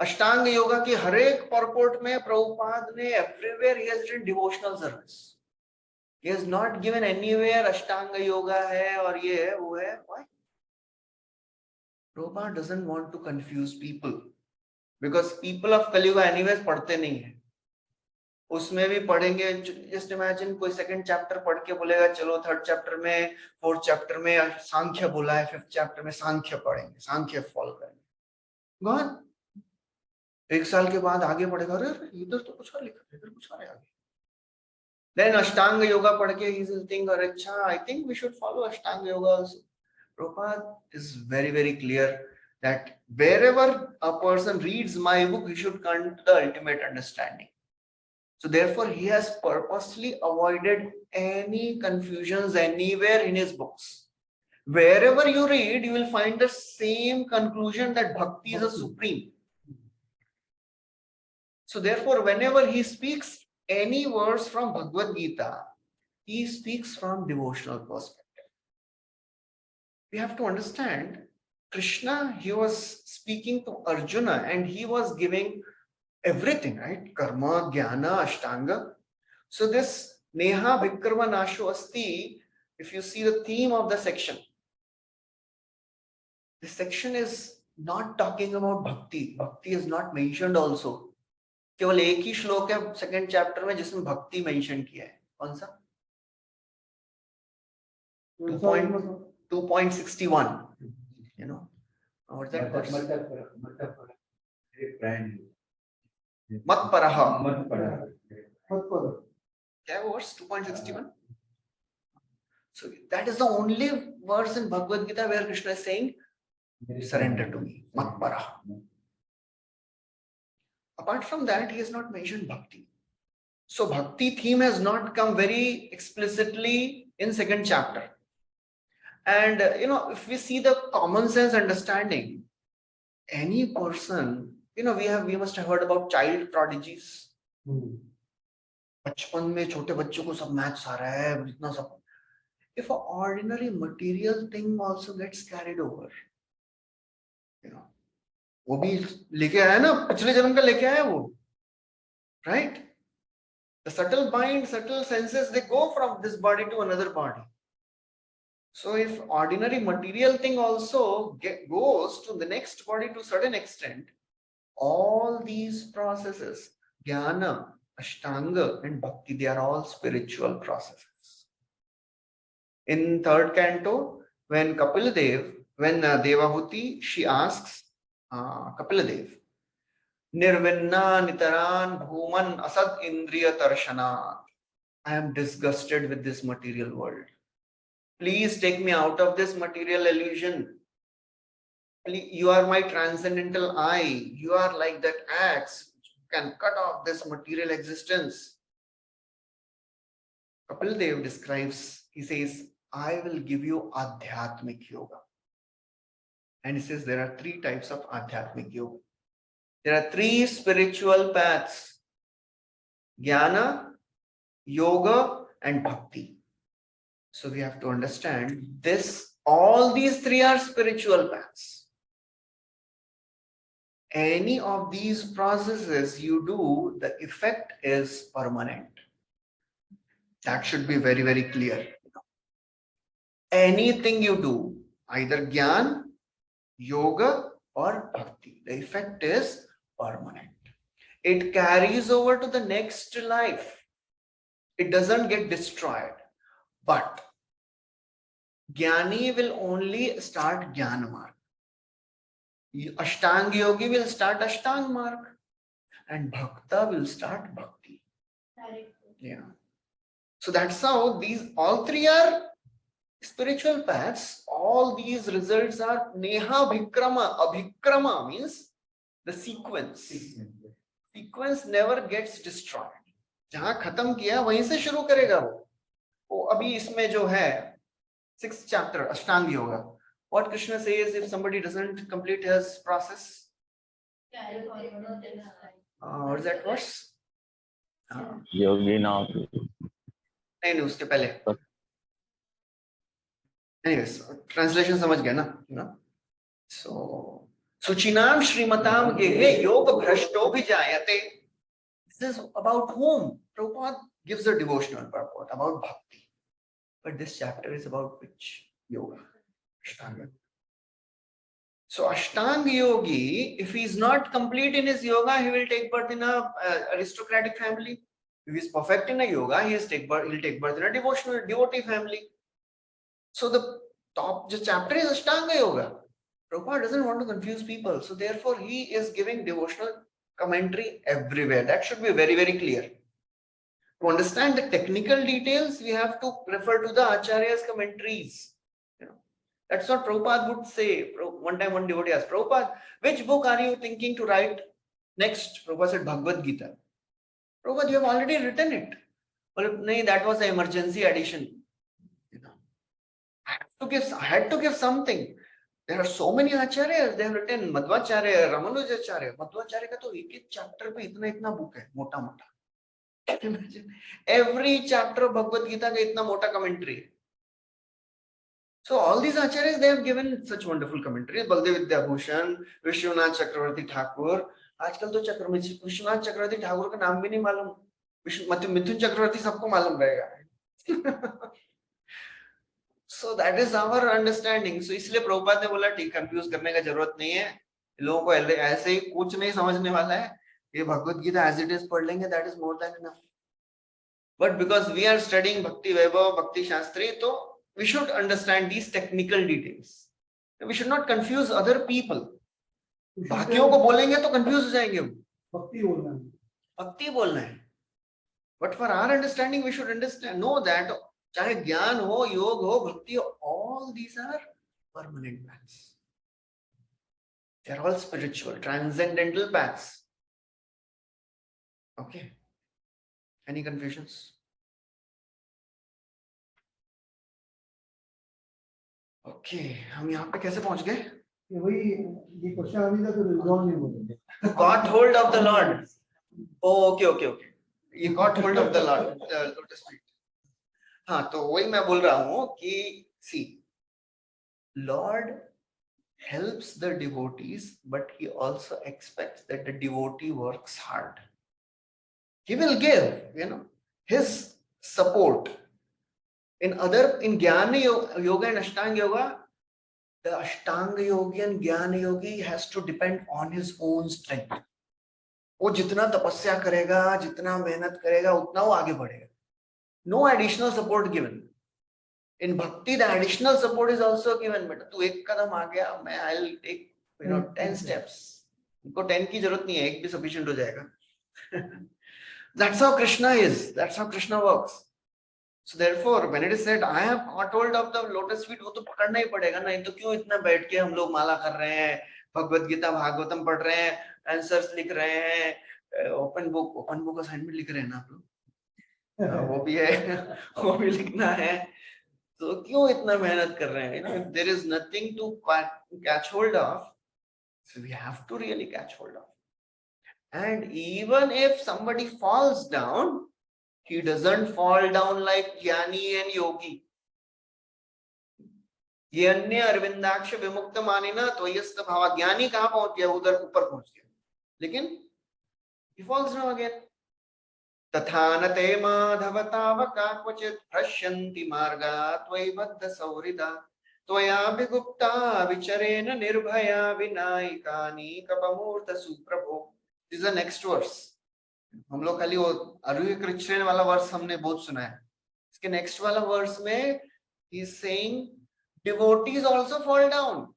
Ashtanga Yoga ki har ek purport mein Prabhupada ne everywhere he has written devotional service. He has not given anywhere Ashtanga Yoga hai or ye hai, wo hai. Why? Prabhupada doesn't want to confuse people. Because people of Kali Yuga anyways पढ़ते नहीं है. उसमें भी पढ़ेंगे. Just imagine कोई second chapter पढ़ के बोलेगा चलो third chapter में, fourth chapter में सांख्य बोला है, fifth chapter में सांख्य पढ़ेंगे, सांख्य follow करेंगे. गॉन. एक साल के बाद आगे पढ़ेगा, अरे इधर तो कुछ और लिखा है, इधर कुछ और है आगे. Then Ashtanga Yoga पढ़ के he will think, अरे अच्छा, I think we should follow Ashtanga Yoga also. Prabhupada is very, very clear that wherever a person reads my book, he should come to the ultimate understanding. So therefore, he has purposely avoided any confusions anywhere in his books. Wherever you read, you will find the same conclusion that Bhakti is a supreme. So therefore, whenever he speaks any verse from Bhagavad Gita, he speaks from devotional perspective. We have to understand, Krishna, he was speaking to Arjuna and he was giving everything, right? Karma, Jnana, Ashtanga. So this Neha Vikrama Nasho Asti, if you see the theme of the section, this section is not talking about Bhakti. Bhakti is not mentioned also. केवल एक ही श्लोक है second chapter में जिसमें भक्ति mention किया है. कौन सा? 2.61. What's that verse? मत परह. क्या verse 2.61? So that is the only verse in Bhagavad Gita where Krishna is saying, surrender to me, mat parah. Apart from that, he has not mentioned bhakti. So bhakti theme has not come very explicitly in second chapter. And if we see the common sense understanding, any person, we must have heard about child prodigies. बचपन में छोटे बच्चों को सब maths आ रहा है, इतना सब. If an ordinary material thing also gets carried over, वो भी लेके आया ना, पिछले जन्म का लेके आया वो, right? The subtle mind, subtle senses, they go from this body to another body. So if ordinary material thing also goes to the next body to a certain extent, all these processes, jnana, ashtanga and bhakti, they are all spiritual processes. In third canto, when Devahuti, she asks Kapiladev, Nirvinna nitaran bhuman asad indriya tarshana. I am disgusted with this material world. Please take me out of this material illusion. Please, you are my transcendental eye. You are like that axe which can cut off this material existence. Kapiladev describes, he says, I will give you Adhyatmik Yoga. And he says there are 3 types of Adhyatmik Yoga. There are 3 spiritual paths: Jnana, Yoga, and Bhakti. So we have to understand this. All these 3 are spiritual paths. Any of these processes you do, the effect is permanent. That should be very, very clear. Anything you do, either Jnana, Yoga, or Bhakti, the effect is permanent. it carries over to the next life. It doesn't get destroyed. But Jnani will only start Jnana marg. Ashtanga Yogi will start Ashtanga marg. And Bhakta will start Bhakti. Yeah. So that's how these all three are spiritual paths. All these results are Neha Bhikrama. Abhikrama means the sequence. Sequence never gets destroyed. जहां खत्म किया वहीं से शुरू करेगा वो अभी इसमें जो है 6th chapter Ashtanga Yoga. What Krishna says if somebody doesn't complete his process? What is that verse? Yogi now. नहीं उसके पहले. Anyways, translation समझ गया ना? So Suchinam Shrimatam Gehe Yoga Bhrashto Bhijayate. This is about whom? Prabhupada gives a devotional purport about Bhakti. But this chapter is about which yoga? Ashtanga. So Ashtanga Yogi, if he is not complete in his yoga, he will take birth in a aristocratic family. If he is perfect in a yoga, he'll take birth in a devotional devotee family. So the chapter is Ashtanga Yoga. Prabhupada doesn't want to confuse people. So therefore, he is giving devotional commentary everywhere. That should be very, very clear. To understand the technical details, we have to refer to the Acharya's commentaries. That's what Prabhupada would say. One time one devotee asked, Prabhupada, which book are you thinking to write next? Prabhupada said, Bhagavad Gita. Prabhupada, you have already written it. Well, no, that was an emergency edition. I had to give something. There are so many acharyas. They have written Madhvacharya, Ramanujacharya. Madhvacharya ka to ek chapter pe itna book hai, mota mota. Imagine every chapter of Bhagavad Gita ka itna mota commentary. So all these acharyas, they have given such wonderful commentaries. Baldev Vidyabhushan, Vishwanath Chakravarti Thakur. आजकल तो विश्वनाथ चक्रवर्ती ठाकुर का नाम भी नहीं मालूम. मिथुन चक्रवर्ती सबको मालूम रहेगा. So that is our understanding. So इसलिए प्रभुपाद ने बोला ठीक कंफ्यूज करने का जरूरत नहीं है. लोगों को ऐसे ही कुछ नहीं समझने वाला है. ये Bhagavad Gita as it is पढ़ लेंगे, that is more than enough. But because we are studying Bhakti Vaibhav, Bhakti Shastri, so we should understand these technical details. We should not confuse other people. बाकियों को बोलेंगे तो confuse हो जाएंगे वो. भक्ति बोलना है. But for our understanding, we should understand, know that चाहे ज्ञान हो, योग हो, भक्ति हो, all these are permanent paths. They are all spiritual, transcendental paths. Okay. Any confusions? Okay. हम यहाँ पे कैसे पहुँच गए? ये क्वेश्चन अभी तक रिजॉल्व नहीं हुआ. Got hold of the Lord. Oh, okay. You got hold of the Lord. Lotus feet. हाँ, तो वही मैं बोल रहा हूँ कि see, Lord helps the devotees, but he also expects that the devotee works hard. He will give, his support. In Jnana Yoga and Ashtanga Yoga, the Ashtanga Yogi and Jnana Yogi has to depend on his own strength. वो जितना तपस्या करेगा, जितना मेहनत करेगा, उतना वो आगे बढ़ेगा. No additional support given. In Bhakti, the additional support is also given. But तू एक कदम आ गया, मैं I'll take 10 steps. उनको 10 की जरूरत नहीं है, एक भी sufficient हो जाएगा. That's how Krishna is. That's how Krishna works. So therefore, when it is said, I have caught hold of the lotus feet, वो तो पकड़ना ही पड़ेगा ना. तो क्यों इतना बैठ के हम लोग माला कर रहे हैं, भगवत गीता भागवतम पढ़ रहे हैं, आंसर्स लिख रहे हैं, ओपन बुक असाइनमेंट लिख रहे हैं ना आप लोग. वो भी है, वो भी लिखना है. तो क्यों इतना मेहनत कर रहे हैं? If there is nothing to catch hold of, so we have to really catch hold of. And even if somebody falls down, he doesn't fall down like Jnani and Yogi. Yanya Arvindaksha Vimukta Manina Toyasta Bhava. Jnani कहाँ पहुंच गया? उधर ऊपर पहुंच गया. लेकिन he falls down again. तथानते माधवतावका क्वचित् भ्रश्यन्ति मार्गात् वैबद्ध सौहृदा त्वयाभिगुप्ता विचरेण Nirbhaya विनायकानि कपमूर्त सुप्रभो. This is the next verse. हम लोग खाली वो अरुई कृष्ण वाला वर्स हमने बहुत सुना है. इसके नेक्स्ट वाला वर्स में he is saying devotees also fall down.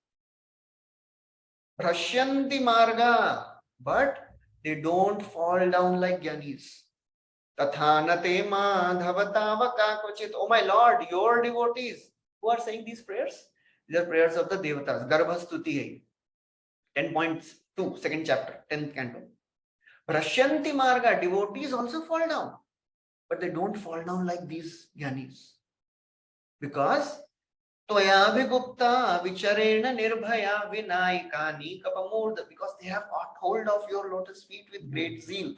Prashyanti marga, but they don't fall down like Gyanis. Tathanate madhavatavaka kvachit. Oh my Lord, your devotees who are saying these prayers, these are prayers of the devatas. Garbhastuti hai. 10.2, second chapter, 10th canto. Prashyanti marga, devotees also fall down, but they don't fall down like these Gyanis. Because Toyabhigupta vicharena nirbhaya vinayikani kapamurda, because they have got hold of your lotus feet with great zeal.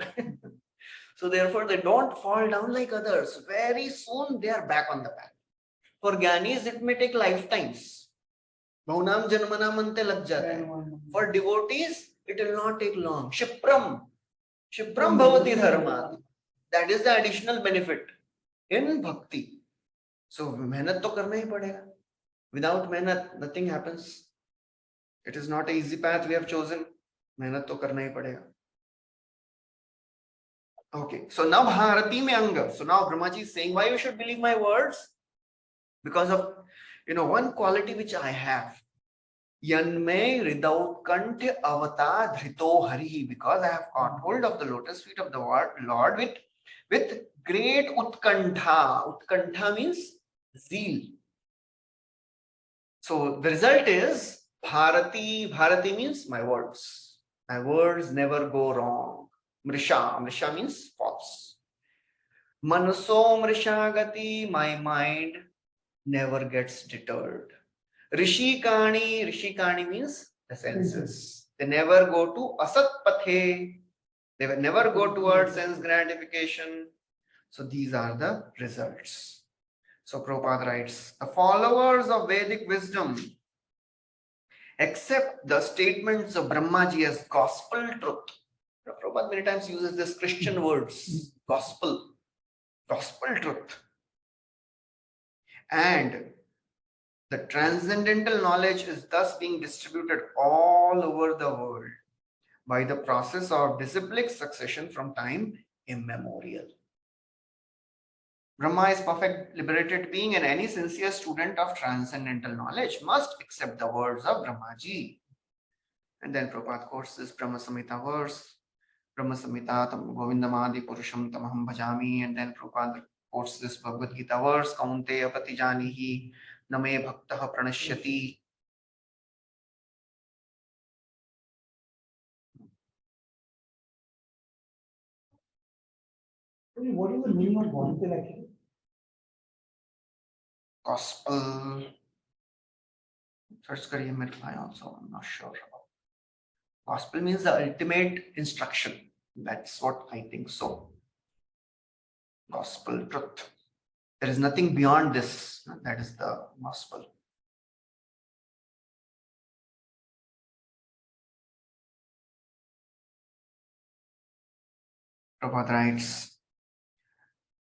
So therefore they don't fall down like others. Very soon they are back on the path. For Gyanis it may take lifetimes. Bhaunam janmanam ante lag jata hai. For devotees it will not take long. Shipram bhavati dharma. That is the additional benefit in bhakti. So mehnat to karna hi padega. Without mehnat, nothing happens. It is not an easy path we have chosen. Mehnat to karna hi padega. Okay, so now Bharati mein anga. So now Brahmaji is saying why you should believe my words? Because of, one quality which I have. Yanme hridaut kanthya avata dhrito harihi. Because I have caught hold of the lotus feet of the Lord with great utkantha. Utkantha means zeal. So the result is Bharati. Bharati means my words. My words never go wrong. Mrisha. Mrisha means false. Manuso mrishagati. My mind never gets deterred. Rishikani. Rishikani means the senses. They never go to asat pathe. They will never go towards sense gratification. So these are the results. So Prabhupada writes, the followers of Vedic wisdom accept the statements of Brahmaji as gospel truth. Prabhupada many times uses this Christian words, gospel truth. And the transcendental knowledge is thus being distributed all over the world by the process of disciplic succession from time immemorial. Brahma is perfect liberated being, and any sincere student of transcendental knowledge must accept the words of Brahmaji. And then Prabhupada quotes this Brahma Samhita verse, Brahma Samhita tam Govindamadi Purusham tamaham bhajami, and then Prabhupada quotes this Bhagavad Gita verse, Kaunteya patijanihi name bhaktaha pranashyati. What is the meaning of gospel actually? Gospel. Search kariye mere bhai also, I'm not sure about. Gospel means the ultimate instruction. That's what I think so. Gospel truth. There is nothing beyond this. That is the gospel. Prabhupada writes,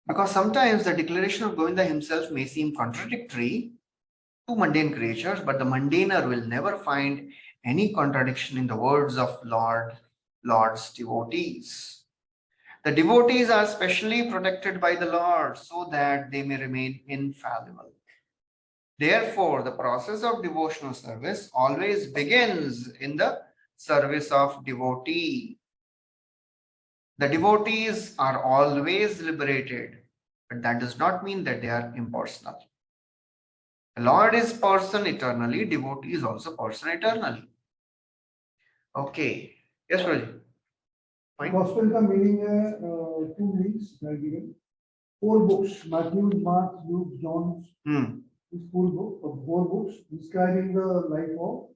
because sometimes the declaration of Govinda himself may seem contradictory to mundane creatures, but the mundaner will never find any contradiction in the words of Lord's devotees. The devotees are specially protected by the Lord so that they may remain infallible. Therefore, the process of devotional service always begins in the service of devotee. The devotees are always liberated, but that does not mean that they are impersonal. The Lord is person eternally, devotee is also person eternally. Okay. Yes, Raji. Fine. Gospel का meaning है two meanings given. 4 books, Matthew, Mark, Luke, John. This 4 books describing the life of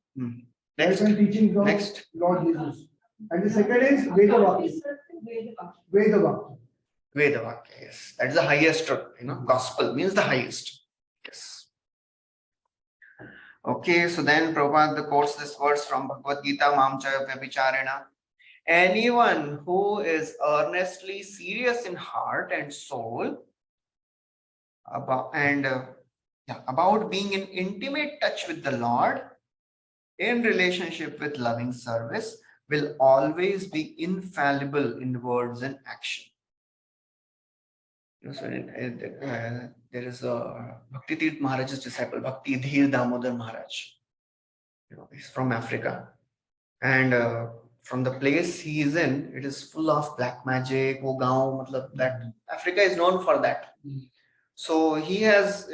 life and teachings of Lord Jesus. And the second is Vaibhav. Vaibhav, yes. That is the highest truth. Gospel means the highest. Yes. Okay, so then Prabhupada quotes this verse from Bhagavad Gita, Mamchaya Vyabhicharena. Anyone who is earnestly serious in heart and soul about being in intimate touch with the Lord in relationship with loving service will always be infallible in words and action. So there is a Bhakti Tirth Maharaj's disciple, Bhakti Dhir Damodar Maharaj. He's from Africa. And from the place he is in, it is full of black magic, wo gaon, matlab that Africa is known for that. So he has,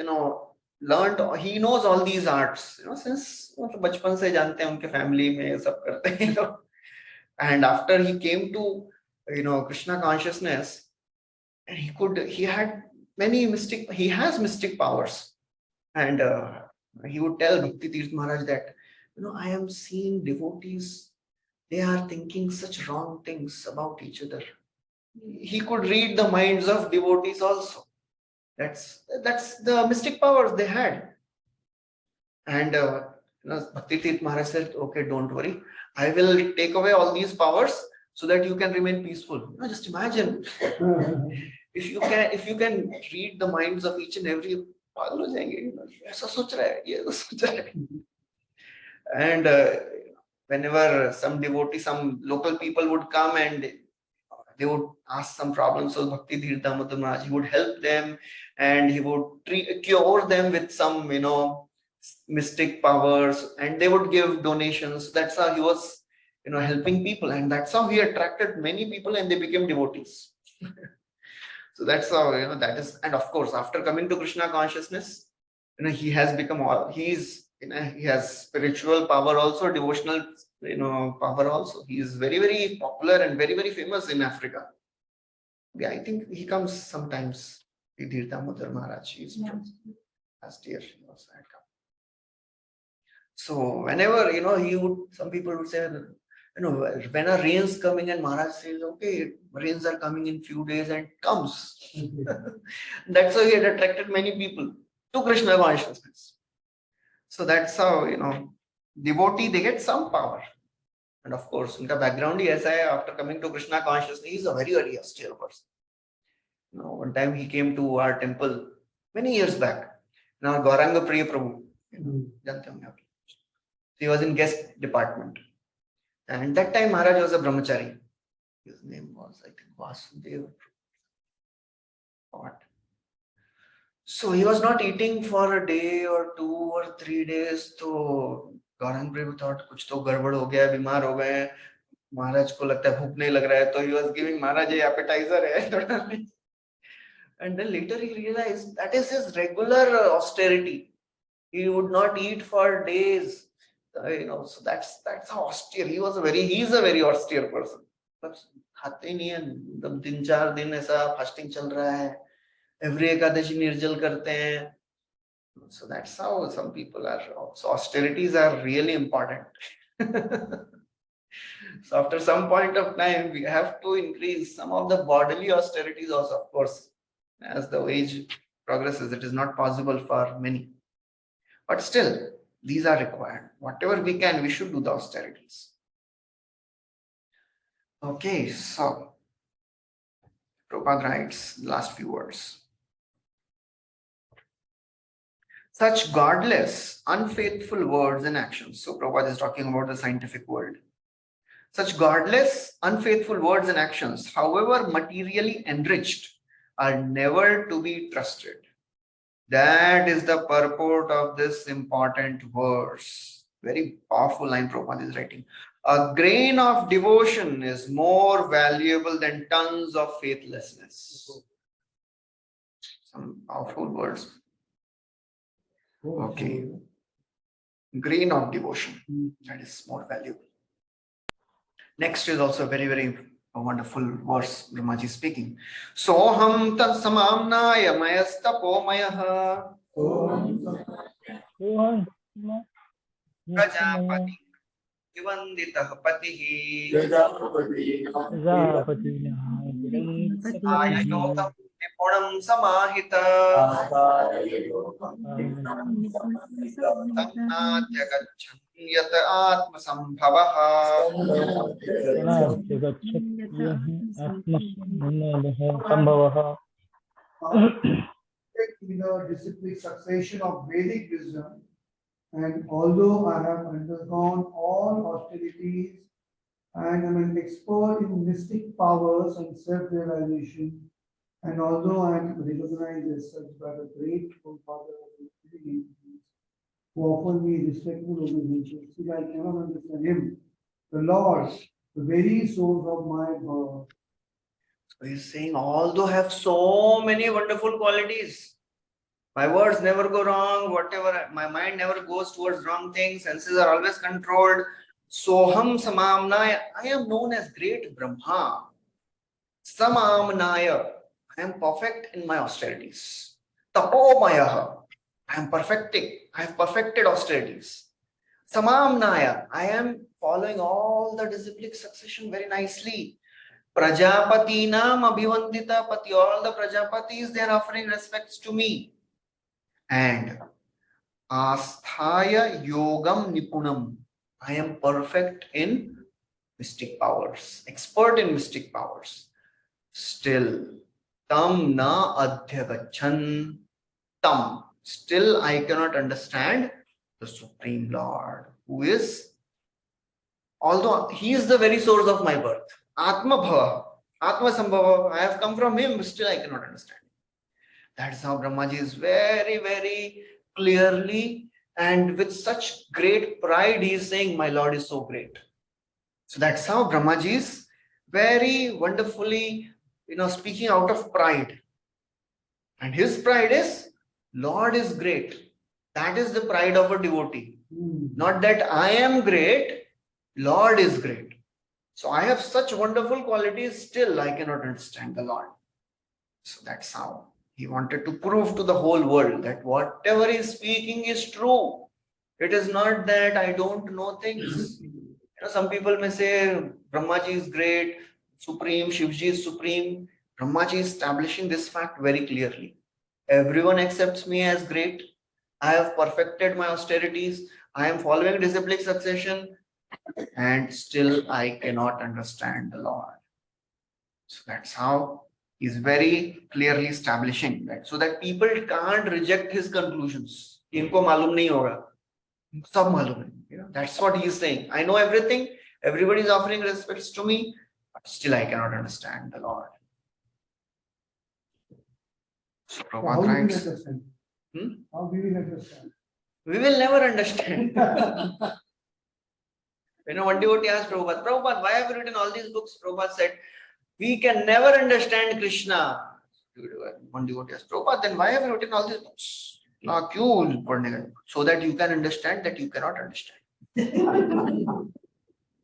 learned, he knows all these arts, since bachpan se jante hain, unke family mein ye sab karte hain, And after he came to, Krishna consciousness, and he had he has mystic powers. And he would tell Bhakti Tirth Maharaj that, I am seeing devotees, they are thinking such wrong things about each other. He could read the minds of devotees also. That's the mystic powers they had. And Bhakti Tirth Maharaj said, okay, don't worry. I will take away all these powers so that you can remain peaceful. Just imagine if you can read the minds of each and every, पागल हो जाएंगे, ऐसा सोच रहा है, ये सोच रहा है. And whenever some devotee, some local people would come and they would ask some problems, so Bhakti Dhir Damodar Maharaj, he would help them and he would cure them with some, mystic powers, and they would give donations. That's how he was, helping people, and that's how he attracted many people and they became devotees. So that's how, that is, and of course, after coming to Krishna consciousness, he has become all, he has spiritual power also, devotional, power also. He is very, very popular and very, very famous in Africa. Yeah, I think he comes sometimes. Dhir Damodar Maharaj, he is from last year. He also had come. So whenever, some people would say, when are rains coming, and Maharaj says, okay, rains are coming in few days, and comes. That's how he had attracted many people to Krishna consciousness. So that's how, devotee, they get some power. And of course, unka background hi aisa hai, after coming to Krishna consciousness, he is a very, very austere person. One time he came to our temple many years back. Now Gauranga Priya Prabhu, he was in guest department. And that time Maharaj was a brahmachari. His name was, I think, Vasudev. What? So he was not eating for a day or 2 or 3 days. So Gauranga Prabhu thought, कुछ तो गड़बड़ हो गया, बीमार हो गए. महाराज को लगता है भूख नहीं लग रहा है, तो he was giving Maharaj a appetizer है. And then later he realized that is his regular austerity. He would not eat for days. So that's how austere he was. He is a very austere person. खाते नहीं है, 3-4 दिन ऐसा fasting चल रहा है, every Ekadashi निर्जल करते हैं. So that's how some people are. So austerities are really important. So after some point of time, we have to increase some of the bodily austerities also, of course. As the age progresses, it is not possible for many. But still, these are required. Whatever we can, we should do the austerities. Okay, so Prabhupada writes last few words. Such godless, unfaithful words and actions. So Prabhupada is talking about the scientific world. Such godless, unfaithful words and actions, however materially enriched, are never to be trusted. That is the purport of this important verse. Very powerful line Prabhupada is writing. A grain of devotion is more valuable than tons of faithlessness. Some powerful words. Okay. Grain of devotion, that is more valuable. Next is also very, very wonderful verse, Brahmaji speaking. Soham tat samamnaya mayastapomayaha Prajapati Vivanditah Patihi Ayayotam Nipunam Samahita Tanatya Gachan Yata Atma Sambhavaha. In the disciplined succession of Vedic wisdom, and although I have undergone all austerities and I'm an expert in mystic powers and self-realization. And although I am recognized as such by the grateful Father of the living entities who offer me respectful obedience, still I cannot understand him, the Lord, the very source of my birth. So he's saying, although I have so many wonderful qualities, my words never go wrong, my mind never goes towards wrong things, senses are always controlled. Soham Samamnaya, I am known as great Brahma. Samamnaya, I am perfect in my austerities. Tapomaya, I am perfecting, I have perfected austerities. Samamnaya, I am following all the disciplic succession very nicely. Prajapati nam abhivandita pati, all the Prajapatis, they are offering respects to me. And Asthaya Yogam Nipunam, I am perfect in mystic powers, expert in mystic powers. Still, Tam na adhyagachan Tam, still I cannot understand the Supreme Lord, who is, although he is the very source of my birth. Atma Bhava, Atma Sambhava, I have come from him, but still I cannot understand. That's how Brahmaji is very, very clearly and with such great pride, he is saying, my Lord is so great. So that's how Brahmaji is very wonderfully, speaking out of pride. And his pride is, Lord is great. That is the pride of a devotee. Not that I am great, Lord is great. So I have such wonderful qualities, still I cannot understand the Lord. So that's how he wanted to prove to the whole world that whatever he is speaking is true. It is not that I don't know things. Some people may say Brahmaji is great, supreme, Shivji is supreme. Brahmaji is establishing this fact very clearly. Everyone accepts me as great. I have perfected my austerities. I am following disciplic succession, and still I cannot understand the Lord. So that's how he's very clearly establishing that, so that people can't reject his conclusions. Inko malum nahi hoga, sab malum hai. That's what he's saying. I know everything. Everybody is offering respects to me, but still I cannot understand the Lord. So How Prabhupada do we writes, understand? How do we understand? we will never understand. One devotee asked Prabhupada, Prabhupada, why have you written all these books? Prabhupada said, we can never understand Krishna. One devotee asked, Prabhupada, then why have you written all these books? So that you can understand that you cannot understand.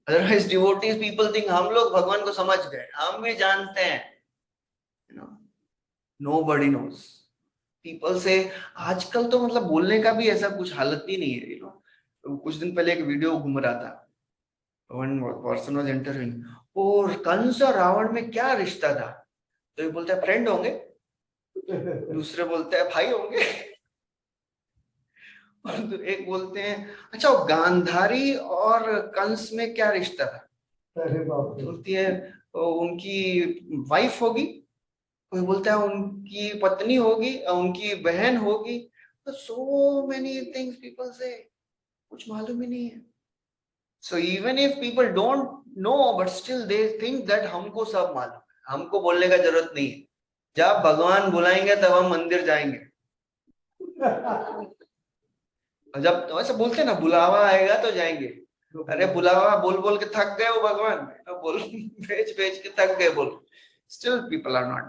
Otherwise, devotees, people think, हम लोग भगवान को समझ गए, हम भी जानते हैं. Nobody knows. People say, आजकल तो मतलब बोलने का भी ऐसा कुछ हालत ही नहीं है. कुछ दिन पहले एक वीडियो घूम रहा था. One person was interviewing. और कंस और रावण में क्या रिश्ता था? तो ये बोलता है फ्रेंड होंगे, दूसरे बोलते हैं भाई होंगे, और एक बोलते हैं अच्छा गांधारी और कंस में क्या रिश्ता था? बोलती है उनकी वाइफ होगी, कोई बोलता है उनकी पत्नी होगी, उनकी बहन होगी. So many things people say, कुछ मालूम ही नहीं है. So even if people don't know, but still they think that हमको सब मालूम है, हमको बोलने का जरूरत नहीं है. जब भगवान बुलाएंगे तब हम मंदिर जाएंगे. जब तो ऐसे बोलते हैं ना, बुलावा आएगा तो जाएंगे. अरे बुलावा बोल बोल के थक गए हो भगवान, बोल भेज भेज के थक गए बोल. Still people are not.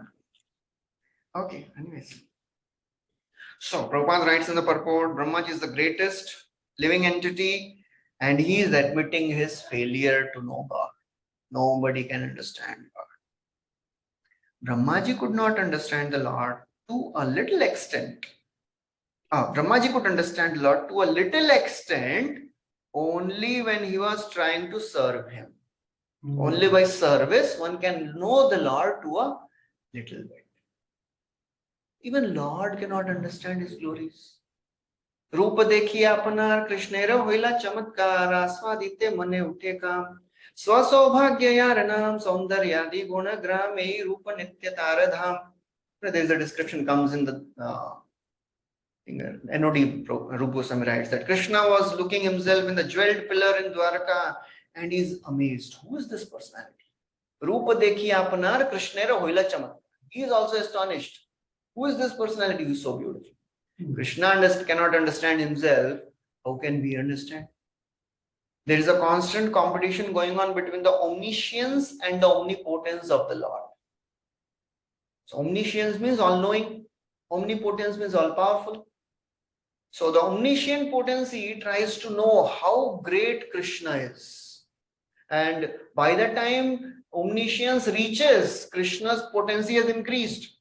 Okay, anyways. So Prabhupada writes in the purport, Brahmaji is the greatest living entity, and he is admitting his failure to know God. Nobody can understand God. Brahmaji could not understand the Lord to a little extent. Brahmaji could understand the Lord to a little extent only when he was trying to serve him. Only by service one can know the Lord to a little bit. Even Lord cannot understand his glories. रूप देखिए अपना कृष्णेर होइला चमत्कार आस्वादिते मने उठे काम स्वसौभाग्य यार नाम सौंदर्यादि गुण ग्रामे रूप नित्य तार धाम. There is a description comes in the NOD. Rupa Goswami writes that Krishna was looking himself in the jeweled pillar in Dwarka, and he's amazed. Who is this personality? Rupa dekhi apanar Krishnera hoila chamatkar. He is also astonished. Who is this personality who is so beautiful? Krishna cannot understand himself. How can we understand? There is a constant competition going on between the omniscience and the omnipotence of the Lord. So omniscience means all-knowing. Omnipotence means all-powerful. So the omniscient potency tries to know how great Krishna is. And by the time omniscience reaches, Krishna's potency has increased.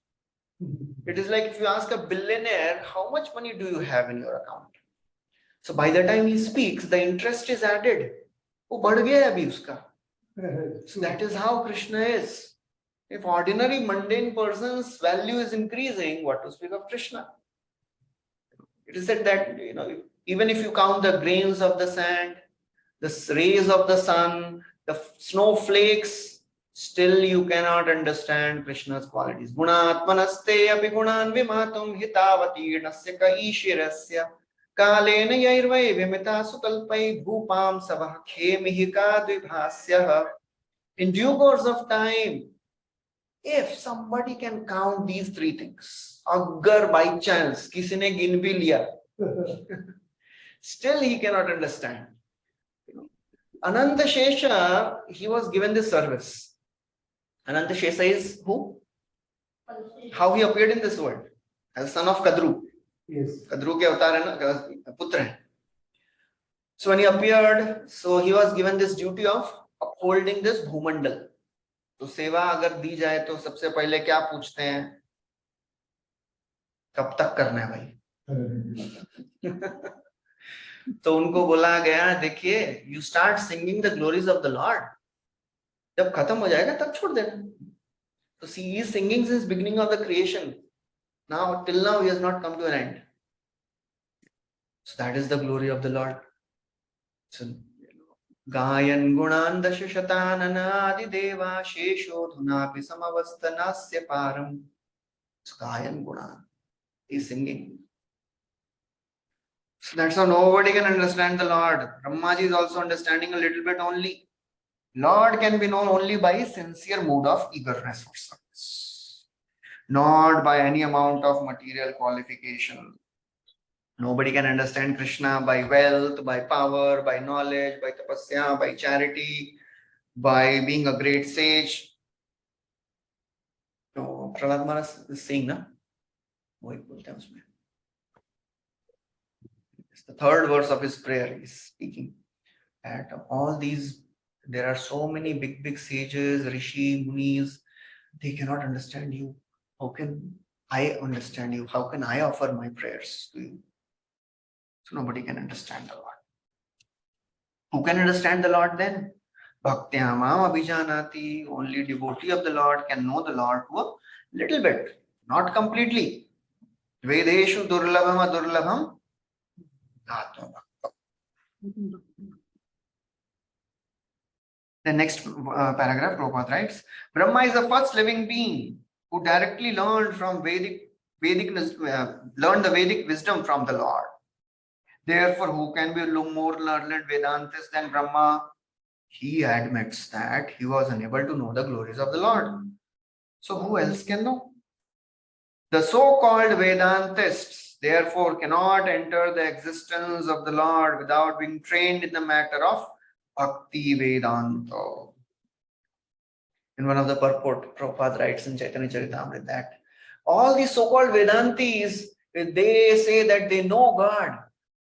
It is like if you ask a billionaire, how much money do you have in your account? So by the time he speaks, the interest is added. वो बढ़ गया अभी उसका. So that is how Krishna is. If ordinary mundane person's value is increasing, what to speak of Krishna? It is said that, even if you count the grains of the sand, the rays of the sun, the snowflakes, still you cannot understand Krishna's qualities. Gunatmanaste api gunan vimatum hitavati nasya ka ishirasya kalena yairvai vimita sukalpai bhupam sabah khemihika dvibhasya. In due course of time, if somebody can count these three things, agar by chance kisi ne gin bhi liya, still he cannot understand. Ananta Shesha, he was given this service. Ananta Shesha is who? How he appeared in this world? As son of Kadru. Yes. Kadru ke avatar hai na, putra hai. So when he appeared, so he was given this duty of upholding this Bhumandal. तो सेवा अगर दी जाए तो सबसे पहले क्या पूछते हैं? कब तक करना है भाई? तो उनको बोला गया, देखिए, you start singing the glories of the Lord. जब खत्म हो जाएगा तब छोड़ देना. So see, he is singing since beginning of the creation. Now, till now, he has not come to an end. So that is the glory of the Lord. So, Gayan gunan dashashatanana deva shesho dhunapi samavastanasya param. So Gayan gunan. He is singing. So that's how nobody can understand the Lord. Brahmaji is also understanding a little bit only. Lord can be known only by sincere mood of eagerness for service, not by any amount of material qualification. Nobody can understand Krishna by wealth, by power, by knowledge, by tapasya, by charity, by being a great sage. So Prahlad Maharaj is saying, na? It's the third verse of his prayer. He's speaking at all these. There are so many big sages, rishi, munis. They cannot understand you. How can I understand you? How can I offer my prayers to you? So nobody can understand the Lord. Who can understand the Lord then? Bhaktyamam abhijanati. Only devotee of the Lord can know the Lord to a little bit, not completely. Vedeshu durlabham adurlabham atma bhakta. The next paragraph, Prabhupada writes, Brahma is the first living being who directly learned from learned the Vedic wisdom from the Lord. Therefore, who can be more learned Vedantis than Brahma? He admits that he was unable to know the glories of the Lord. So who else can know? The so-called Vedantists, therefore, cannot enter the existence of the Lord without being trained in the matter of Bhakti Vedanta. In one of the purport, Prabhupada writes in Chaitanya Charitamrita that all these so-called Vedantis, they say that they know God,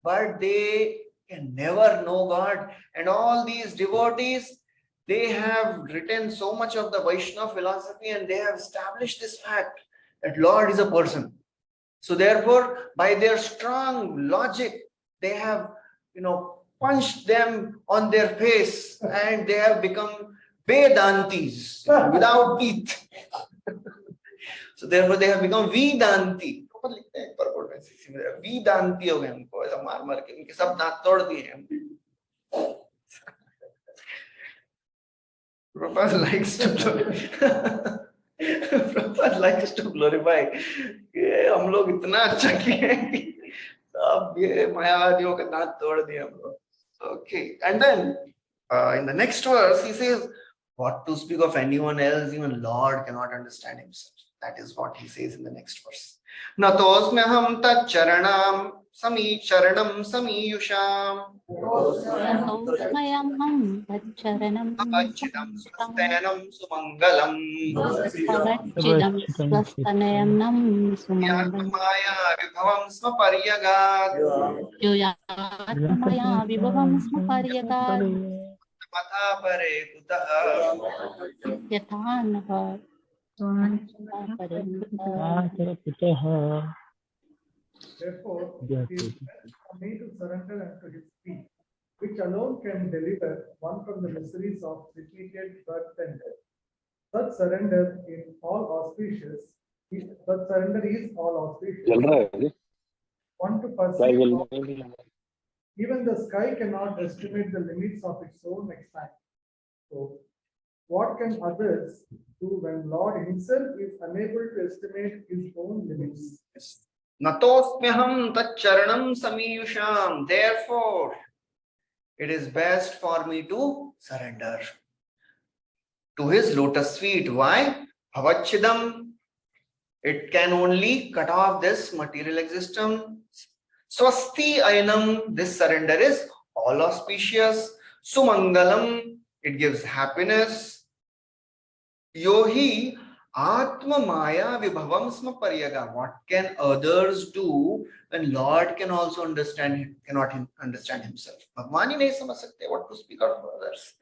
but they can never know God. And all these devotees, they have written so much of the Vaishnava philosophy and they have established this fact that Lord is a person. So therefore, by their strong logic, they have, punched them on their face and they have become Vedantis without teeth. So therefore, they have become Vedanti. Vedanti हो गए हमको ऐसा मार के उनके सब दांत तोड़ दिए हैं. Prabhupada likes to glorify. ये हम लोग इतना अच्छा किए कि अब ये मायावादियों के दांत तोड़ दिए हम लोग. Okay, and then In the next verse, he says, what to speak of anyone else, even Lord cannot understand himself. That is what he says in the next verse. Natosmyaham tat charanam charanam samiyusham. Yatosmayamam taccharanam Avachidam swastanam sumangalam. Avachidam swastanayam sumangalam Yatmaya vibhavam smaparyagat. Yoyatmaya vibhavam smaparyagat Matha pare kutah. Yathanah Therefore, it is best for me to surrender unto his feet, which alone can deliver one from the miseries of repeated birth and death. Such surrender is all auspicious. Such surrender is all auspicious. चल रहा है One to क्या perceive. चल रहा है Even the sky cannot estimate the limits of its own extent. So, what can others do when Lord Himself is unable to estimate His own limits? Natosmyaham tat charanam samiyusham. Therefore, it is best for me to surrender to his lotus feet. Why? Bhavachidam. It can only cut off this material existence. Swasti ainam. This surrender is all auspicious. Sumangalam. It gives happiness. Yohi Atma Maya Vibhavam Smaparyaga. What can others do when Lord can also understand, cannot understand himself? Bhagwan hi nahi samajh sakte what to speak of others.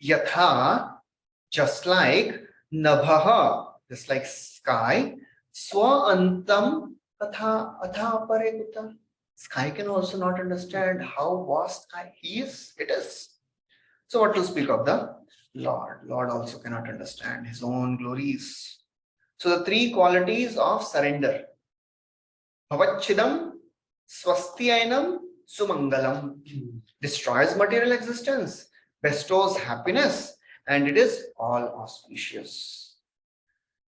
Yatha, just like Nabhaha, just like sky, Swa Antam Atha Pare Kuta. Sky can also not understand how vast sky he is. It is. So what to speak of the Lord? Lord also cannot understand his own glories. So the three qualities of surrender. Bhavachidam, Swastyainam, Sumangalam. Destroys material existence, bestows happiness, and it is all auspicious.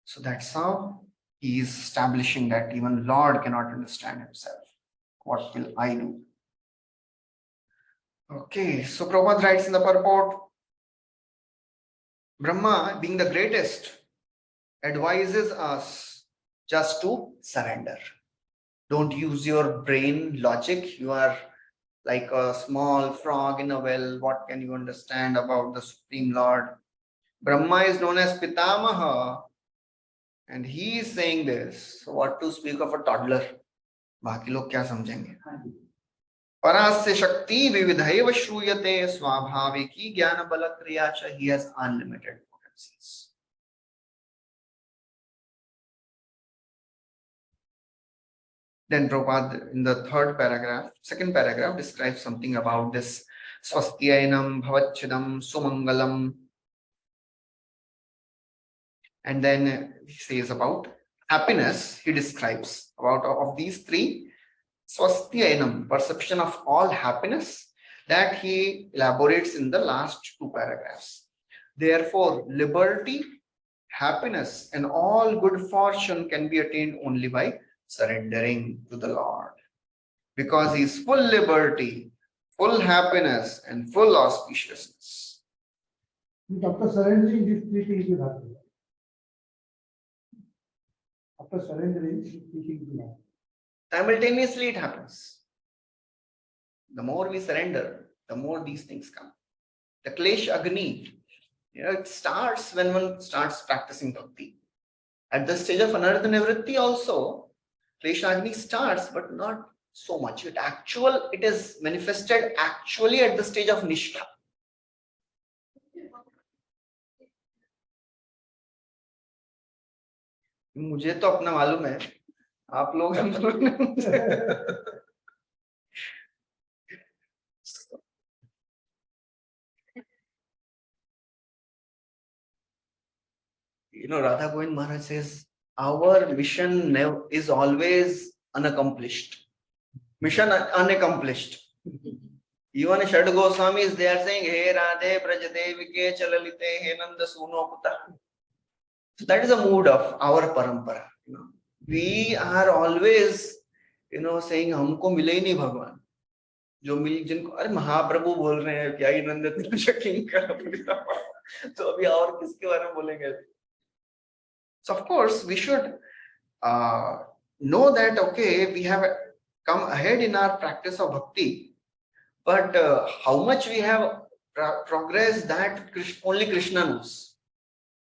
So that's how he is establishing that even Lord cannot understand himself. What will I do? Okay, so Prabhupada writes in the purport, Brahma, being the greatest, advises us just to surrender. Don't use your brain logic. You are like a small frog in a well. What can you understand about the Supreme Lord? Brahma is known as Pitamaha, and he is saying this. So what to speak of a toddler? बाकी लोग क्या समझेंगे? Parasya Shakti Vividhaiva Shruyate Swabhaviki Jnana Bala Kriya cha. He has unlimited potencies. Then Prabhupada in the second paragraph describes something about this Swastyainam Bhavachidam Sumangalam. And then he says about happiness, he describes about of these three. Swastyainam, perception of all happiness, that he elaborates in the last two paragraphs. Therefore, liberty, happiness, and all good fortune can be attained only by surrendering to the Lord. Because he is full liberty, full happiness, and full auspiciousness. After surrendering, these three things will happen. After surrendering, these three things will happen. Simultaneously, it happens. The more we surrender, the more these things come. The Klesh Agni, it starts when one starts practicing Bhakti. At the stage of Anartha Nivritti also, Klesh Agni starts, but not so much. It is manifested actually at the stage of Nishtha. मुझे तो अपना मालूम है, आप लोग हम लोग Radha Govind Maharaj says, our mission is always unaccomplished. Mission unaccomplished. Even Shad Goswami is there saying, Hey Radhe Prajadevike Chalalite He Nanda Suno Puta. So that is the mood of our parampara. We are always, saying, Humko mile hi nahi Bhagwan. जो मिल जिनको अरे महाप्रभु बोल रहे हैं क्या नंद किंकर तो अभी और किसके बारे में बोलेंगे? So of course we should know that okay, we have come ahead in our practice of bhakti, but how much we have progressed, that only Krishna knows.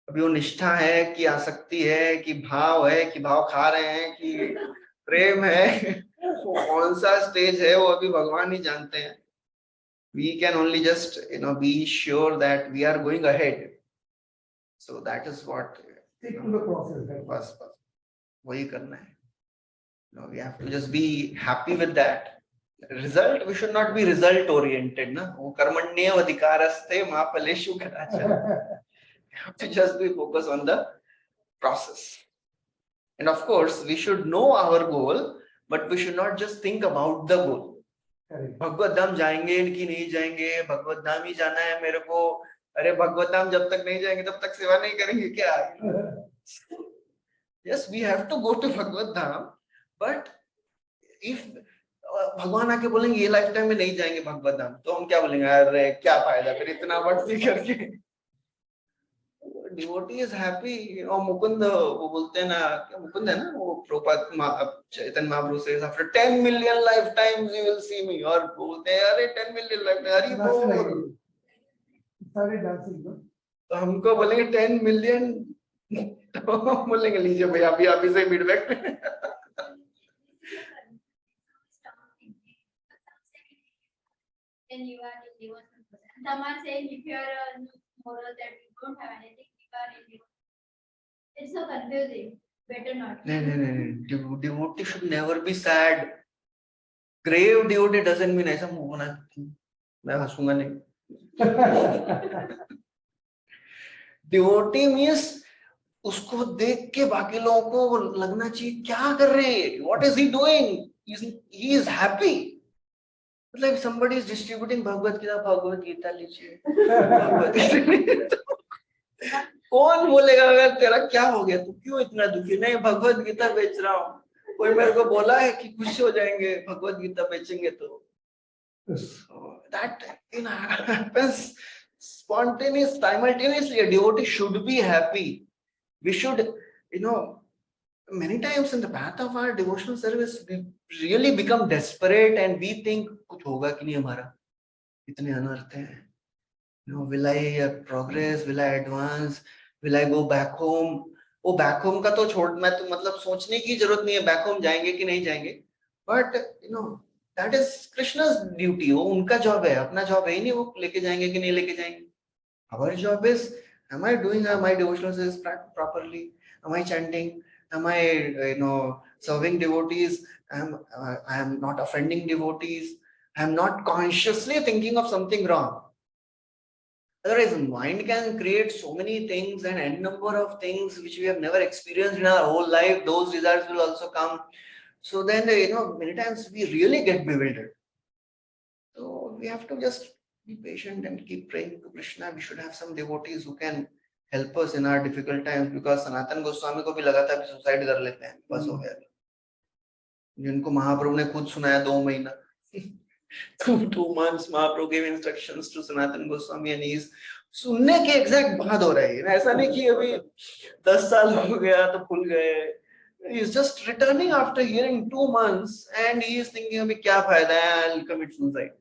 अभी वो निष्ठा है कि आसक्ति है कि भाव है कि भाव खा रहे हैं कि प्रेम है, वो कौन सा स्टेज है वो अभी भगवान ही जानते हैं. We can only just be sure that we are going ahead. So that is what Stick to the process. बस वही करना है. We have to just be happy with that. Result, we should not be result oriented, na. वो कर्मण्येव अधिकारस्ते मा फलेषु कदाचन. We have to just be focused on the process. And of course, we should know our goal, but we should not just think about the goal. भगवत धाम जाएंगे कि नहीं जाएंगे, भगवत धाम ही जाना है मेरे को. अरे भगवत धाम जब तक नहीं जाएंगे तब तक सेवा नहीं करेंगे क्या? Yes, we have to go to Bhagavad Dham, but if भगवान आके बोलेंगे ये लाइफ टाइम में नहीं जाएंगे भगवत धाम, तो हम क्या बोलेंगे? अरे क्या फायदा फिर इतना भक्ति करके. Devotee is happy. मुकुंद वो बोलते हैं ना, क्या मुकुंद है ना, वो Prabhupada Chaitanya Mahaprabhu says after 10 million lifetimes you will see me. और बोलते हैं अरे 10 million lifetimes हरि बोल. Started dancing, no? तो हमको बोलेंगे 10 million, तो बोलेंगे लीजिए भैया अभी से feedback. Then you are in devotional person. Some are saying if you are moral that you don't have anything, you are in devotion. It's so confusing. Better not. No. Devotee should never be sad. Grave devotee doesn't mean ऐसा मुंह बना. मैं हंसूंगा नहीं. Devotee means उसको देख के बाकी लोगों को लगना चाहिए क्या कर रहे हैं? What is he doing? He is happy. मतलब if somebody is distributing Bhagavad Gita लीजिए. कौन बोलेगा अगर तेरा क्या हो गया, तू क्यों इतना दुखी? नहीं, भगवत गीता बेच रहा हूँ. कोई मेरे को बोला है कि खुश हो जाएंगे भगवत गीता बेचेंगे तो. So that happens spontaneously, simultaneously. A devotee should be happy. We should, many times in the path of our devotional service, we really become desperate and we think कुछ होगा कि नहीं हमारा, इतने अनर्थ हैं. Will I progress? Will I advance? Will I go back home? वो back home का तो छोड़, मैं तो मतलब सोचने की जरूरत नहीं है back home जाएंगे कि नहीं जाएंगे. But that is Krishna's duty. वो उनका job है, अपना job है ही नहीं वो लेके जाएंगे कि नहीं लेके जाएंगे. Our job is, am I doing my devotional service properly? Am I chanting? Am I serving devotees? I am not offending devotees. I am not consciously thinking of something wrong. Otherwise, mind can create so many things and n number of things which we have never experienced in our whole life. Those results will also come. So then, many times we really get bewildered. So we have to just be patient and keep praying to Krishna. We should have some devotees who can help us in our difficult times, because Sanatan Goswami को भी लगा था कि suicide कर लेते हैं, बस हो गया. जिनको महाप्रभु ने खुद सुनाया 2 महीना. 2 months Mahaprabhu gave instructions to Sanatan Goswami and he's सुनने के एग्जैक्ट बाद हो रहा है. ऐसा नहीं कि अभी 10 साल हो गया तो भूल गए. He's just returning after hearing 2 months and he is thinking अभी क्या फायदा है, I'll commit suicide.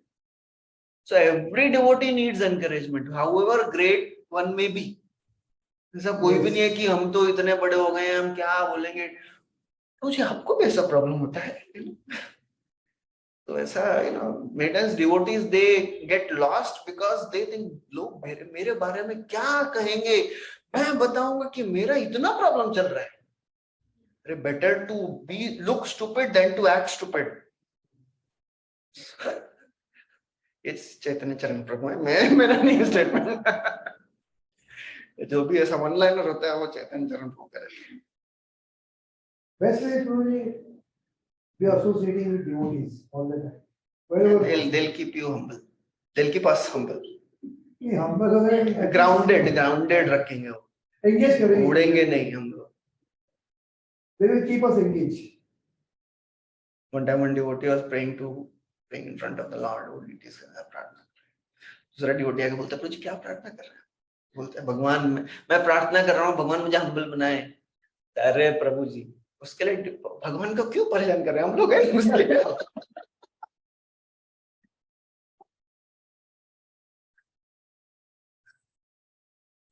So every devotee needs encouragement, however great one may be. ऐसा कोई भी नहीं है कि हम तो इतने बड़े हो गए हैं, हम क्या बोलेंगे. मुझे आपको भी ऐसा प्रॉब्लम होता है. तो ऐसा many times devotees they get lost because they think लोग मेरे बारे में क्या कहेंगे, मैं बताऊंगा कि मेरा इतना प्रॉब्लम चल रहा है. अरे better to look stupid than to act stupid. It's चैतन्य चरण प्रभु है, मेरा नहीं स्टेटमेंट. जो भी ऐसा वन लाइनर होता है वो चैतन्य चरण प्रभु करेंगे. Best way to be associating with devotees all the time. Wherever They'll keep you humble. They'll keep us humble. humble, Grounded रखेंगे वो. engage करेंगे. उड़ेंगे नहीं हम लोग. They will keep us engaged. One time one devotee was praying to praying in front of the Lord, वो deities का प्रार्थना। दूसरा डिवोटी आके बोलता है प्रभु जी क्या प्रार्थना कर रहे हैं? बोलते हैं भगवान मैं प्रार्थना कर रहा हूँ भगवान मुझे हम्बल बनाए। अरे प्रभु जी उसके लिए भगवान को क्यों परेशान कर रहे हैं हम लोग हैं उसके लिए।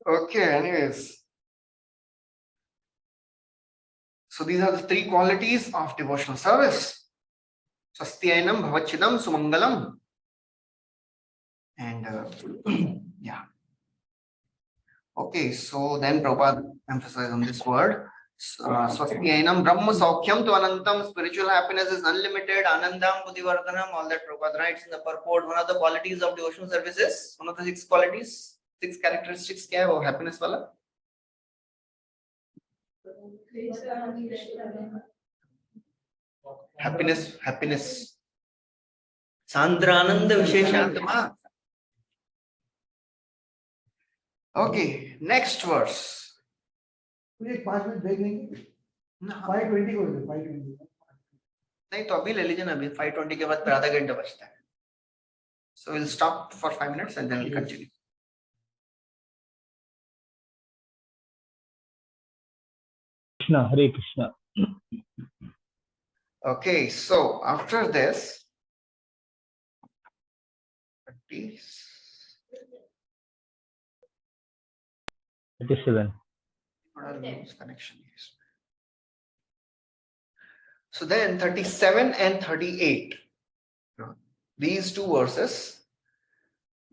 Okay, anyways. So these are the three qualities of devotional service. Swastyayanam bhavachidam sumangalam. And yeah. Okay, so then Prabhupada emphasized on this word. Swastyayanam brahma saukhyam to anantam. Spiritual happiness is unlimited. Anandam buddhivardhanam. All that Prabhupada writes in the purport. One of the qualities of devotional service is one of the 6 qualities, 6 characteristics क्या है वो happiness वाला? Happiness. Sandrananda Visheshatma. Okay, next verse. 5 minute break लेंगे 5:20 को 5:20 नहीं तो अभी ले लीजिए ना अभी 5:20 के बाद फिर आधा घंटा बचता है. So we'll stop for 5 minutes and then we'll continue. Krishna, Hare Krishna. Okay, so after this, 37. Connection. So then 37 and 38, these two verses,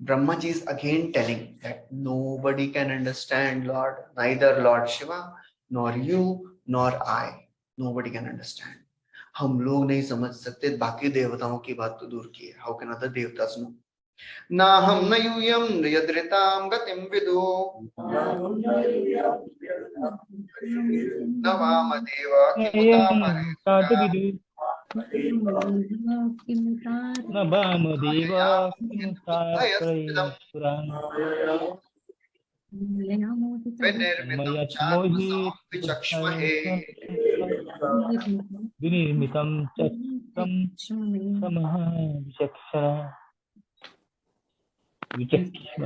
Brahmaji is again telling that nobody can understand Lord, neither Lord Shiva, nor you, nor I. Nobody can understand. हम लोग नहीं समझ सकते, बाकी देवताओं की बात तो दूर की है. How can other devatas know? ना हम न यूयम यद्रिताम गतिम विदो न वामदेव किमुता परे न वामदेव किमुता प्रयस्पुरान् विनिर्मितं चात्मसो विचक्ष्महे विनिर्मितं चक्रं समः विचक्षण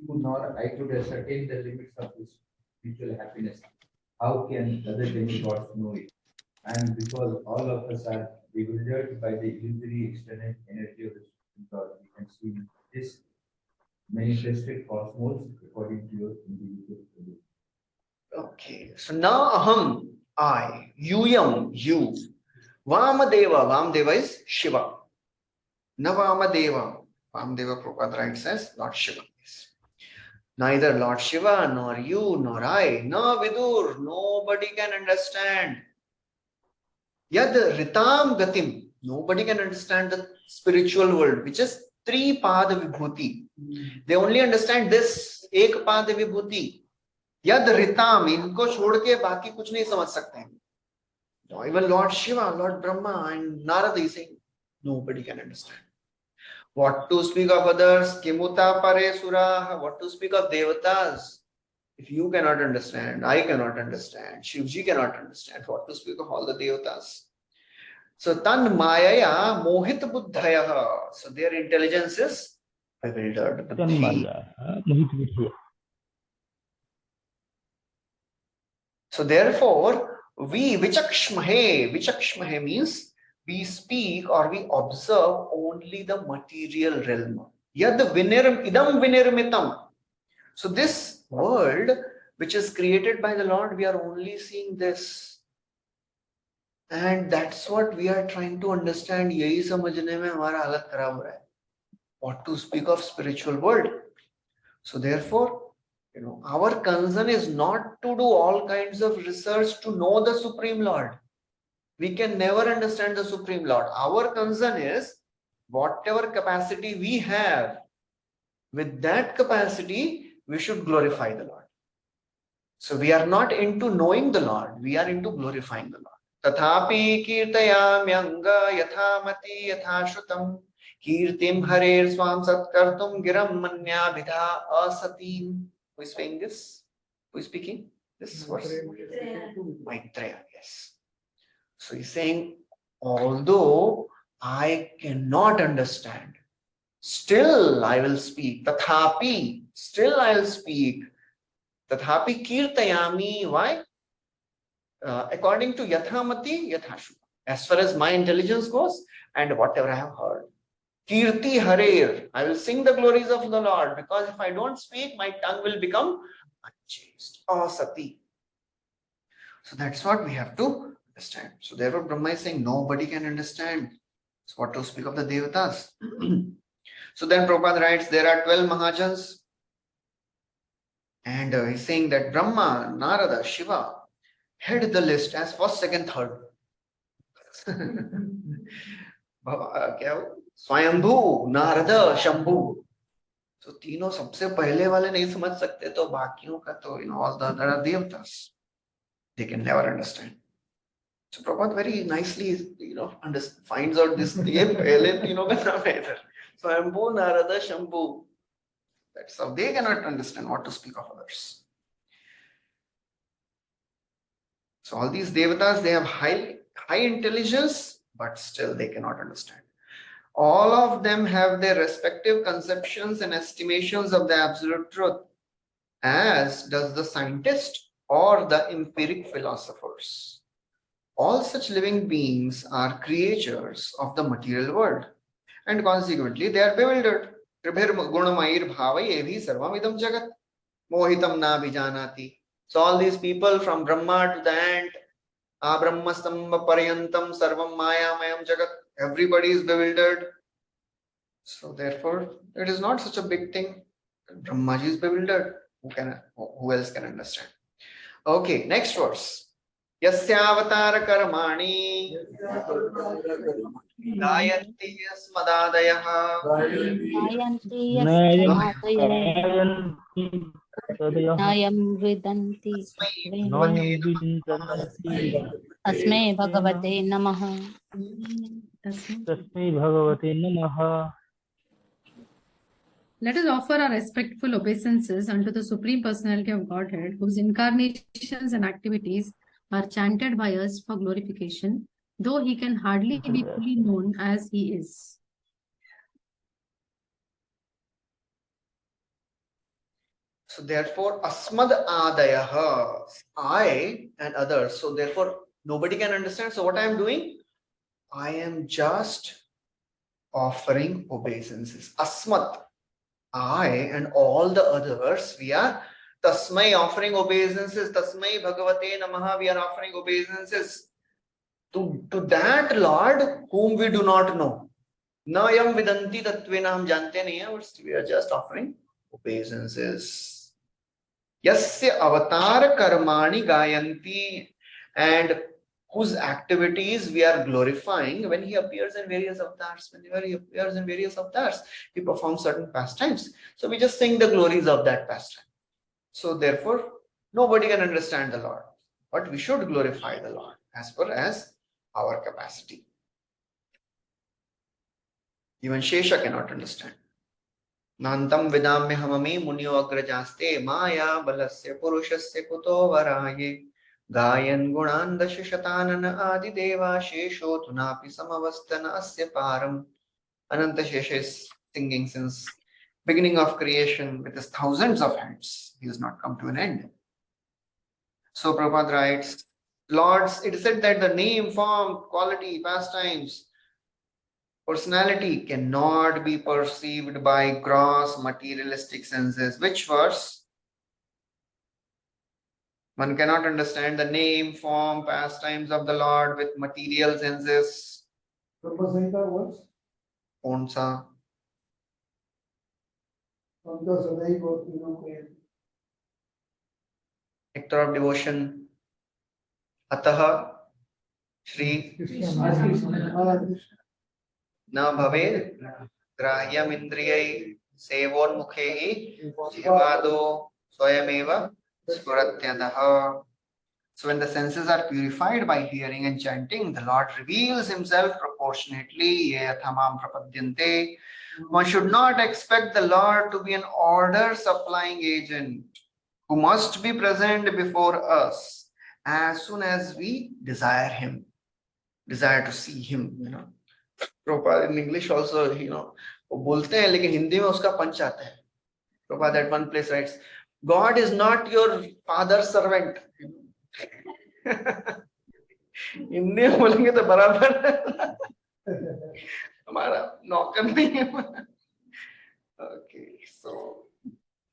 Nor I could ascertain the limits of this spiritual happiness. How can other demigods know it? And because all of us are bewildered by the illusory external energy of the Supreme God, we can see this manifested cosmos according to your individual belief. Okay, so now aham, I, yuyam, you, Vamadeva is Shiva. Na Vamadeva Prabhupada writes as Lord Shiva. Neither Lord Shiva, nor you, nor I, nor Vidur, nobody can understand. Yad Ritam Gatim, nobody can understand the spiritual world, which is Tripada Vibhuti. They only understand this Ek Pada Vibhuti. Yad Ritam, इनको छोड़ के बाकी कुछ नहीं समझ सकते हैं. Even Lord Shiva, Lord Brahma and Narada is saying, nobody can understand. What to speak of others? Kimuta pare sura. What to speak of devatas? If you cannot understand, I cannot understand, Shivji cannot understand, what to speak of all the devatas? So tan mayaya mohit buddhaya. So their intelligence is bewildered. So therefore, we vichakshmahe means we speak or we observe only the material realm. Yad idam vinirmitam. So this world which is created by the Lord, we are only seeing this. And that's what we are trying to understand. Yahi samajhne mein hamara halat kharab ho raha hai. What to speak of spiritual world? So therefore, our concern is not to do all kinds of research to know the Supreme Lord. We can never understand the Supreme Lord. Our concern is whatever capacity we have, with that capacity, we should glorify the Lord. So we are not into knowing the Lord, we are into glorifying the Lord. Tathapi kirtayamyanga yathamati yathashrutam kirtim harer swam satkartum giram manyabhidha asatim. Who is saying this? Who is speaking? This verse? Maitreya, yes. So he's saying, although I cannot understand. Still I will speak. Tathapi, still I will speak. Tathapi kirtayami. Why? According to Yathamati, Yathashu. As far as my intelligence goes and whatever I have heard. Kirti Harer, I will sing the glories of the Lord, because if I don't speak, my tongue will become unchaste. Asati. So that's what we have to understand. So therefore Brahma is saying nobody can understand. So what to speak of the Devatas? So then Prabhupada writes, there are 12 Mahajans. And he's saying that Brahma, Narada, Shiva head the list as first, second, third. स्वयंभू, Narad, Shambhu. So तीनों सबसे पहले वाले नहीं समझ सकते, तो बाकियों का तो all the other devatas, they can never understand. So Prabhupada very nicely finds out this. ये पहले तीनों का नाम है इधर. स्वयंभू, Narad, Shambhu. That's how they cannot understand what to speak of others. So all these devatas, they have high intelligence, but still they cannot understand. All of them have their respective conceptions and estimations of the absolute truth, as does the scientist or the empiric philosophers. All such living beings are creatures of the material world, and consequently they are bewildered. Tribhir gunamair bhavai evi sarvamidam jagat mohitam na bijanati. So all these people from Brahma to the ant, Brahmastamba Paryantam Sarvam Mayamayam Jagat, everybody is bewildered. So therefore, it is not such a big thing. Brahmaji is bewildered. Who else can understand? Okay, next verse. Yasyavatara karmani gayanti yasmadadayaha गायन्ति तदयः नायं विदन्ति अस्मै भगवते नमः तस्मै भगवते नमः. Let us offer our respectful obeisances unto the Supreme Personality of Godhead, whose incarnations and activities are chanted by us for glorification, though he can hardly be fully known as he is. So therefore, asmad adayaha, I and others. So therefore, nobody can understand. So what I am doing? I am just offering obeisances. Asmat, I and all the others, we are tasmai, offering obeisances. Tasmai bhagavate namaha, we are offering obeisances to that Lord whom we do not know. Nayam vidanti tatvena, hum jante nahi hai, but we are just offering obeisances. Yasya avatar karmani gayanti, and whose activities we are glorifying when he appears in various avatars. Whenever he appears in various avatars, he performs certain pastimes. So we just sing the glories of that pastime. So therefore, nobody can understand the Lord, but we should glorify the Lord as far as our capacity. Even Shesha cannot understand. Nantam vidamya hamami munyo agrajaste maya balasya purushasya kuto varaye gayan gunan dashashatanana adi deva shesho tunapi samavastana asya param. Ananta Shesha is singing since beginning of creation with his thousands of hands. He has not come to an end. So Prabhupada writes, Lords, it is said that the name, form, quality, pastimes, personality cannot be perceived by gross materialistic senses. Which verse? One cannot understand the name, form, pastimes of the Lord with material senses. Brahma was Onsa. Nectar of devotion. Ataha Shri Na Bhave Grahyam Indriyai Sevon Mukhehi Jivado Swayameva Spuratyadaha. So when the senses are purified by hearing and chanting, the Lord reveals himself proportionately. Yathamam prapadyante. One should not expect the Lord to be an order supplying agent who must be present before us as soon as we desire him, desire to see him. Prabhupada in English also, वो बोलते हैं लेकिन हिंदी में उसका पंच आता है. Prabhupada at one place writes, God is not your father's servant. Hindi में बोलेंगे तो बराबर हमारा नौकर नहीं है. Okay, so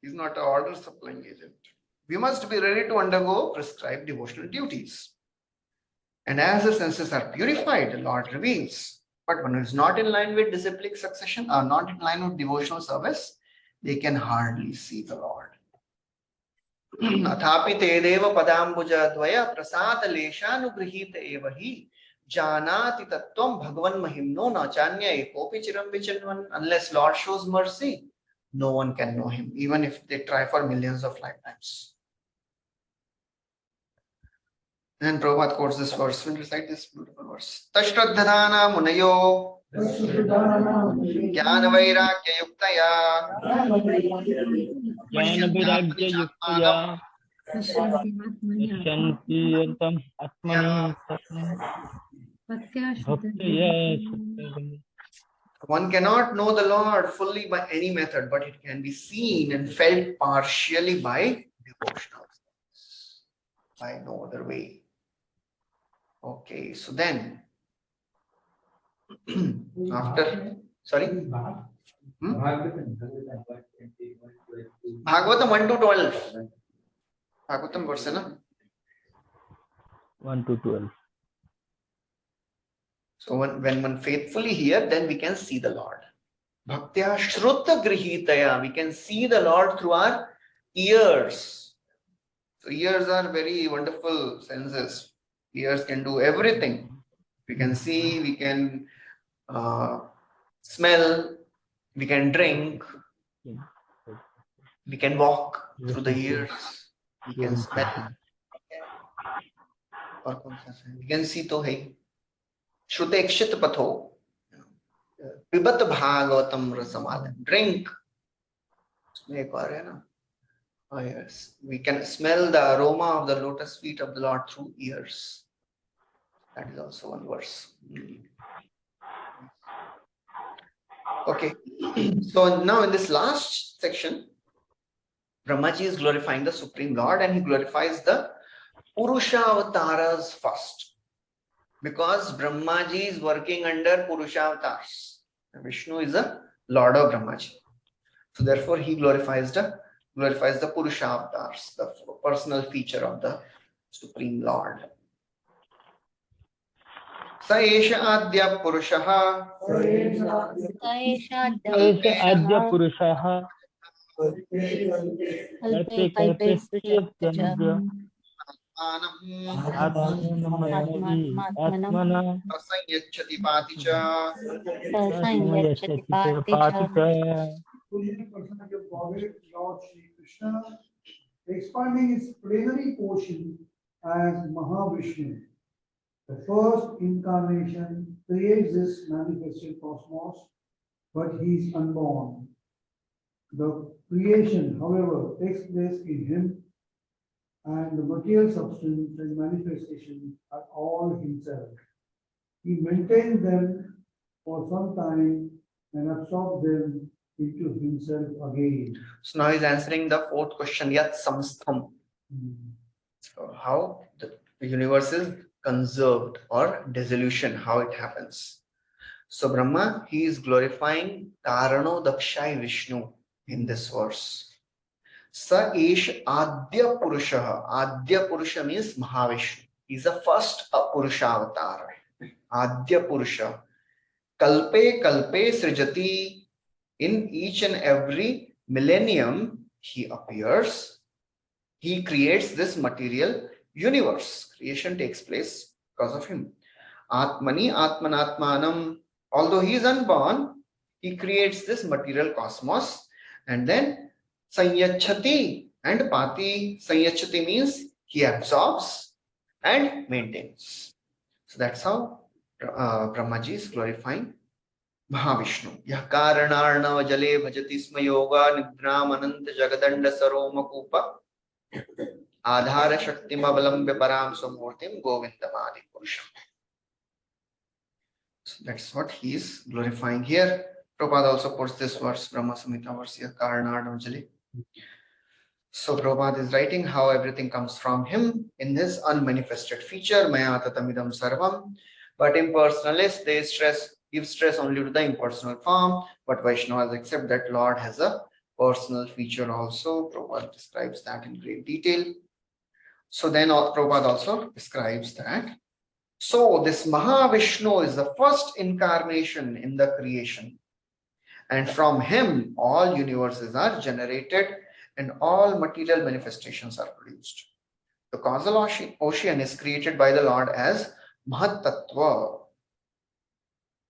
he's not an order supplying agent. We must be ready to undergo prescribed devotional duties. And as the senses are purified, the Lord reveals. But one who is not in line with disciplic succession or not in line with devotional service, they can hardly see the Lord. अथापि तेदेव पदाम्बुजद्वय प्रसादलेशानुगृहीत एव हि जानाति तत्त्वं भगवन् महिम्नो न चान्य एकोऽपि चिरं विचिन्वन्. Unless Lord shows mercy, no one can know him, even if they try for millions of lifetimes. And Prabhupada quotes this verse. We'll recite this beautiful verse. Tashtradhana munayo jnana vairagya yuktaya ज्ञान वैराग्य युक्तया पश्यन्ति यन्तं आत्मनि भक्त्या शुद्धया. One cannot know the Lord fully by any method, but it can be seen and felt partially by devotional, by no other way. Okay, so then after, sorry, Bhagavatam 1 to 12. Bhagavatam verse na 1 to 12. So when one faithfully hear, then we can see the Lord. Bhaktya Shruta Grihitaya, we can see the Lord through our ears. So ears are very wonderful senses. Ears can do everything. We can see, we can smell, we can drink, we can walk through the ears, we can smell. We can see to hai. Shrutekshit patho. Pibat bhagavatam rasamadam. Drink. Oh, yes. We can smell the aroma of the lotus feet of the Lord through ears. That is also one verse. Okay. So now in this last section, Brahmaji is glorifying the Supreme Lord, and he glorifies the Purusha avatars first. Because Brahmaji is working under Purusha avatars. Vishnu is a Lord of Brahmaji. So therefore he glorifies the Purusha avatars, the personal feature of the Supreme Lord. Saesha Adya Purushaha आद्य पुरुषः कल्पे कल्पे सत्यज्ञ आत्मना Asanyachati Paticha. संयच्छति पाति च. Fully personality of Godhead, Lord Shri Krishna, expanding his plenary portion as Mahavishnu. The first incarnation creates this manifested cosmos, but he is unborn. The creation, however, takes place in him, and the material substance and manifestation are all himself. He maintains them for some time and absorbs them into himself again. So now he's answering the fourth question, Yat Samstham. So how the universe is conserved or dissolution, how it happens. So Brahma, he is glorifying Karano Dakshai Vishnu in this verse. Sa Esh Adya Purusha. Adya Purusha means Mahavishnu. He is the first Purusha avatar. Adya Purusha. Kalpe Kalpe Srijati. In each and every millennium, he appears. He creates this material universe. Creation takes place because of him. Atmani Atmanatmanam. Although he is unborn, he creates this material cosmos. And then Sanyachati and Pati. Sanyachati means he absorbs and maintains. So that's how Brahmaji is glorifying Mahavishnu. Yah karanarnava jale bhajati sma yoga nidram ananta jagadanda saroma kupa adhara shaktim avalambe param samurtim govindam adi purusham. So that's what he is glorifying here. Prabhupada also puts this verse, Brahma Samhita verse here, Karanad. So Prabhupada is writing how everything comes from him in his unmanifested feature, Maya Tatamidam Sarvam. But impersonalists, they give stress only to the impersonal form, but Vaishnavas accept that Lord has a personal feature also. Prabhupada describes that in great detail. So then Prabhupada also describes that. So this Mahavishnu is the first incarnation in the creation. And from him, all universes are generated and all material manifestations are produced. The causal ocean is created by the Lord as Mahat Tattva.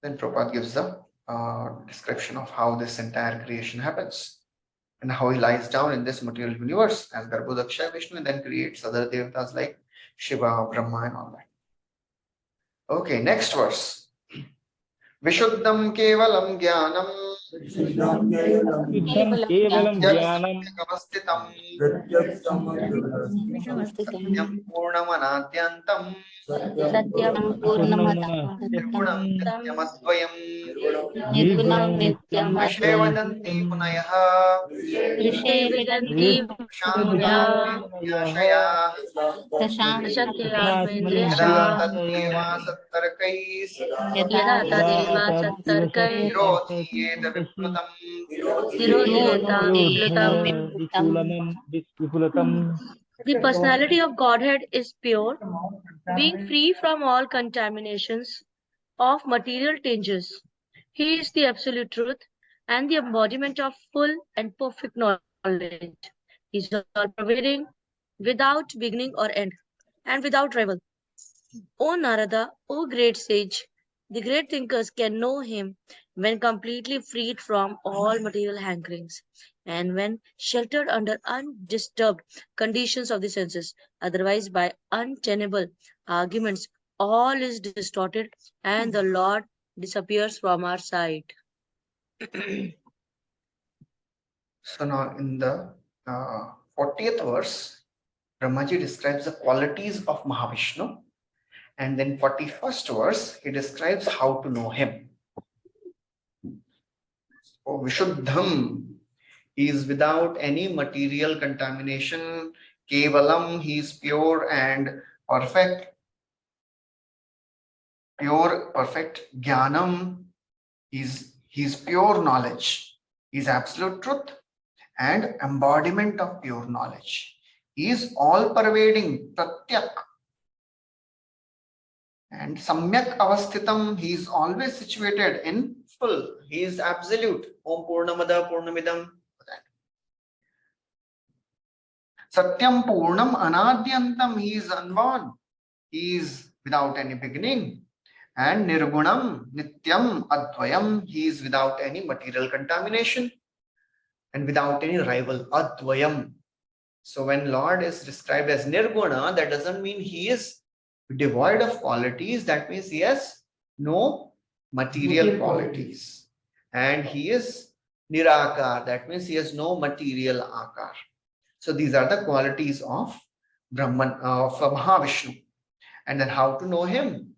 Then Prabhupada gives the description of how this entire creation happens and how he lies down in this material universe as Garbhodaksha Vishnu and then creates other devatas like Shiva, Brahma and all that. Okay, next verse. Vishuddham kevalam jnanam Siddham kevalam jnanam Avasthitam Namastitam. Satyam Purnamanathyantam Satyam purnamana Nirgunam Purnamadatam. Nityamadvayam Nirgunam nirgunam Nityam Vishevadanti Advayam. Punayaha Rishe Vedanti Punya Shantya Yada Prashantyatmendriyasya. Tatyeva Sattarkais Yada yada Tadeva taddiva Sattarkai. Virodhiyeta Viplutam Tirodhiyeta Viplutam. vipulatam. The personality of Godhead is pure, being free from all contaminations of material tinges. He is the absolute truth and the embodiment of full and perfect knowledge. He is all pervading, without beginning or end, and without rival. O Narada, O great sage, the great thinkers can know him when completely freed from all material hankerings and when sheltered under undisturbed conditions of the senses. Otherwise, by untenable arguments, all is distorted and the Lord disappears from our sight. So now in the 40th verse, Brahmaji describes the qualities of Mahavishnu. And then 41st verse, he describes how to know him. So Vishuddham, he is without any material contamination. Kevalam, he is pure and perfect. Pure, perfect. Jnanam, he's pure knowledge. He's absolute truth and embodiment of pure knowledge. He is all pervading, pratyak. And samyak avasthitam, he is always situated in full. He is absolute. Om Purnamada Purnamidam. Satyam Purnam Anadyantam, he is unborn. He is without any beginning. And Nirgunam Nityam Advayam, he is without any material contamination and without any rival. Advayam. So when Lord is described as Nirguna, that doesn't mean he is devoid of qualities. That means he has no material qualities. And he is Nirakar. That means he has no material akar. So these are the qualities of Brahman, of Mahavishnu. And then how to know him?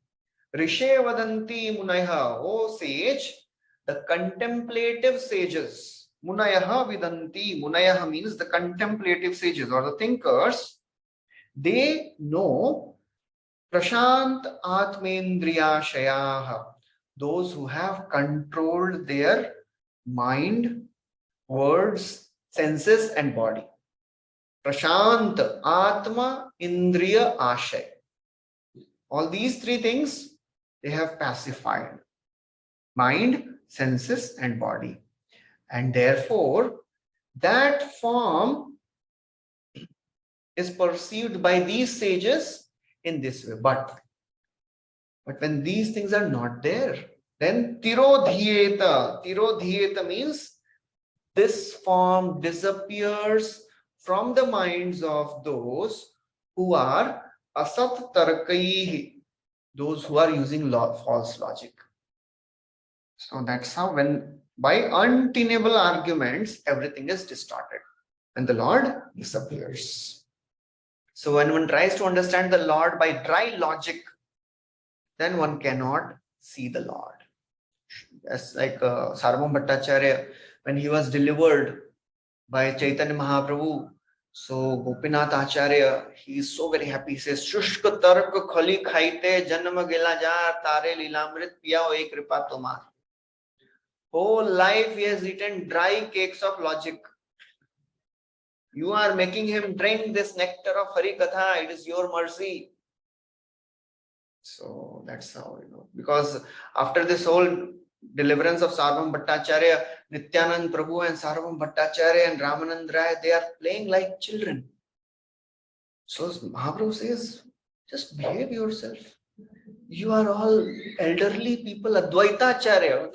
Rishe Vadanti Munaiha, O sage, the contemplative sages. Munayaha Vidanti. Munayaha means the contemplative sages or the thinkers. They know Prashant Atmendriya Shayaha, those who have controlled their mind, words, senses, and body. Prashant Atma Indriya Ashay. All these three things they have pacified: mind, senses, and body. And therefore, that form is perceived by these sages in this way. But when these things are not there, then tirodhiyeta. Tirodhiyeta means this form disappears from the minds of those who are asat tarkai, those who are using false logic. So that's how, when by untenable arguments, everything is distorted and the Lord disappears. So when one tries to understand the Lord by dry logic, then one cannot see the Lord. As like Sarvam Bhattacharya, when he was delivered by Chaitanya Mahaprabhu, so Gopinath Acharya, he is so very happy. He says, Shushka tark khali khaite janma gela jar tare lilamrit piyao ek kripa tomar. Whole life he has eaten dry cakes of logic. You are making him drink this nectar of Hari Katha. It is your mercy. So that's how, because after this whole deliverance of Sarvam Bhattacharya, Nityanand Prabhu and Sarvam Bhattacharya and Ramanand Rai, they are playing like children. So Mahaprabhu says, just behave yourself. You are all elderly people, Advaita Acharya,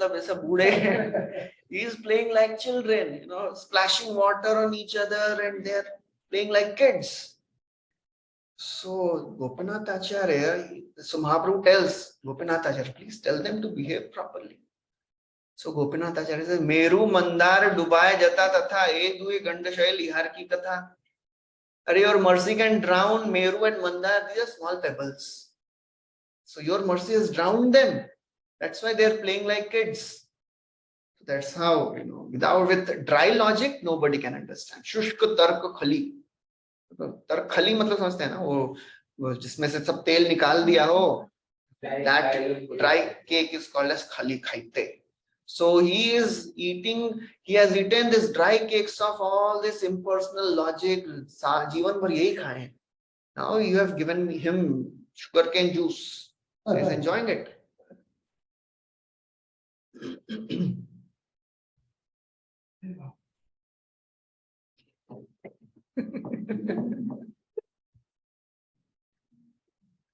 he is playing like children, splashing water on each other and they are playing like kids. So Gopinath Acharya, so Mahaprabhu tells Gopinath Acharya, please tell them to behave properly. So Gopinath Acharya says, Meru Mandar Dubai Jata Tatha E Due Gandashai Lihar Ki Katha. Are your mercy can drown Meru and Mandar, these are small pebbles. So your mercy has drowned them. That's why they are playing like kids. So that's how, with dry logic, nobody can understand. Shushka Tarka Khali. Tark Khali matlab समझते हैं ना, वो जिसमें से सब तेल निकाल दिया हो, that dry cake is called as khali khaite. So he has eaten this dry cakes of all this impersonal logic. Jeevan bhar yahi khaye. Now you have given him sugarcane juice. So he's enjoying it.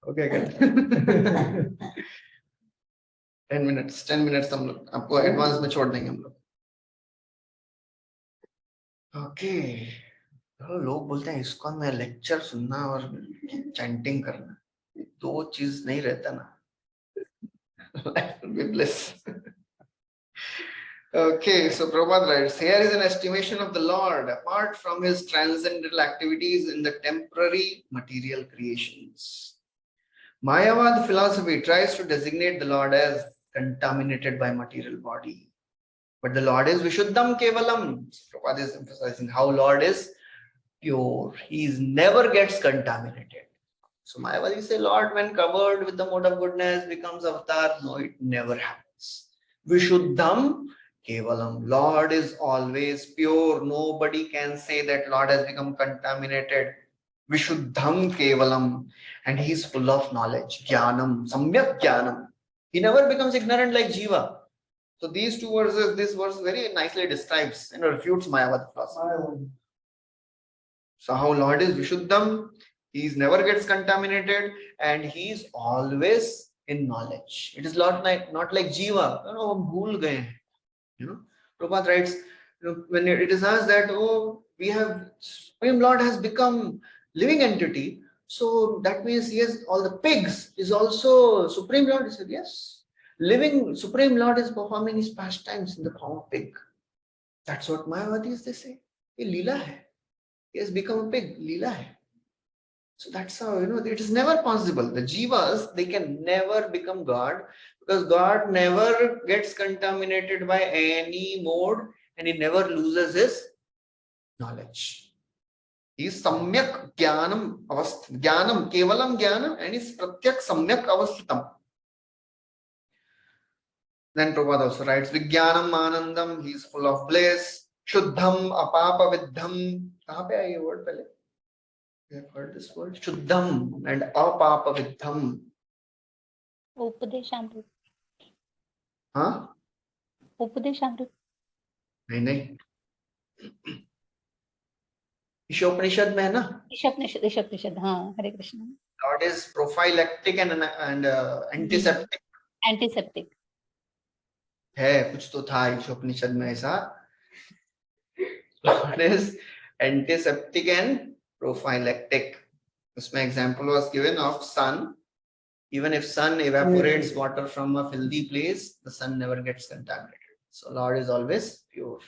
Okay, good. 10 minutes हम लोग आपको advance में छोड़ देंगे हम लोग. Okay. लोग बोलते हैं इस्कॉन में लेक्चर सुनना और चैंटिंग करना, दो चीज नहीं रहता ना. Life will be bliss. Okay, so Prabhupada writes, here is an estimation of the Lord apart from his transcendental activities in the temporary material creations. Mayavad philosophy tries to designate the Lord as contaminated by material body. But the Lord is Vishuddham Kevalam. Prabhupada is emphasizing how Lord is pure. He never gets contaminated. So Mayavadi say, Lord, when covered with the mode of goodness, becomes avatar. No, it never happens. Vishuddham Kevalam. Lord is always pure. Nobody can say that Lord has become contaminated. Vishuddham Kevalam. And he is full of knowledge. Jnanam, Samyak Jnanam. He never becomes ignorant like Jiva. So these two verses, this verse very nicely describes and refutes Mayavad philosophy. So how Lord is Vishuddham, he never gets contaminated and he is always in knowledge. It is not like Jiva. Bhool gaye. Prabhupada writes, when it is asked that, Supreme Lord has become living entity, so that means yes, all the pigs is also Supreme Lord. He said, yes. Living Supreme Lord is performing his pastimes in the form of pig. That's what Mayavadis they say. Ye Leela hai. He has become a pig. Leela hai. So that's how, it is never possible. The Jivas, they can never become God because God never gets contaminated by any mode and he never loses his knowledge. He is Samyak Jnanam Avasthitam. Jnanam, Kevalam Jnanam and is Pratyak Samyak Avasthitam. Then Prabhupada also writes, Vijnanam Anandam, he is full of bliss. Shuddham Apapa Vidham. Kahan pe hai ye word pehle? You have heard this word? Shuddham and Apapa Vidham. Upadeshamrut. Huh? Upadeshamrut. नहीं. Ishopanishad में है ना? Ishopanishad, हाँ, Hare Krishna. God is prophylactic and antiseptic. Antiseptic. है, कुछ तो था ईशोपनिषद में ऐसा. God is antiseptic and prophylactic. उसमें example was given of sun. Even if sun evaporates water from a filthy place, the sun never gets contaminated. So Lord is always pure.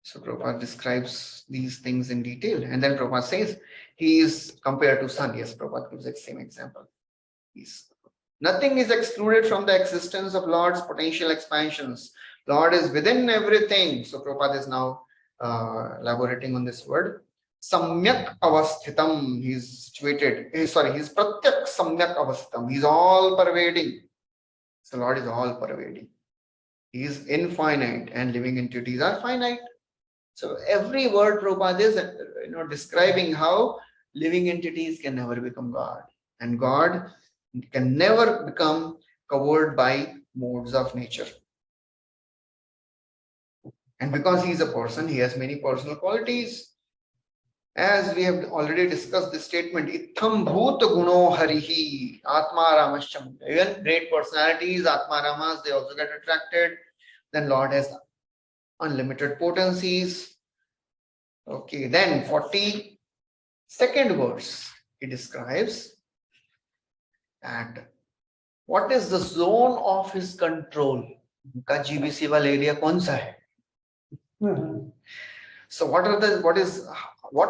So Prabhupada describes these things in detail. And then Prabhupada says, he is compared to sun. Yes, Prabhupada gives the same example. Nothing is excluded from the existence of Lord's potential expansions. Lord is within everything. So Prabhupada is now elaborating on this word. Samyak avasthitam. He's situated. He's pratyak samyak avasthitam. He's all pervading. So Lord is all pervading. He is infinite and living entities are finite. So every word Prabhupada is describing how living entities can never become God. And God can never become covered by modes of nature. And because he is a person, he has many personal qualities. As we have already discussed this statement, Itham Bhut Guno Harihi Atma Ramascham. Even great personalities, Atma Ramas, they also get attracted. Then Lord has unlimited potencies. Okay, then 42nd verse, he describes that what is the zone of his control? Ka GBC wala area kaun sa hai? So what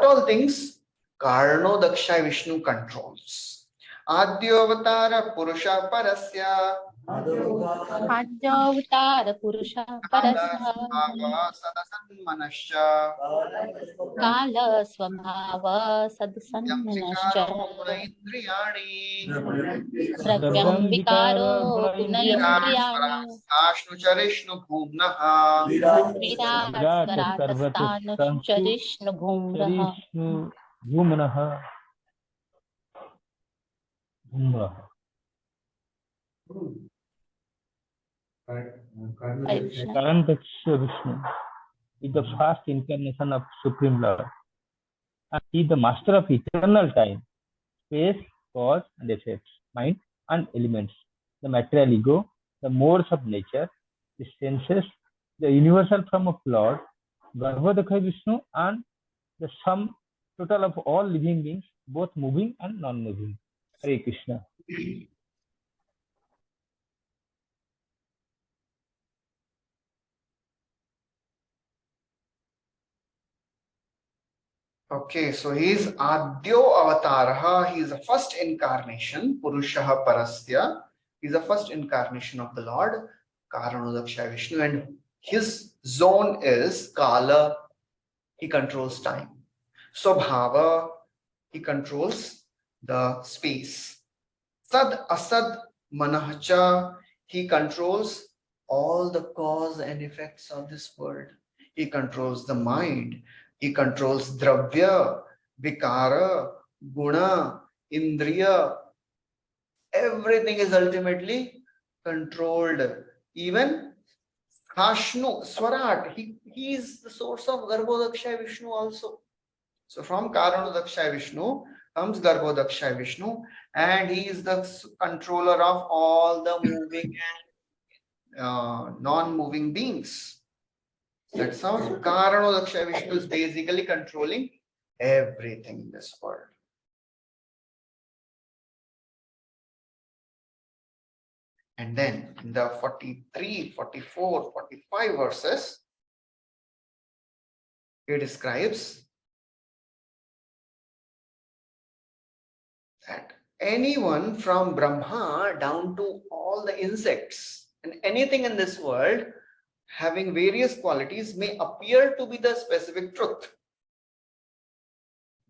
all things Karno Daksha Vishnu controls? Adyavatara Purusha Parasya Adyavatara Purusha Parasya Sadasanmanasya Kala Swabhava Yamsikaro Sadsanmanascha Indriyani Dravyam Vikaro Gunayendriyani Ashnu Charishnu Bhumnaha Virat Svaratasthanu Bhumraha. Bhumnaha. Hare Krishna. Karantaksha Vishnu is the first incarnation of Supreme Lord. And he is the master of eternal time, space, cause and effects, mind and elements, the material ego, the modes of nature, the senses, the universal form of Lord, Garbhodakha Vishnu, and the sum total of all living beings, both moving and non-moving. Hare Krishna. Okay, so he is Adyo Avataraha. He is the first incarnation. Purushaha Parasya. He is the first incarnation of the Lord. Karanodaksha Vishnu. And his zone is Kala. He controls time. Swabhava. He controls the space. Sad Asad Manahcha. He controls all the cause and effects of this world. He controls the mind. He controls Dravya, Vikara, Guna, Indriya. Everything is ultimately controlled. Even Hashnu, Swarat, he is the source of Garbhodaksha Vishnu also. So from Karanodaksha Vishnu comes Garbhodaksha Vishnu, and he is the controller of all the moving and non-moving beings. That's how Karanodaksha Vishnu is basically controlling everything in this world. And then in the 43, 44, 45 verses, he describes that anyone from Brahma down to all the insects and anything in this world having various qualities may appear to be the specific truth,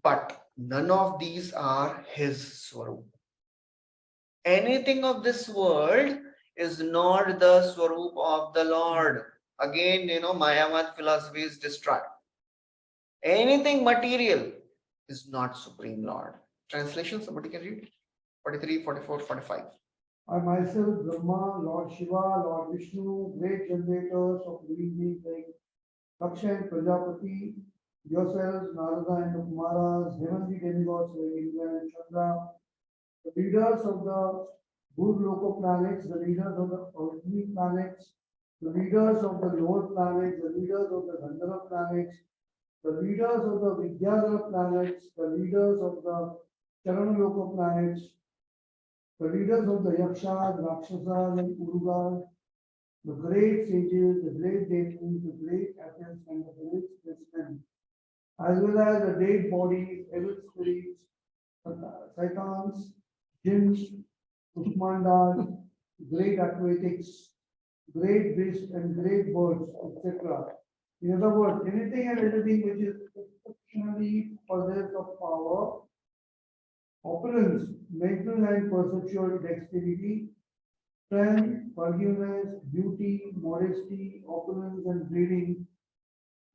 but none of these are his Swarup. Anything of this world is not the Swarup of the Lord. Again, Mayavad philosophy is destroyed. Anything material is not Supreme Lord. Translation, somebody can read. 43, 44, 45. I myself, Brahma, Lord Shiva, Lord Vishnu, great generators of living beings like Daksha and Prajapati, yourselves, Narada and the Kumaras, heavenly demigods like Indra and Chandra, the leaders of the Bhurloka planets, the leaders of the earthly planets, the leaders of the lower planets, the leaders of the Gandhara planets, the leaders of the Vidyadhara planets, the leaders of the Charanaloka planets, the leaders of the Yakshas, Rakshasas, and Urugas, the great sages, the great deities, the great athletes, and the great statesmen as well as the dead bodies, evil spirits, Saitans, jinns, Usmandas, great aquatics, great beasts and great birds, etc. In other words, anything and everything which is exceptionally possessed of power, opulence, mental and perceptual dexterity, strength, forgiveness, beauty, modesty, opulence and breeding,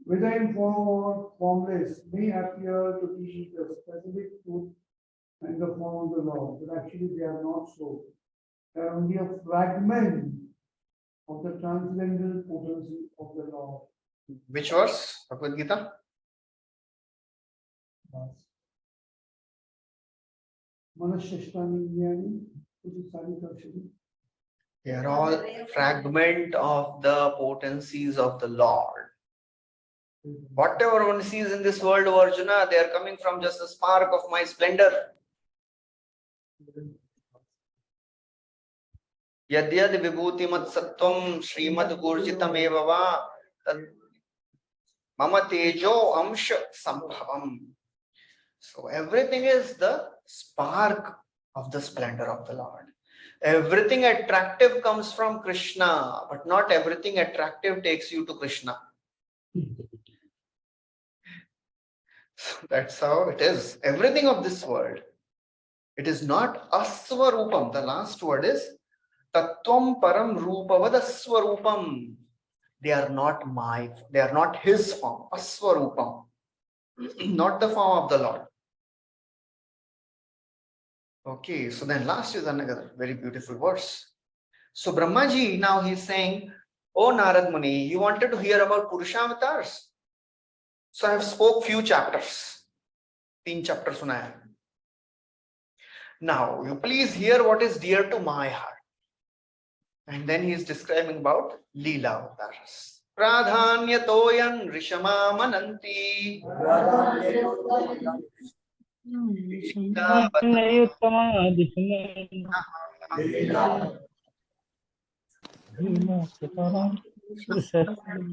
whether in form or formless, may appear to be the specific truth and the form of the Lord, but actually they are not so. They are only a fragment of the transcendental potency of the Lord. Which verse? Bhagavad Gita? Manashrashtani Jnani, which is Sadikarshani. They are all fragment of the potencies of the Lord. Whatever one sees in this world, O Arjuna, they are coming from just a spark of my splendor. Yadyad vibhuti mat sattvam Srimad Gurjitam evava tad mama tejo amsha sambhavam. So everything is the spark of the splendor of the Lord. Everything attractive comes from Krishna, but not everything attractive takes you to Krishna. That's how it is. Everything of this world. It is not aswarupam. The last word is tattvam param rupavad aswarupam. They are not his form. Aswarupam. Not the form of the Lord. Okay, so then last is another very beautiful verse. So Brahmaji, now he's saying, "Oh Narad Muni, you wanted to hear about Purushavatars? So I have spoke few chapters. 3 chapters sunaya. Now you please hear what is dear to my heart." And then he is describing about Leela Avatars. Pradhanya toyan rishama mananti.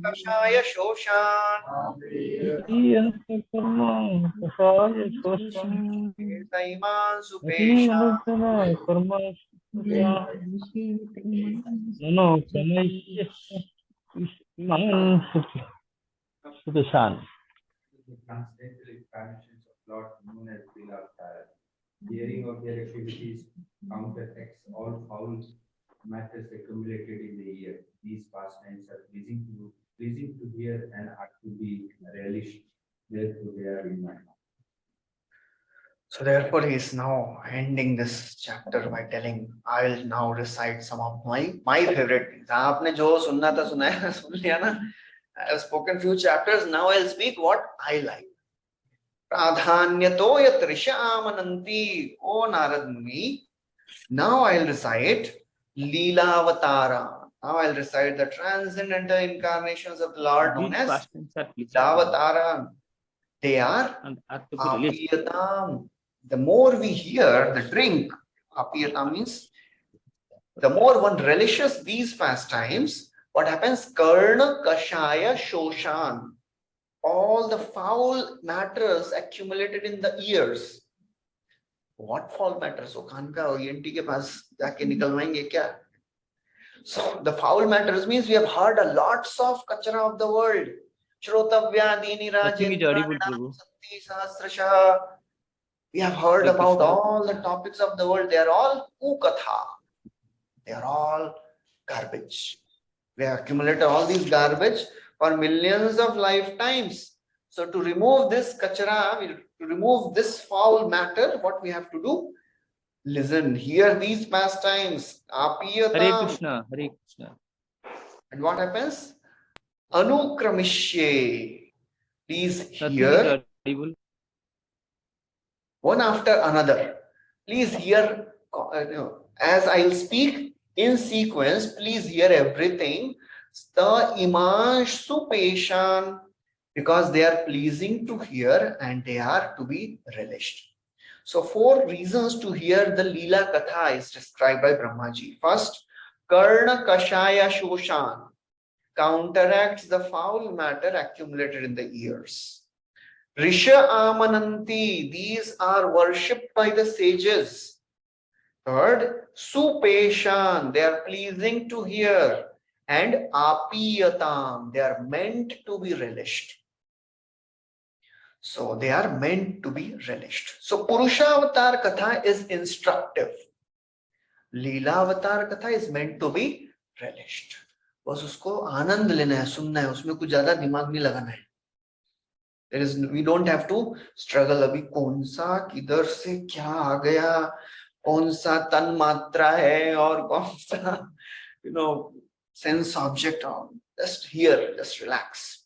Kashaya shoshan. Taiman supesha. The transcendental incarnations of Lord known as Vilavatara. Hearing of their activities counteracts all foul matters accumulated in the year. These pastimes are pleasing to hear and are to be relished. Therefore, they are in my heart. So therefore he is now ending this chapter by telling, I will now recite some of my favorite things. Aapne jo sunna tha sunaya, sun liya na. I have spoken few chapters. Now I'll speak what I like. Pradhanyato yat risha amananti. O Narad Muni, now I'll recite Leela Avatara. Now I'll recite the transcendental incarnations of the Lord known as Avatara. They are Apiyatam. The more we hear, the drink, Apiyatam means, the more one relishes these pastimes, what happens? Karna Kashaya Shoshan. All the foul matters accumulated in the ears. What foul matters? So कान का ENT के पास जाके निकलवाएंगे क्या? So the foul matters means we have heard a lots of kachara of the world. Shrotavya dini rajendra sati sahasrasha. We have heard about all the topics of the world. They are all kukatha. They are all garbage. We have accumulated all these garbage for millions of lifetimes. So to remove this kachara, to remove this foul matter, what we have to do? Listen, hear these pastimes. Apiyatam. Hare Krishna, Hare Krishna. And what happens? Anukramishye. Please hear one after another. Please hear, as I will speak in sequence, please hear everything. Sta imash supeshan, because they are pleasing to hear and they are to be relished. So 4 reasons to hear the Leela Katha is described by Brahmaji. First, Karna Kashaya Shoshan counteracts the foul matter accumulated in the ears. Risha Amananti, these are worshipped by the sages. Third, Supeshan, they are pleasing to hear. And Apiyatam, they are meant to be relished. So they are meant to be relished. So Purushavatar Katha is instructive. Leela Katha is meant to be relished. बस उसको आनंद लेना है, सुनना है, उसमें कुछ ज्यादा दिमाग नहीं लगाना है. We don't have to struggle. अभी कौन सा किधर से क्या आ गया, कौन सा तन मात्रा है और कौन सा sense object. Just hear, just relax.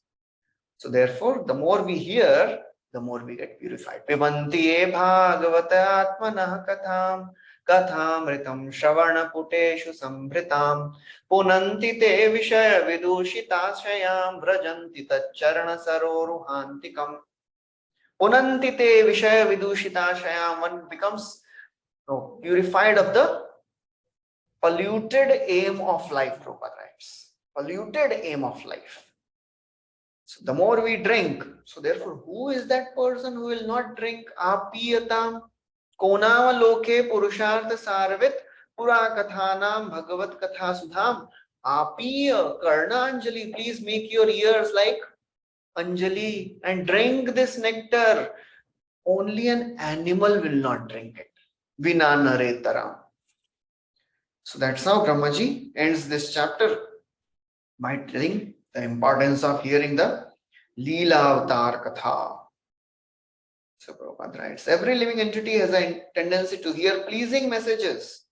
So therefore, the more we hear, the more we get purified. Pibanti e bhagavata atmanah katham kathamritam shravana puteshu sambritam punanti te vishaya vidushitashayam vrajanti tacharana saroruhantikam. Punanti te vishaya vidushitashayam, one becomes purified of the polluted aim of life, Prabhupada writes. Polluted aim of life. So the more we drink, so therefore, who is that person who will not drink? Apiyatam konava loke purushartha sarvit pura kathanam bhagavat katha sudham apiya karna anjali. Please make your ears like anjali and drink this nectar. Only an animal will not drink it. Vina naretaram. So that's how Brahmaji ends this chapter by telling the importance of hearing the Leela Avatar Katha. So Prabhupada writes, every living entity has a tendency to hear pleasing messages.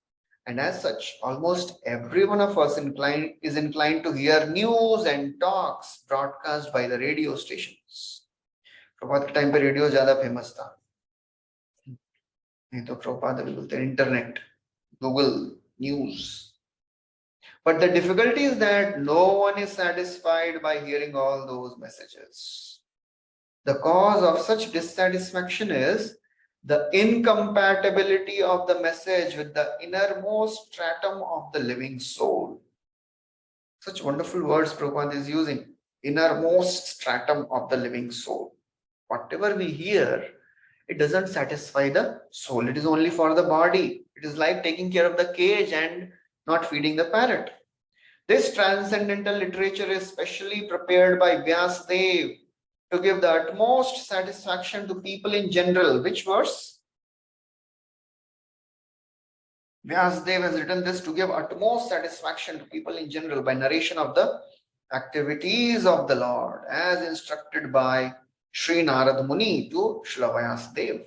And as such, almost every one of us is inclined to hear news and talks broadcast by the radio stations. Prabhupada के time पे radio ज़्यादा famous था. नहीं तो Prabhupada भी बोलते internet, Google, news. But the difficulty is that no one is satisfied by hearing all those messages. The cause of such dissatisfaction is the incompatibility of the message with the innermost stratum of the living soul. Such wonderful words Prabhupada is using. Innermost stratum of the living soul. Whatever we hear, it doesn't satisfy the soul. It is only for the body. It is like taking care of the cage and not feeding the parrot. This transcendental literature is specially prepared by Vyasadeva to give the utmost satisfaction to people in general. Which verse? Vyasadeva has written this to give utmost satisfaction to people in general by narration of the activities of the Lord as instructed by Sri Narad Muni to Srila Vyasadeva.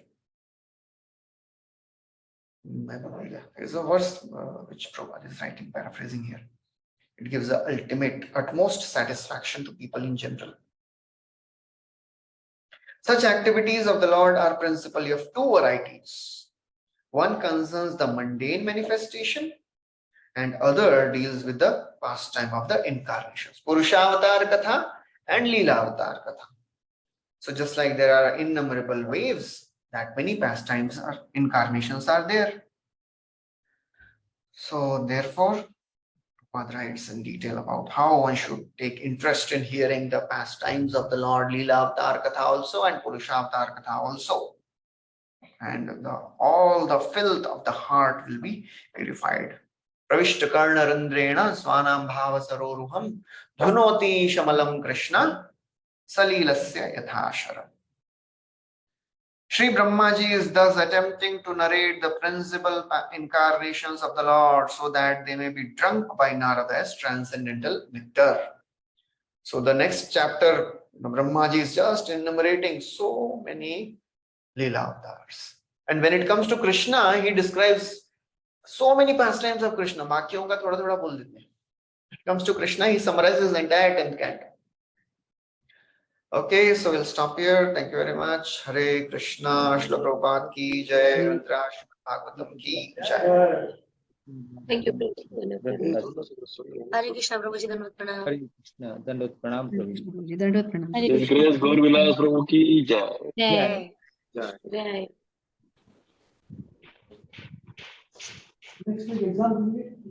There's a verse which Prabhupada is writing, paraphrasing here. It gives the ultimate, utmost satisfaction to people in general. Such activities of the Lord are principally of two varieties. One concerns the mundane manifestation and other deals with the pastime of the incarnations. Purushavatar Katha and Leela Avatar Katha. So just like there are innumerable waves, that many pastimes or incarnations are there. So therefore, Prabhupada writes in detail about how one should take interest in hearing the pastimes of the Lord, Leela Avatar Katha also and Purushavatar Katha also. And all the filth of the heart will be purified. Pravishta Karna Randrena Swanam Bhava Saroruham Dhunoti Shamalam Krishna Salilasya Yathashara. Sri Brahmaji is thus attempting to narrate the principal incarnations of the Lord so that they may be drunk by Narada's transcendental nectar. So the next chapter, Brahmaji is just enumerating so many Leela avatars. And when it comes to Krishna, he describes so many pastimes of Krishna. Bakiyon ka thoda thoda bol dete hain. When it comes to Krishna, he summarizes the entire 10th canto. Okay, so we'll stop here. Thank you very much. Hare Krishna, Srila Prabhupada ki jai, Srimad Bhagvatam ki jai. Thank you, Hare Krishna, Prabhuji, Dandavad Pranam. Hare Krishna, Dandavad Pranam, Prabhuji. Dandavad Pranam. Hare His grace Gaur Vilas Prabhu ki jai. Jai. Jai. Next week exam will be